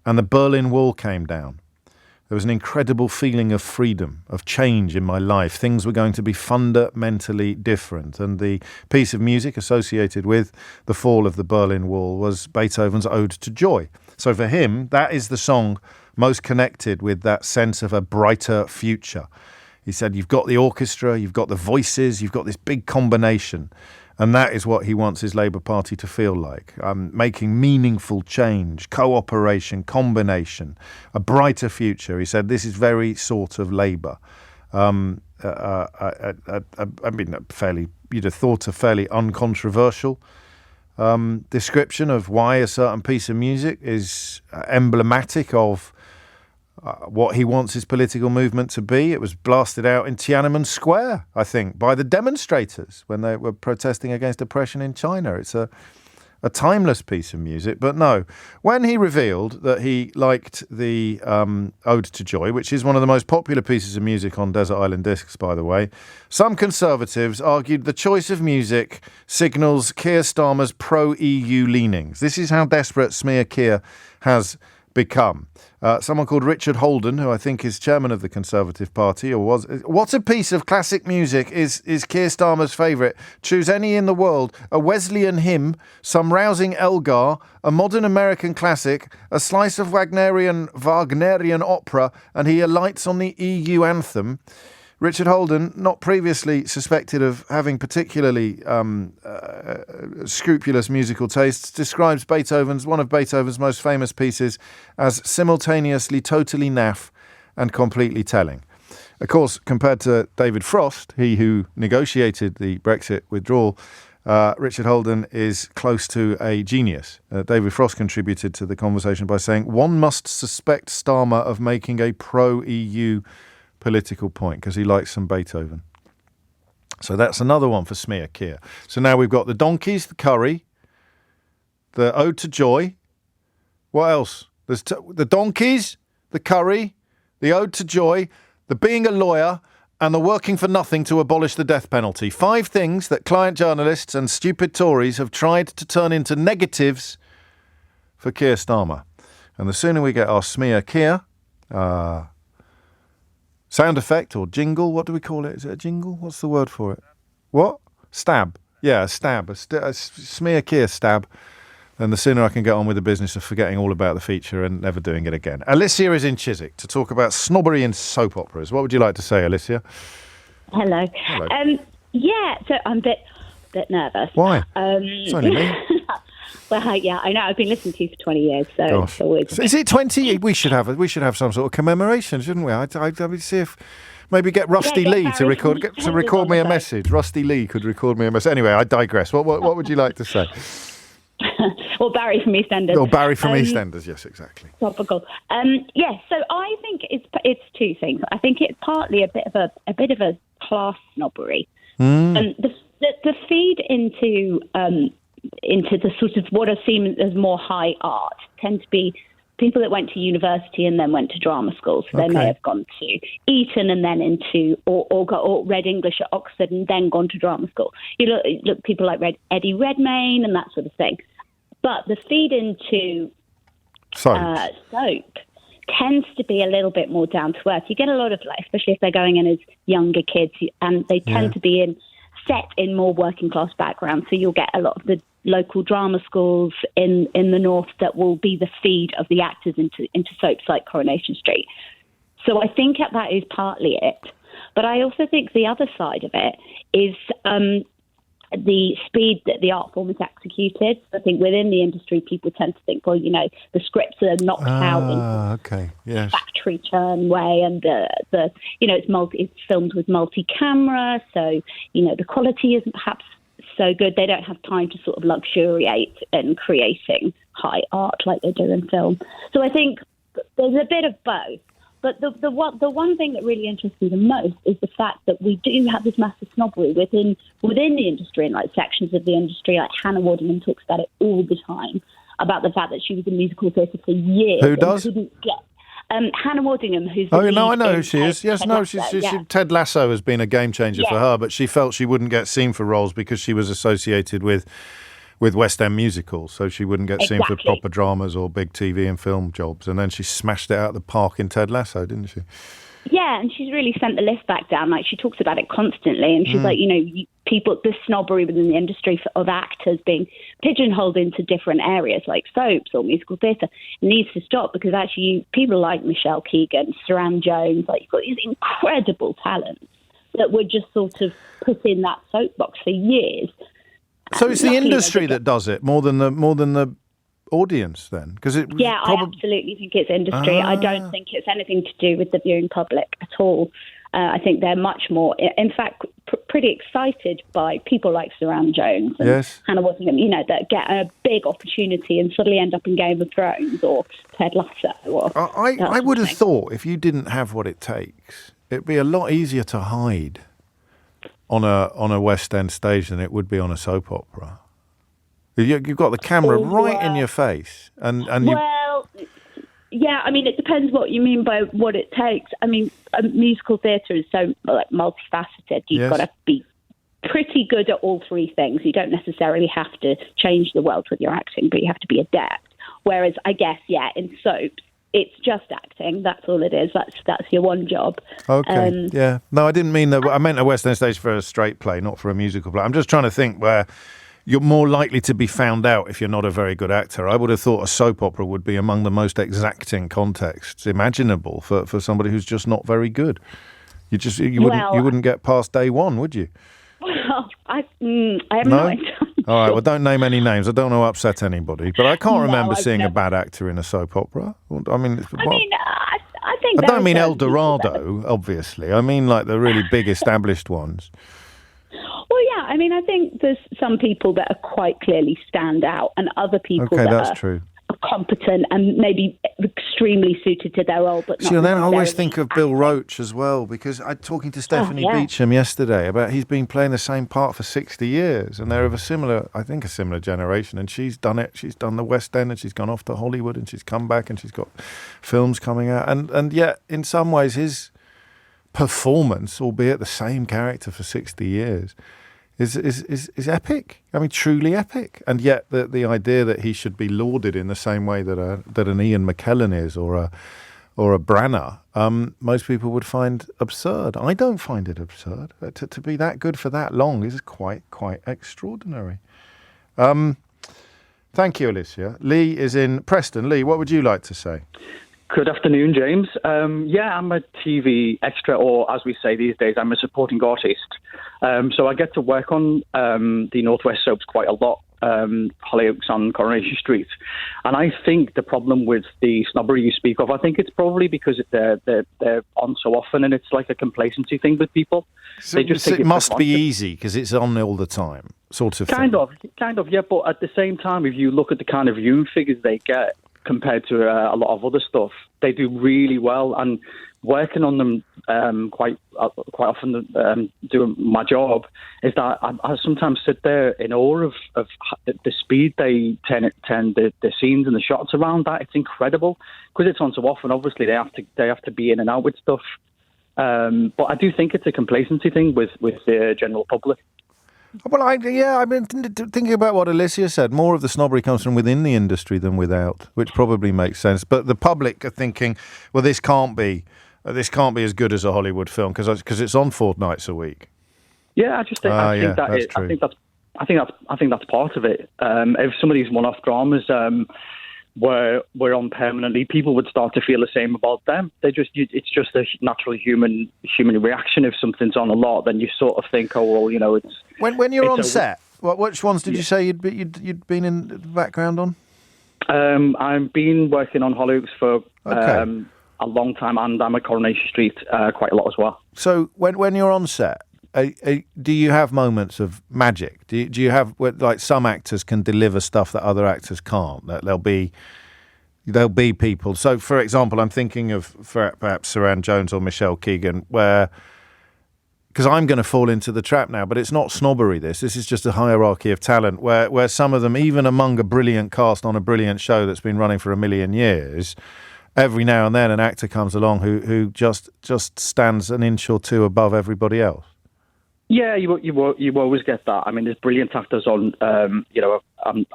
And the Berlin Wall came down. There was an incredible feeling of freedom, of change in my life. Things were going to be fundamentally different. And the piece of music associated with the fall of the Berlin Wall was Beethoven's Ode to Joy. So for him, that is the song most connected with that sense of a brighter future. He said, you've got the orchestra, you've got the voices, you've got this big combination. And that is what he wants his Labour Party to feel like, making meaningful change, cooperation, combination, a brighter future. He said this is very sort of Labour. I mean, you'd have thought a fairly uncontroversial description of why a certain piece of music is emblematic of what he wants his political movement to be. It was blasted out in Tiananmen Square, I think, by the demonstrators when they were protesting against oppression in China. It's a timeless piece of music. But no, when he revealed that he liked the Ode to Joy, which is one of the most popular pieces of music on Desert Island Discs, by the way, some Conservatives argued the choice of music signals Keir Starmer's pro-EU leanings. This is how desperate smear Keir has become. Someone called Richard Holden, who I think is chairman of the Conservative Party, or was. What a piece of classic music is Keir Starmer's favourite? Choose any in the world. A Wesleyan hymn, some rousing Elgar, a modern American classic, a slice of Wagnerian opera, and he alights on the EU anthem. Richard Holden, not previously suspected of having particularly scrupulous musical tastes, describes one of Beethoven's most famous pieces as simultaneously totally naff and completely telling. Of course, compared to David Frost, he who negotiated the Brexit withdrawal, Richard Holden is close to a genius. David Frost contributed to the conversation by saying, one must suspect Starmer of making a pro-EU political point because he likes some Beethoven. So that's another one for smear Kier. So now we've got the donkeys, the curry, the ode to joy. What else? There's the donkeys, the curry, the ode to joy, the being a lawyer, and the working for nothing to abolish the death penalty. 5 things that client journalists and stupid Tories have tried to turn into negatives for Keir Starmer. And the sooner we get our smear Kier sound effect or jingle, what do we call it? Is it a jingle? What's the word for it? What? Stab. Yeah, a stab. A smear Kier stab. And the sooner I can get on with the business of forgetting all about the feature and never doing it again. Alicia is in Chiswick to talk about snobbery in soap operas. What would you like to say, Alicia? Hello. Yeah, so I'm a bit nervous. Why? It's only me. Well, yeah, I know. I've been listening to you for 20 years, so it's always... Is it 20? We should have some sort of commemoration, shouldn't we? I'd see if... Maybe get Rusty Lee to record me a message. Rusty Lee could record me a message. Anyway, I digress. What would you like to say? Or Barry from EastEnders. Or Barry from EastEnders, yes, exactly. Topical. Yes, so I think it's 2 things. I think it's partly a bit of a class snobbery. The feed into the sort of what are seen as more high art tend to be people that went to university and then went to drama school. So they may have gone to Eton and then into or read English at Oxford and then gone to drama school. You look people like Eddie Redmayne and that sort of thing. But the feed into soap tends to be a little bit more down to earth. You get a lot of, especially if they're going in as younger kids, and they tend to be set in more working class backgrounds. So you'll get a lot of the local drama schools in the north that will be the feed of the actors into soaps like Coronation Street. So I think that is partly it. But I also think the other side of it is the speed that the art form is executed. I think within the industry, people tend to think, well, the scripts are knocked out in factory churn way, and it's filmed with multi-camera, so the quality isn't perhaps so good. They don't have time to sort of luxuriate in creating high art like they do in film. So I think there's a bit of both. But the one thing that really interests me the most is the fact that we do have this massive snobbery within the industry and sections of the industry. Like Hannah Waddingham talks about it all the time, about the fact that she was in musical theatre for years. Who does? And couldn't get Hannah Waddingham, who's I know who she is. Yes, Ted Lasso has been a game changer for her, but she felt she wouldn't get seen for roles because she was associated with West End musicals, so she wouldn't get seen for proper dramas or big TV and film jobs. And then she smashed it out of the park in Ted Lasso, didn't she? Yeah, and she's really sent the list back down. She talks about it constantly, and she's like, people, the snobbery within the industry of actors being pigeonholed into different areas like soaps or musical theatre needs to stop, because actually people like Michelle Keegan, Saran Jones, you've got these incredible talents that were just sort of put in that soapbox for years. So it's the industry that does it more than the audience, then? Because I absolutely think it's industry. I don't think it's anything to do with the viewing public at all. I think they're much more, in fact, pretty excited by people like Saran Jones and Hannah Waddingham, that get a big opportunity and suddenly end up in Game of Thrones or Ted Lasso. I would have thought if you didn't have what it takes, it'd be a lot easier to hide on a West End stage than it would be on a soap opera. You've got the camera in your face, and it depends what you mean by what it takes. Musical theatre is so multifaceted. You've got to be pretty good at all 3 things. You don't necessarily have to change the world with your acting, but you have to be adept. Whereas, I guess, in soaps, it's just acting. That's all it is. That's your one job. Okay. No, I didn't mean that. I meant a West End stage for a straight play, not for a musical play. I'm just trying to think where you're more likely to be found out if you're not a very good actor. I would have thought a soap opera would be among the most exacting contexts imaginable for somebody who's just not very good. You wouldn't get past day 1, would you? Well, I have no idea. All right, well, don't name any names. I don't want to upset anybody, but I can't remember seeing a bad actor in a soap opera. I think I don't mean El Dorado, obviously. I mean the really big established ones. Well, yeah, I think there's some people that are quite clearly stand out, and other people that's true. are competent and maybe extremely suited to their role. But See, not and then I always necessarily think of Bill Roach as well, because I'm talking to Stephanie Beecham yesterday about he's been playing the same part for 60 years, and they're of a similar generation, and she's done it. She's done the West End, and she's gone off to Hollywood, and she's come back, and she's got films coming out, and yet in some ways his performance, albeit the same character for 60 years, is epic. I mean, truly epic. And yet the idea that he should be lauded in the same way that an Ian McKellen is, or a Branagh, most people would find absurd. I don't find it absurd. To be that good for that long is quite extraordinary. Thank you, Alicia. Lee is in Preston. Lee, what would you like to say? Good afternoon, James. I'm a TV extra, or as we say these days, I'm a supporting artist. So I get to work on the Northwest soaps quite a lot, Hollyoaks on Coronation Street. And I think the problem with the snobbery you speak of, I think it's probably because they're on so often, and it's like a complacency thing with people. So, they just think it must be easy because it's on all the time, sort of kind thing. of, yeah. But at the same time, if you look at the kind of viewing figures they get, compared to a lot of other stuff, they do really well. And working on them quite often, doing my job, is that I sometimes sit there in awe of the speed they turn the scenes and the shots around. That it's incredible because it's on so often. Obviously, they have to be in and out with stuff. But I do think it's a complacency thing with the general public. Well, I've been thinking about what Alicia said. More of the snobbery comes from within the industry than without, which probably makes sense. But the public are thinking, well, this can't be as good as a Hollywood film because it's on 4 nights a week. Yeah, I think that's part of it. If some of these one-off dramas were on permanently, people would start to feel the same about them. It's just a natural human reaction. If something's on a lot, then you sort of think, oh well, it's. When you're on set, which ones did you say you'd been in the background on? I've been working on Hollyoaks for a long time, and I'm at Coronation Street quite a lot as well. So when you're on set, do you have moments of magic? Do you have, like, some actors can deliver stuff that other actors can't? That there'll be people. So, for example, I'm thinking of perhaps Saran Jones or Michelle Keegan, because I'm going to fall into the trap now, but it's not snobbery. This is just a hierarchy of talent where some of them, even among a brilliant cast on a brilliant show that's been running for a million years, every now and then an actor comes along who just stands an inch or two above everybody else. Yeah, you always get that. I mean, there's brilliant actors on. I'm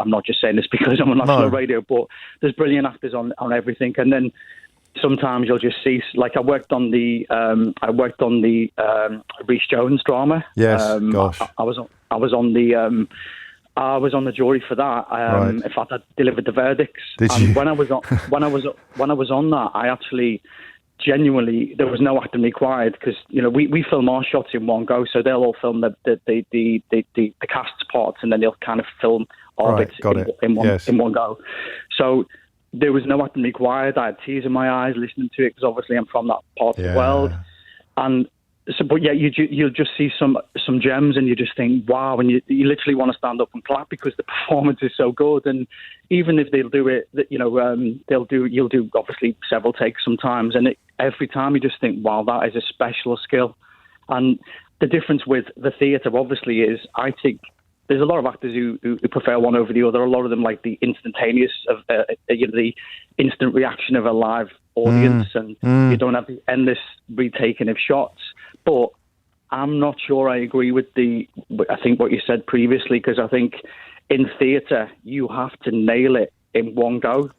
not just saying this because I'm on national radio, but there's brilliant actors on everything. And then sometimes you'll just see, like, I worked on the Rhys Jones drama. Yes, gosh. I was on the jury for that. Right. In fact, I delivered the verdicts. Did you? When I was on that, I actually. Genuinely, there was no acting required because we film our shots in one go, so they'll all film the cast's parts, and then they'll kind of film our bits in one go. So there was no acting required. I had tears in my eyes listening to it because obviously I'm from that part of the world, and so. But yeah, you'll just see some gems, and you just think, wow, and you literally want to stand up and clap because the performance is so good. And even if they'll do it, you'll do obviously several takes sometimes, and every time you just think, wow, that is a special skill. And the difference with the theatre obviously is, I think there's a lot of actors who prefer one over the other. A lot of them like the instantaneous of the instant reaction of a live audience, and you don't have the endless retaking of shots. But I'm not sure I agree with I think what you said previously, because I think in theatre you have to nail it in one go.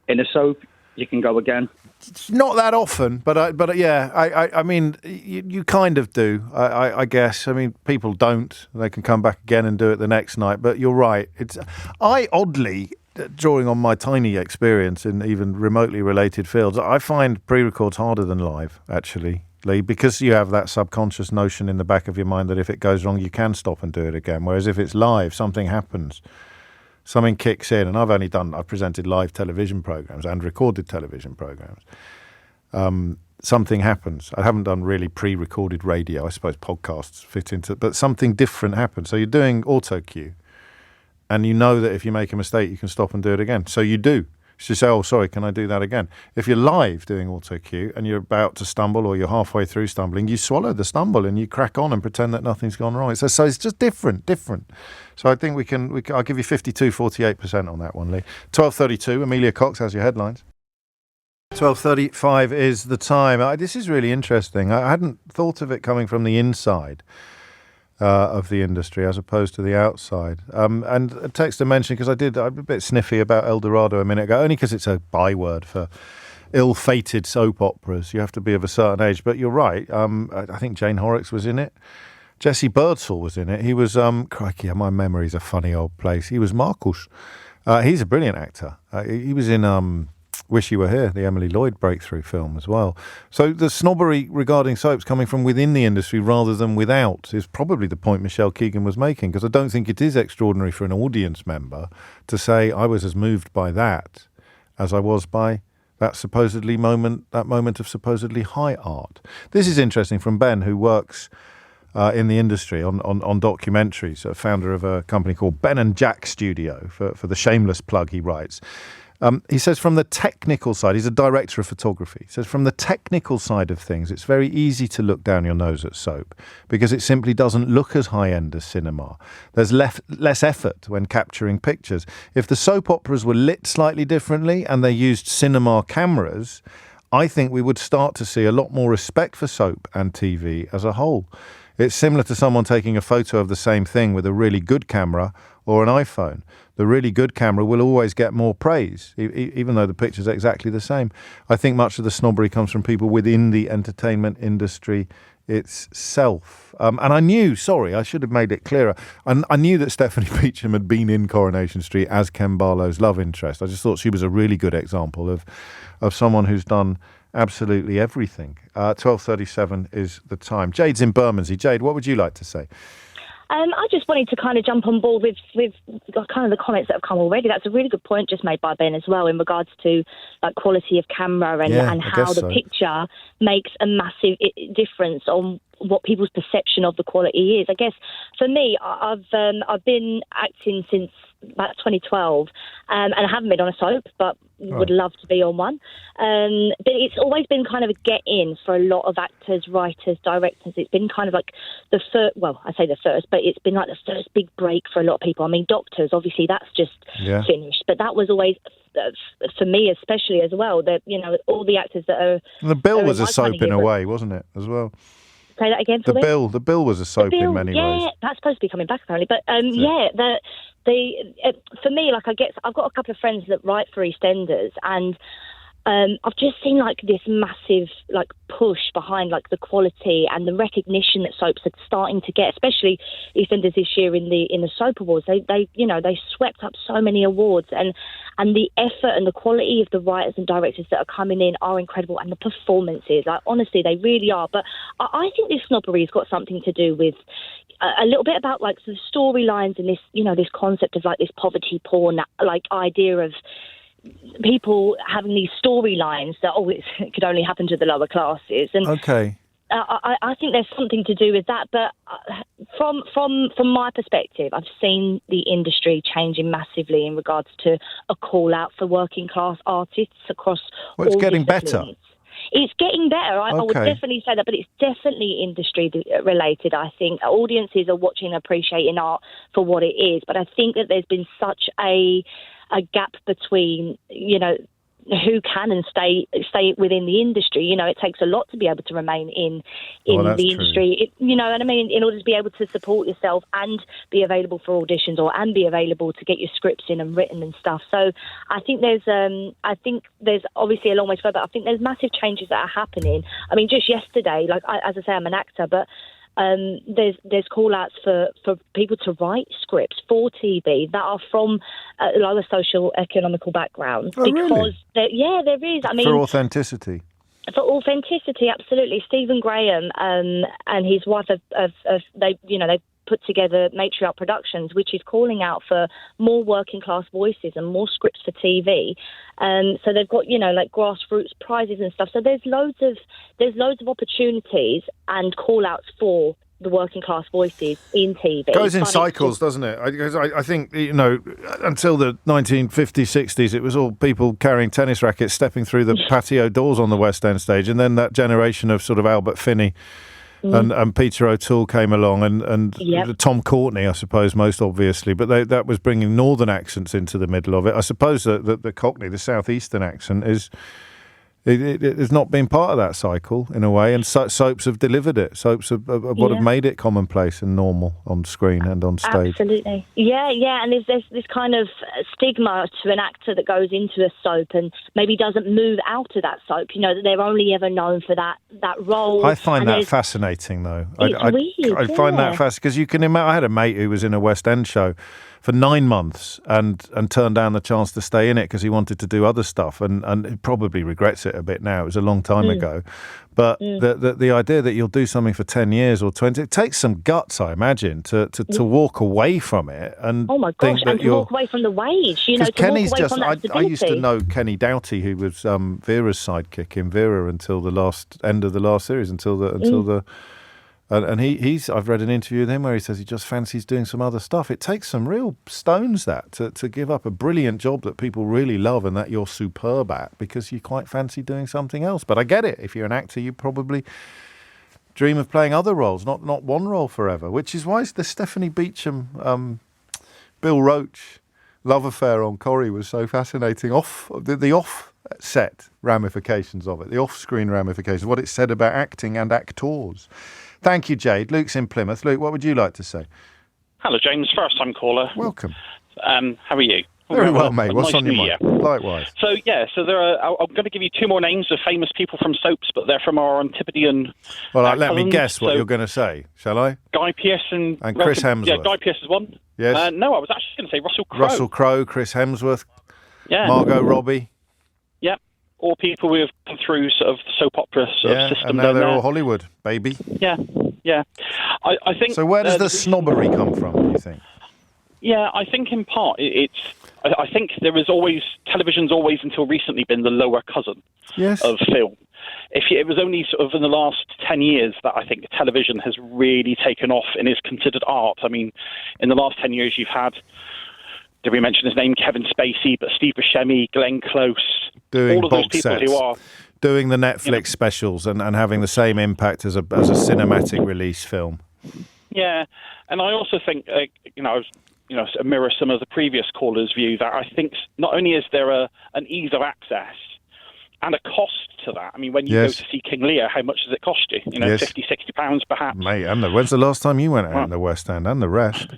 In a soap, you can go again. It's not that often, but I mean, you kind of do, I guess. I mean, people don't. They can come back again and do it the next night. But you're right. I oddly, drawing on my tiny experience in even remotely related fields, I find pre-records harder than live, actually, Lee, because you have that subconscious notion in the back of your mind that if it goes wrong, you can stop and do it again. Whereas if it's live, something happens. Something kicks in, and I've presented live television programs and recorded television programs. Something happens. I haven't done really pre-recorded radio. I suppose podcasts fit into, but something different happens. So you're doing auto cue, and you know that if you make a mistake, you can stop and do it again. So you do. You say, oh, sorry, can I do that again? If you're live doing auto cue and you're about to stumble or you're halfway through stumbling, you swallow the stumble and you crack on and pretend that nothing's gone wrong. So it's just different. So I think we can I'll give you 52-48% on that one, Lee. 12:32, Amelia Cox has your headlines. 12:35 is the time. This is really interesting. I hadn't thought of it coming from the inside of the industry as opposed to the outside. And a texter mentioned, because I'm a bit sniffy about El Dorado a minute ago, only because it's a byword for ill-fated soap operas. You have to be of a certain age. But you're right. I think Jane Horrocks was in it. Jesse Birdsall was in it. He was, crikey, my memory's a funny old place. He was Marcus. He's a brilliant actor. He was in Wish You Were Here, the Emily Lloyd breakthrough film as well. So the snobbery regarding soaps coming from within the industry rather than without is probably the point Michelle Keegan was making, because I don't think it is extraordinary for an audience member to say I was as moved by that as I was by that moment of supposedly high art. This is interesting from Ben, who works in the industry on documentaries, a founder of a company called Ben and Jack Studio, for the shameless plug he writes. He says from the technical side, he's a director of photography, he says from the technical side of things, it's very easy to look down your nose at soap because it simply doesn't look as high-end as cinema. There's less effort when capturing pictures. If the soap operas were lit slightly differently and they used cinema cameras, I think we would start to see a lot more respect for soap and TV as a whole. It's similar to someone taking a photo of the same thing with a really good camera or an iPhone. The really good camera will always get more praise, even though the picture's exactly the same. I think much of the snobbery comes from people within the entertainment industry itself. And I knew, I should have made it clearer. I knew that Stephanie Beecham had been in Coronation Street as Ken Barlow's love interest. I just thought she was a really good example of someone who's done absolutely everything. 12:37 is the time. Jade's in Bermondsey. Jade, what would you like to say? I just wanted to kind of jump on board with kind of the comments that have come already. That's a really good point just made by Ben as well in regards to like quality of camera and how the picture makes a massive difference on what people's perception of the quality is. I guess for me, I've been acting since about 2012, and I haven't been on a soap, but would love to be on one. But it's always been kind of a get-in for a lot of actors, writers, directors. It's been kind of like the first, well, I say the first, but it's been like the first big break for a lot of people. I mean, Doctors, obviously, that's just finished, but that was always, for me especially as well, that, you know, all the actors that are... The Bill was a soap in a way, wasn't it, as well? Say that again for me? The Bill was a soap in many ways. Yeah, that's supposed to be coming back apparently. But for me, like I've got a couple of friends that write for EastEnders, and I've just seen like this massive like push behind like the quality and the recognition that soaps are starting to get, especially EastEnders this year in the soap awards. They swept up so many awards, and the effort and the quality of the writers and directors that are coming in are incredible, and the performances, like honestly, they really are. But I think this snobbery has got something to do with a little bit about like the storylines and this, you know, this concept of like this poverty porn, like idea of people having these storylines that it could only happen to the lower classes. And I think there's something to do with that. But from my perspective, I've seen the industry changing massively in regards to a call out for working class artists across all it's getting disciplines. better. It's getting better. I would definitely say that, but it's definitely industry related. I think audiences are watching and appreciating art for what it is. But I think that there's been such a gap between, you know, who can and stay within the industry. You know, it takes a lot to be able to remain in the industry. You know what I mean? In order to be able to support yourself and be available for auditions and be available to get your scripts in and written and stuff. So I think there's obviously a long way to go, but I think there's massive changes that are happening. I mean, just yesterday, like as I say, I'm an actor, but there's call-outs for people to write scripts for TV that are from lower socio-economical backgrounds. Really? There is. I mean, for authenticity. For authenticity, absolutely. Stephen Graham and his wife they put together Matriarch Productions, which is calling out for more working class voices and more scripts for TV. So they've got, you know, like grassroots prizes and stuff. So there's loads of opportunities and call outs for the working class voices in TV. It goes in cycles, doesn't it? I think, until the 1950s, 60s, it was all people carrying tennis rackets, stepping through the patio doors on the West End stage. And then that generation of sort of Albert Finney and Peter O'Toole came along, and Tom Courtenay, I suppose, most obviously. But that was bringing northern accents into the middle of it. I suppose that the Cockney, the southeastern accent, is... It has not been part of that cycle in a way, and soaps have delivered it. Soaps have have made it commonplace and normal on screen and on stage. Absolutely, yeah, and there's this kind of stigma to an actor that goes into a soap and maybe doesn't move out of that soap. That they're only ever known for that role. I find that fascinating, though. It's weird. I find that fascinating because you can imagine. I had a mate who was in a West End show for 9 months and turned down the chance to stay in it because he wanted to do other stuff, and he probably regrets it a bit now. It was a long time ago. But the idea that you'll do something for 10 years or 20, it takes some guts, I imagine, to walk away from it. And oh my gosh, and to walk away from the wage, to Kenny's walk away from that stability. I used to know Kenny Doughty, who was Vera's sidekick in Vera until the end of the last series, until the And he's I've read an interview with him where he says he just fancies doing some other stuff. It takes some real stones to give up a brilliant job that people really love and that you're superb at because you quite fancy doing something else. But I get it. If you're an actor, you probably dream of playing other roles, not one role forever, which is why the Stephanie Beacham, Bill Roach love affair on Corrie was so fascinating. The off-set ramifications of it, the off-screen ramifications, what it said about acting and actors. Thank you, Jade. Luke's in Plymouth. Luke, what would you like to say? Hello, James. First-time caller. Welcome. How are you? Very well, mate. What's nice on your mind? Likewise. So there are. I'm going to give you two more names of famous people from soaps, but they're from our Antipodean. Well, let me guess what you're going to say, shall I? Guy Pearce and Chris Hemsworth. Yeah, Guy Pearce is one. Yes. No, I was actually going to say Russell Crowe. Russell Crowe, Chris Hemsworth. Yeah. Margot Robbie. Yeah. All people who have come through sort of soap opera system. And now they're all Hollywood, baby. Yeah. I think. So where does the snobbery come from, do you think? Yeah, I think in part I think there is always television's always until recently been the lower cousin of film. It was only sort of in the last 10 years that I think television has really taken off and is considered art. I mean, in the last 10 years you've had, did we mention his name, Kevin Spacey, but Steve Buscemi, Glenn Close, doing all of those people who are doing the Netflix specials and having the same impact as a cinematic release film. Yeah, and I also think, mirror some of the previous callers' view that I think not only is there an ease of access and a cost to that. I mean, when you go to see King Lear, how much does it cost you? £50-60 perhaps. Mate, when's the last time you went out in the West End and the rest?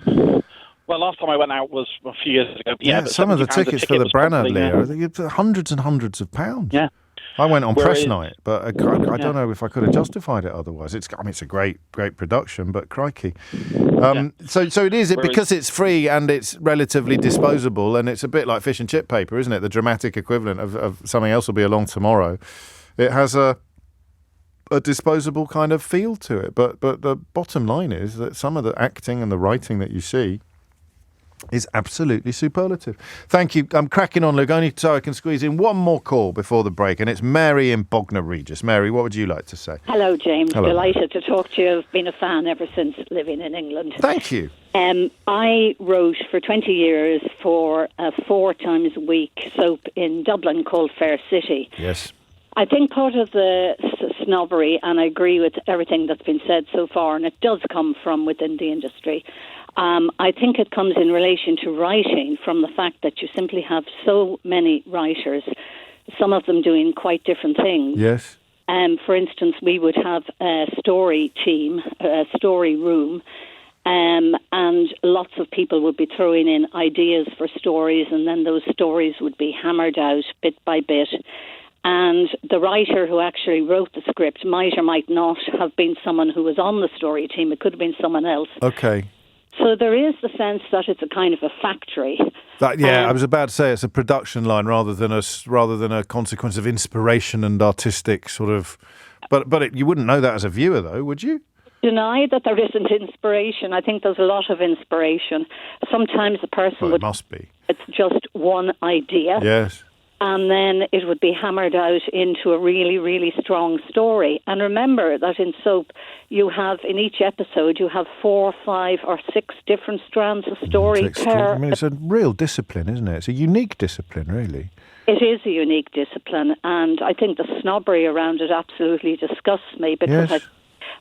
Well, last time I went out was a few years ago. Yeah, but some of the tickets for the Branagh Lear, I think it's hundreds and hundreds of pounds. Yeah. I went on press night, but I don't know if I could have justified it otherwise. It's a great production, but crikey. So it is because it's free and it's relatively disposable, and it's a bit like fish and chip paper, isn't it? The dramatic equivalent of something else will be along tomorrow. It has a disposable kind of feel to it, but the bottom line is that some of the acting and the writing that you see is absolutely superlative. Thank you. I'm cracking on, Luke, only so I can squeeze in one more call before the break, and it's Mary in Bognor Regis. Mary, what would you like to say? Hello, James. Hello. Delighted to talk to you. I've been a fan ever since living in England. Thank you. I wrote for 20 years for a 4 times a week soap in Dublin called Fair City. Yes. I think part of the snobbery, and I agree with everything that's been said so far, and it does come from within the industry, I think it comes in relation to writing from the fact that you simply have so many writers, some of them doing quite different things. Yes. For instance, we would have a story team, a story room, and lots of people would be throwing in ideas for stories, and then those stories would be hammered out bit by bit. And the writer who actually wrote the script might or might not have been someone who was on the story team. It could have been someone else. Okay. So there is the sense that it's a kind of a factory. I was about to say it's a production line rather than a consequence of inspiration and artistic sort of. But you wouldn't know that as a viewer, though, would you? Deny that there isn't inspiration. I think there's a lot of inspiration. Sometimes a person it must be. It's just one idea. Yes. and then it would be hammered out into a really, really strong story. And remember that in soap, you have, in each episode, you have 4, 5 or 6 different strands of story per... I mean, it's a real discipline, isn't it? It's a unique discipline, really. It is a unique discipline, and I think the snobbery around it absolutely disgusts me, because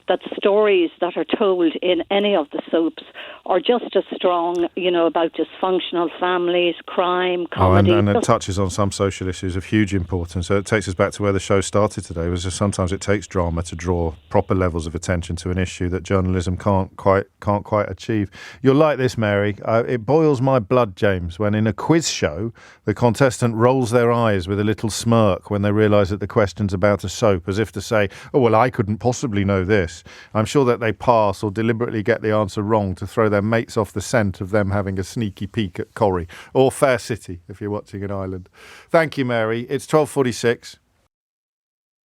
that stories that are told in any of the soaps are just as strong, about dysfunctional families, crime, comedy. And it touches on some social issues of huge importance. So it takes us back to where the show started today, was just sometimes it takes drama to draw proper levels of attention to an issue that journalism can't quite achieve. You're like this, Mary. It boils my blood, James, when in a quiz show, the contestant rolls their eyes with a little smirk when they realise that the question's about a soap, as if to say, oh, well, I couldn't possibly know this. I'm sure that they pass or deliberately get the answer wrong to throw their mates off the scent of them having a sneaky peek at Corrie or Fair City if you're watching in Ireland. Thank you, Mary. It's 12:46.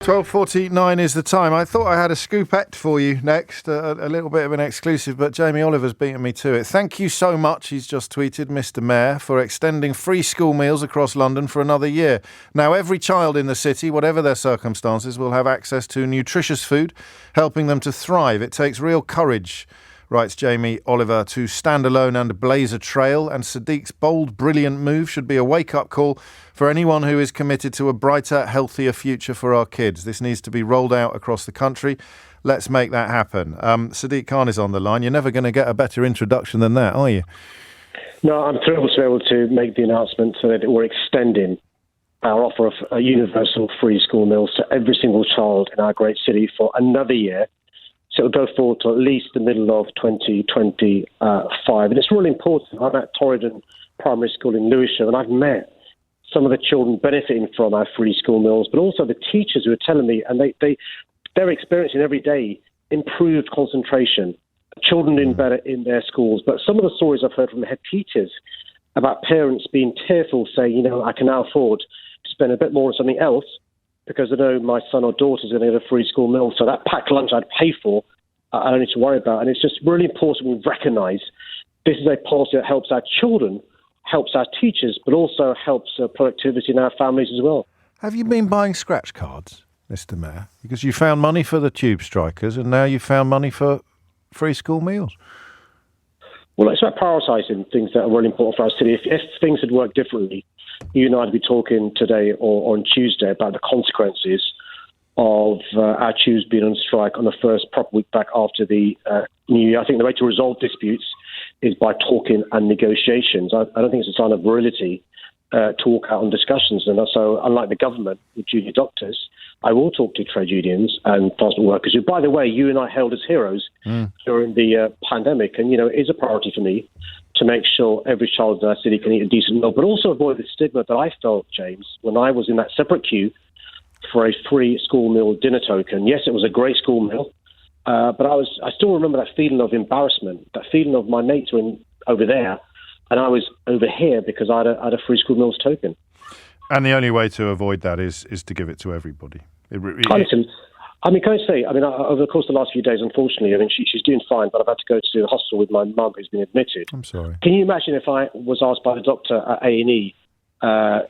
12:49 is the time. I thought I had a scoopette for you next, a little bit of an exclusive, but Jamie Oliver's beaten me to it. Thank you so much, he's just tweeted, Mr Mayor, for extending free school meals across London for another year. Now every child in the city, whatever their circumstances, will have access to nutritious food, helping them to thrive. It takes real courage, writes Jamie Oliver, to stand alone and blaze a trail, and Sadiq's bold, brilliant move should be a wake-up call for anyone who is committed to a brighter, healthier future for our kids. This needs to be rolled out across the country. Let's make that happen. Sadiq Khan is on the line. You're never going to get a better introduction than that, are you? No, I'm thrilled to be able to make the announcement so that we're extending our offer of universal free school meals to every single child in our great city for another year. So it'll go forward to at least the middle of 2025. And it's really important. I'm at Torridon Primary School in Lewisham, and I've met some of the children benefiting from our free school meals, but also the teachers who are telling me, and they're experiencing every day improved concentration, children doing better in their schools. But some of the stories I've heard from the head teachers about parents being tearful, saying, I can now afford to spend a bit more on something else because I know my son or daughter's going to get a free school meal. So that packed lunch I'd pay for, I don't need to worry about. And it's just really important we recognise this is a policy that helps our children, helps our teachers, but also helps productivity in our families as well. Have you been buying scratch cards, Mr Mayor? Because you found money for the tube strikers and now you found money for free school meals. Well, it's about prioritising things that are really important for our city. If things had worked differently, you and I would be talking today or on Tuesday about the consequences of our tubes being on strike on the first proper week back after the New Year. I think the way to resolve disputes is by talking and negotiations. I don't think it's a sign of virility to walk out on discussions. And so, unlike the government with junior doctors, I will talk to trade unions and transport workers, who, by the way, you and I held as heroes during the pandemic. And, it is a priority for me to make sure every child in our city can eat a decent meal, but also avoid the stigma that I felt, James, when I was in that separate queue for a free school meal dinner token. Yes, it was a great school meal, but I still remember that feeling of embarrassment, that feeling of my mates were over there and I was over here because I had a free school meals token. And the only way to avoid that is to give it to everybody. Listen, can I say, over the course of the last few days, unfortunately, she's doing fine, but I've had to go to the hospital with my mum who's been admitted. I'm sorry. Can you imagine if I was asked by the doctor at A&E, by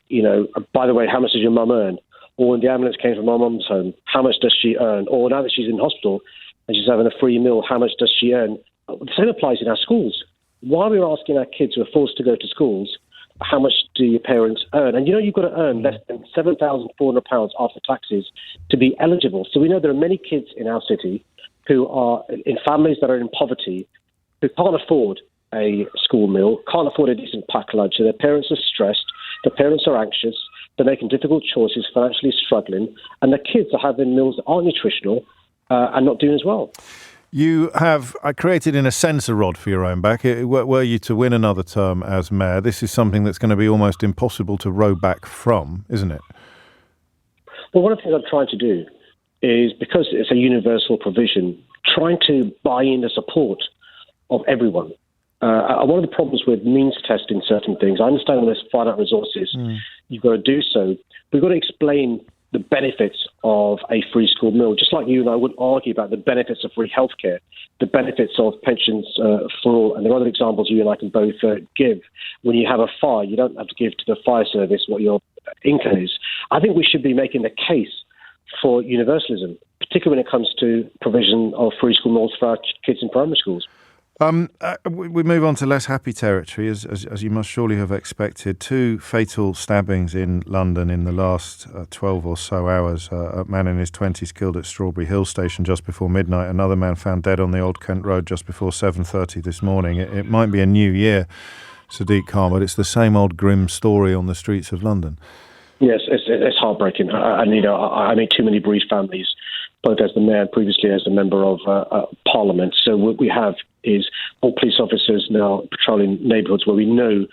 the way, how much does your mum earn? Or when the ambulance came from my mum's home, how much does she earn? Or now that she's in hospital and she's having a free meal, how much does she earn? The same applies in our schools. Why are we asking our kids who are forced to go to schools, how much do your parents earn? And you've got to earn less than £7,400 after taxes to be eligible. So we know there are many kids in our city who are in families that are in poverty, who can't afford a school meal, can't afford a decent packed lunch, and their parents are stressed, their parents are anxious, they're making difficult choices, financially struggling, and the kids are having meals that aren't nutritional and not doing as well. You have created, in a sense, a rod for your own back. Were you to win another term as mayor, this is something that's going to be almost impossible to row back from, isn't it? Well, one of the things I'm trying to do is, because it's a universal provision, trying to buy in the support of everyone. One of the problems with means testing certain things, I understand when there's finite resources, you've got to do so. We've got to explain the benefits of a free school meal, just like you and I wouldn't argue about the benefits of free healthcare, the benefits of pensions for all, and there are other examples you and I can both give. When you have a fire, you don't have to give to the fire service what your income is, I think we should be making the case for universalism, particularly when it comes to provision of free school meals for our kids in primary schools. We move on to less happy territory, as you must surely have expected. 2 fatal stabbings in London in the last 12 or so hours. A man in his 20s killed at Strawberry Hill Station just before midnight. Another man found dead on the Old Kent Road just before 7:30 this morning. It might be a new year, Sadiq Khan, but it's the same old grim story on the streets of London. Yes, it's heartbreaking. I meet too many bereaved families, both as the mayor and previously as a member of Parliament. So what we have is all police officers now patrolling neighbourhoods where we know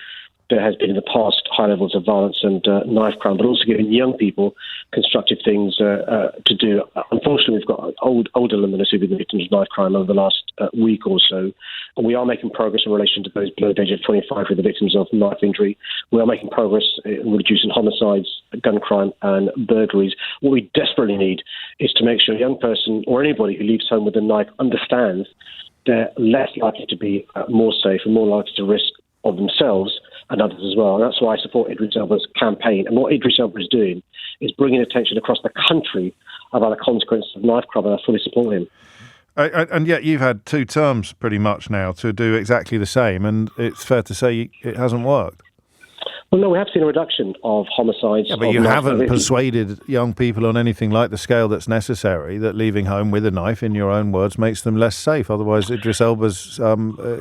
there has been in the past high levels of violence and knife crime, but also giving young people constructive things to do. Unfortunately, we've got older Londoners who've been victims of knife crime over the last week or so. And we are making progress in relation to those below the age of 25 who are the victims of knife injury. We are making progress in reducing homicides, gun crime and burglaries. What we desperately need is to make sure a young person or anybody who leaves home with a knife understands they're less likely to be more safe and more likely to risk of themselves and others as well. And that's why I support Idris Elba's campaign. And what Idris Elba is doing is bringing attention across the country about the consequences of knife crime, and I fully support him. And yet you've had 2 terms pretty much now to do exactly the same, and it's fair to say it hasn't worked. Well, no, we have seen a reduction of homicides. Yeah, but you haven't persuaded young people on anything like the scale that's necessary that leaving home with a knife, in your own words, makes them less safe. Otherwise, Idris Elba's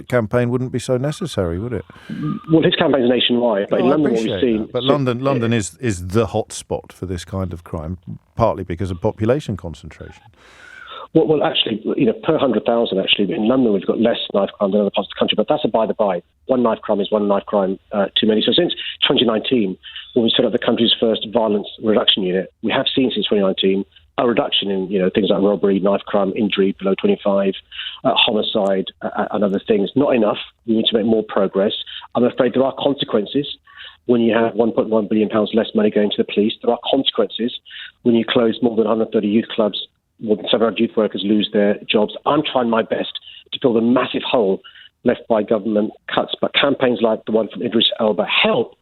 campaign wouldn't be so necessary, would it? Well, his campaign's nationwide, but in London, what we've seen... But London is the hot spot for this kind of crime, partly because of population concentration. Well, actually, per 100,000, actually, in London we've got less knife crime than other parts of the country, but that's a by the by. One knife crime is one knife crime too many. So since 2019, when we set up the country's first violence reduction unit, we have seen since 2019 a reduction in things like robbery, knife crime, injury below 25, homicide, and other things. Not enough. We need to make more progress. I'm afraid there are consequences. When you have £1.1 billion less money going to the police, there are consequences. When you close more than 130 youth clubs, more than 700 youth workers lose their jobs. I'm trying my best to fill the massive hole left by government cuts. But campaigns like the one from Idris Elba help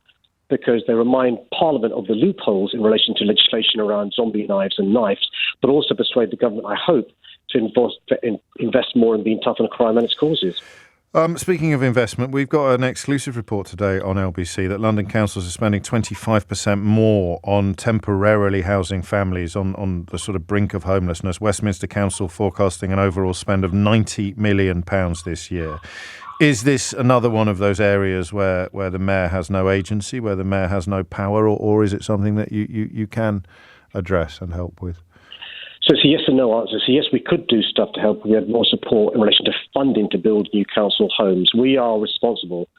because they remind Parliament of the loopholes in relation to legislation around zombie knives and knives, but also persuade the government, I hope, to invest more in being tough on crime and its causes. Speaking of investment, we've got an exclusive report today on LBC that London councils are spending 25% more on temporarily housing families on the sort of brink of homelessness. Westminster Council forecasting an overall spend of £90 million this year. Is this another one of those areas where the mayor has no agency, where the mayor has no power, or is it something that you can address and help with? So it's a yes and no answer. So yes, we could do stuff to help. We have more support in relation to funding to build new council homes. We are responsible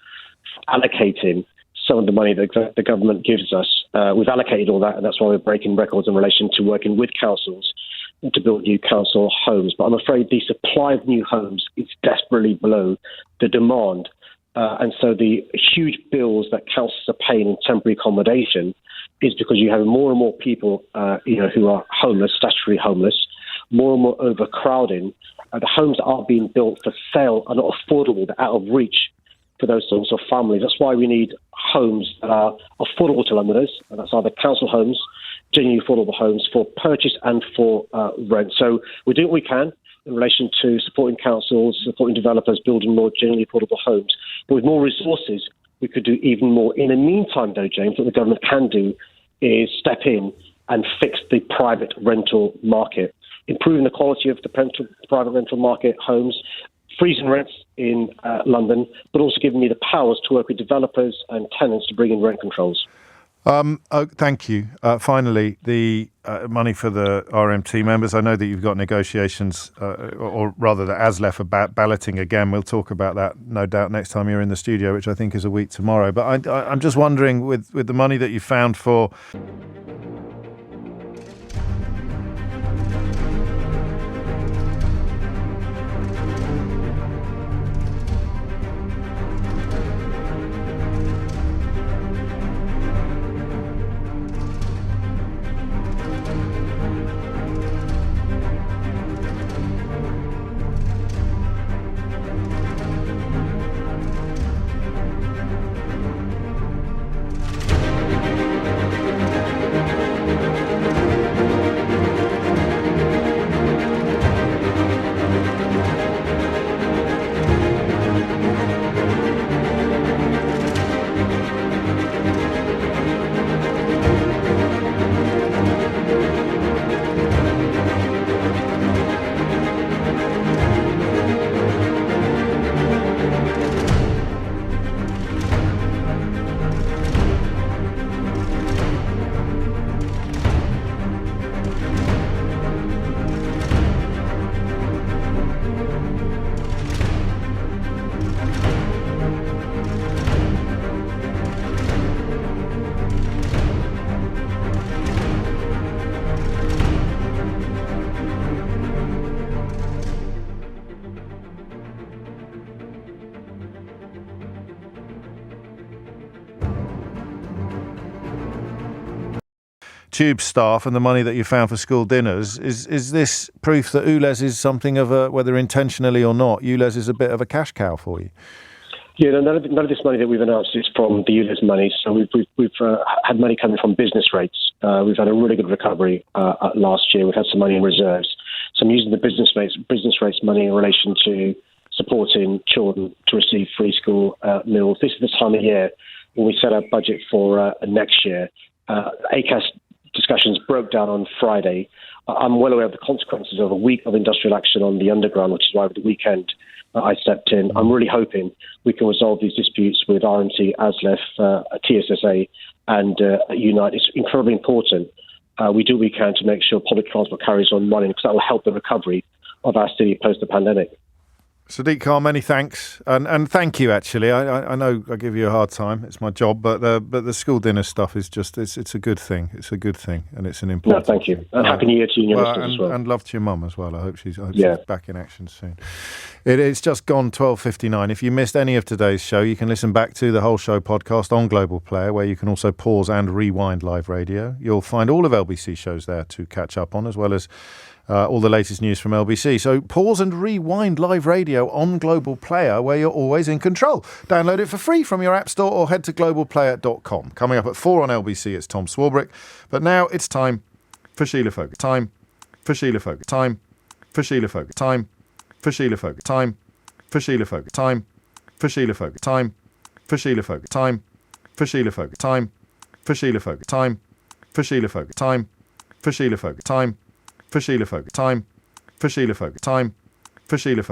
for allocating some of the money that the government gives us. We've allocated all that, and that's why we're breaking records in relation to working with councils to build new council homes. But I'm afraid the supply of new homes is desperately below the demand. And so the huge bills that councils are paying in temporary accommodation is because you have more and more people, who are homeless, statutory homeless, more and more overcrowding. The homes that are being built for sale are not affordable. They're out of reach for those sorts of families. That's why we need homes that are affordable to Londoners, and that's either council homes, genuinely affordable homes for purchase and for rent. So we're doing what we can in relation to supporting councils, supporting developers, building more genuinely affordable homes. But with more resources, we could do even more. In the meantime, though, James, what the government can do is step in and fix the private rental market, improving the quality of the private rental market homes, freezing rents in London, but also giving me the powers to work with developers and tenants to bring in rent controls. Thank you. Finally, the money for the RMT members. I know that you've got negotiations, or rather the ASLEF about balloting again. We'll talk about that, no doubt, next time you're in the studio, which I think is a week tomorrow. But I'm just wondering, with the money that you found for... tube staff and the money that you found for school dinners, is this proof that ULEZ is something of a, whether intentionally or not, ULEZ is a bit of a cash cow for you? Yeah, no, none of this money that we've announced is from the ULEZ money. So we've had money coming from business rates. We've had a really good recovery last year. We've had some money in reserves. So I'm using the business rates money in relation to supporting children to receive free school meals. This is the time of year when we set our budget for next year. ACAS discussions broke down on Friday. I'm well aware of the consequences of a week of industrial action on the underground, which is why over the weekend I stepped in. I'm really hoping we can resolve these disputes with RMT, ASLEF, TSSA and Unite. It's incredibly important we do what we can to make sure public transport carries on running, because that will help the recovery of our city post the pandemic. Sadiq Khan, many thanks, and thank you. Actually, I know I give you a hard time. It's my job, but the school dinner stuff is just it's a good thing. It's a good thing, and it's an important. No, thank you, and happy New Year to you and your listeners as well. And love to your mum as well. I hope she's back in action soon. It's just gone 12:59. If you missed any of today's show, you can listen back to the whole show podcast on Global Player, where you can also pause and rewind live radio. You'll find all of LBC shows there to catch up on, as well as all the latest news from LBC. So pause and rewind live radio on Global Player, where you're always in control. Download it for free from your app store or head to globalplayer.com. Coming up at 4 on LBC, it's Tom Swarbrick. But now it's time for Sheila Focus. Time for Sheila Focus. Time for Sheila Focus. Time for Sheila Focus. Time for Sheila Focus. Time for Sheila Focus. Time for Sheila Focus. Time for Sheila Focus. Time for Sheila Focus. Time for Sheila Focus. Time for Sheila Focus. Time for Sheila Focus. Time for Sheila Focus. Time for Sheila Focus.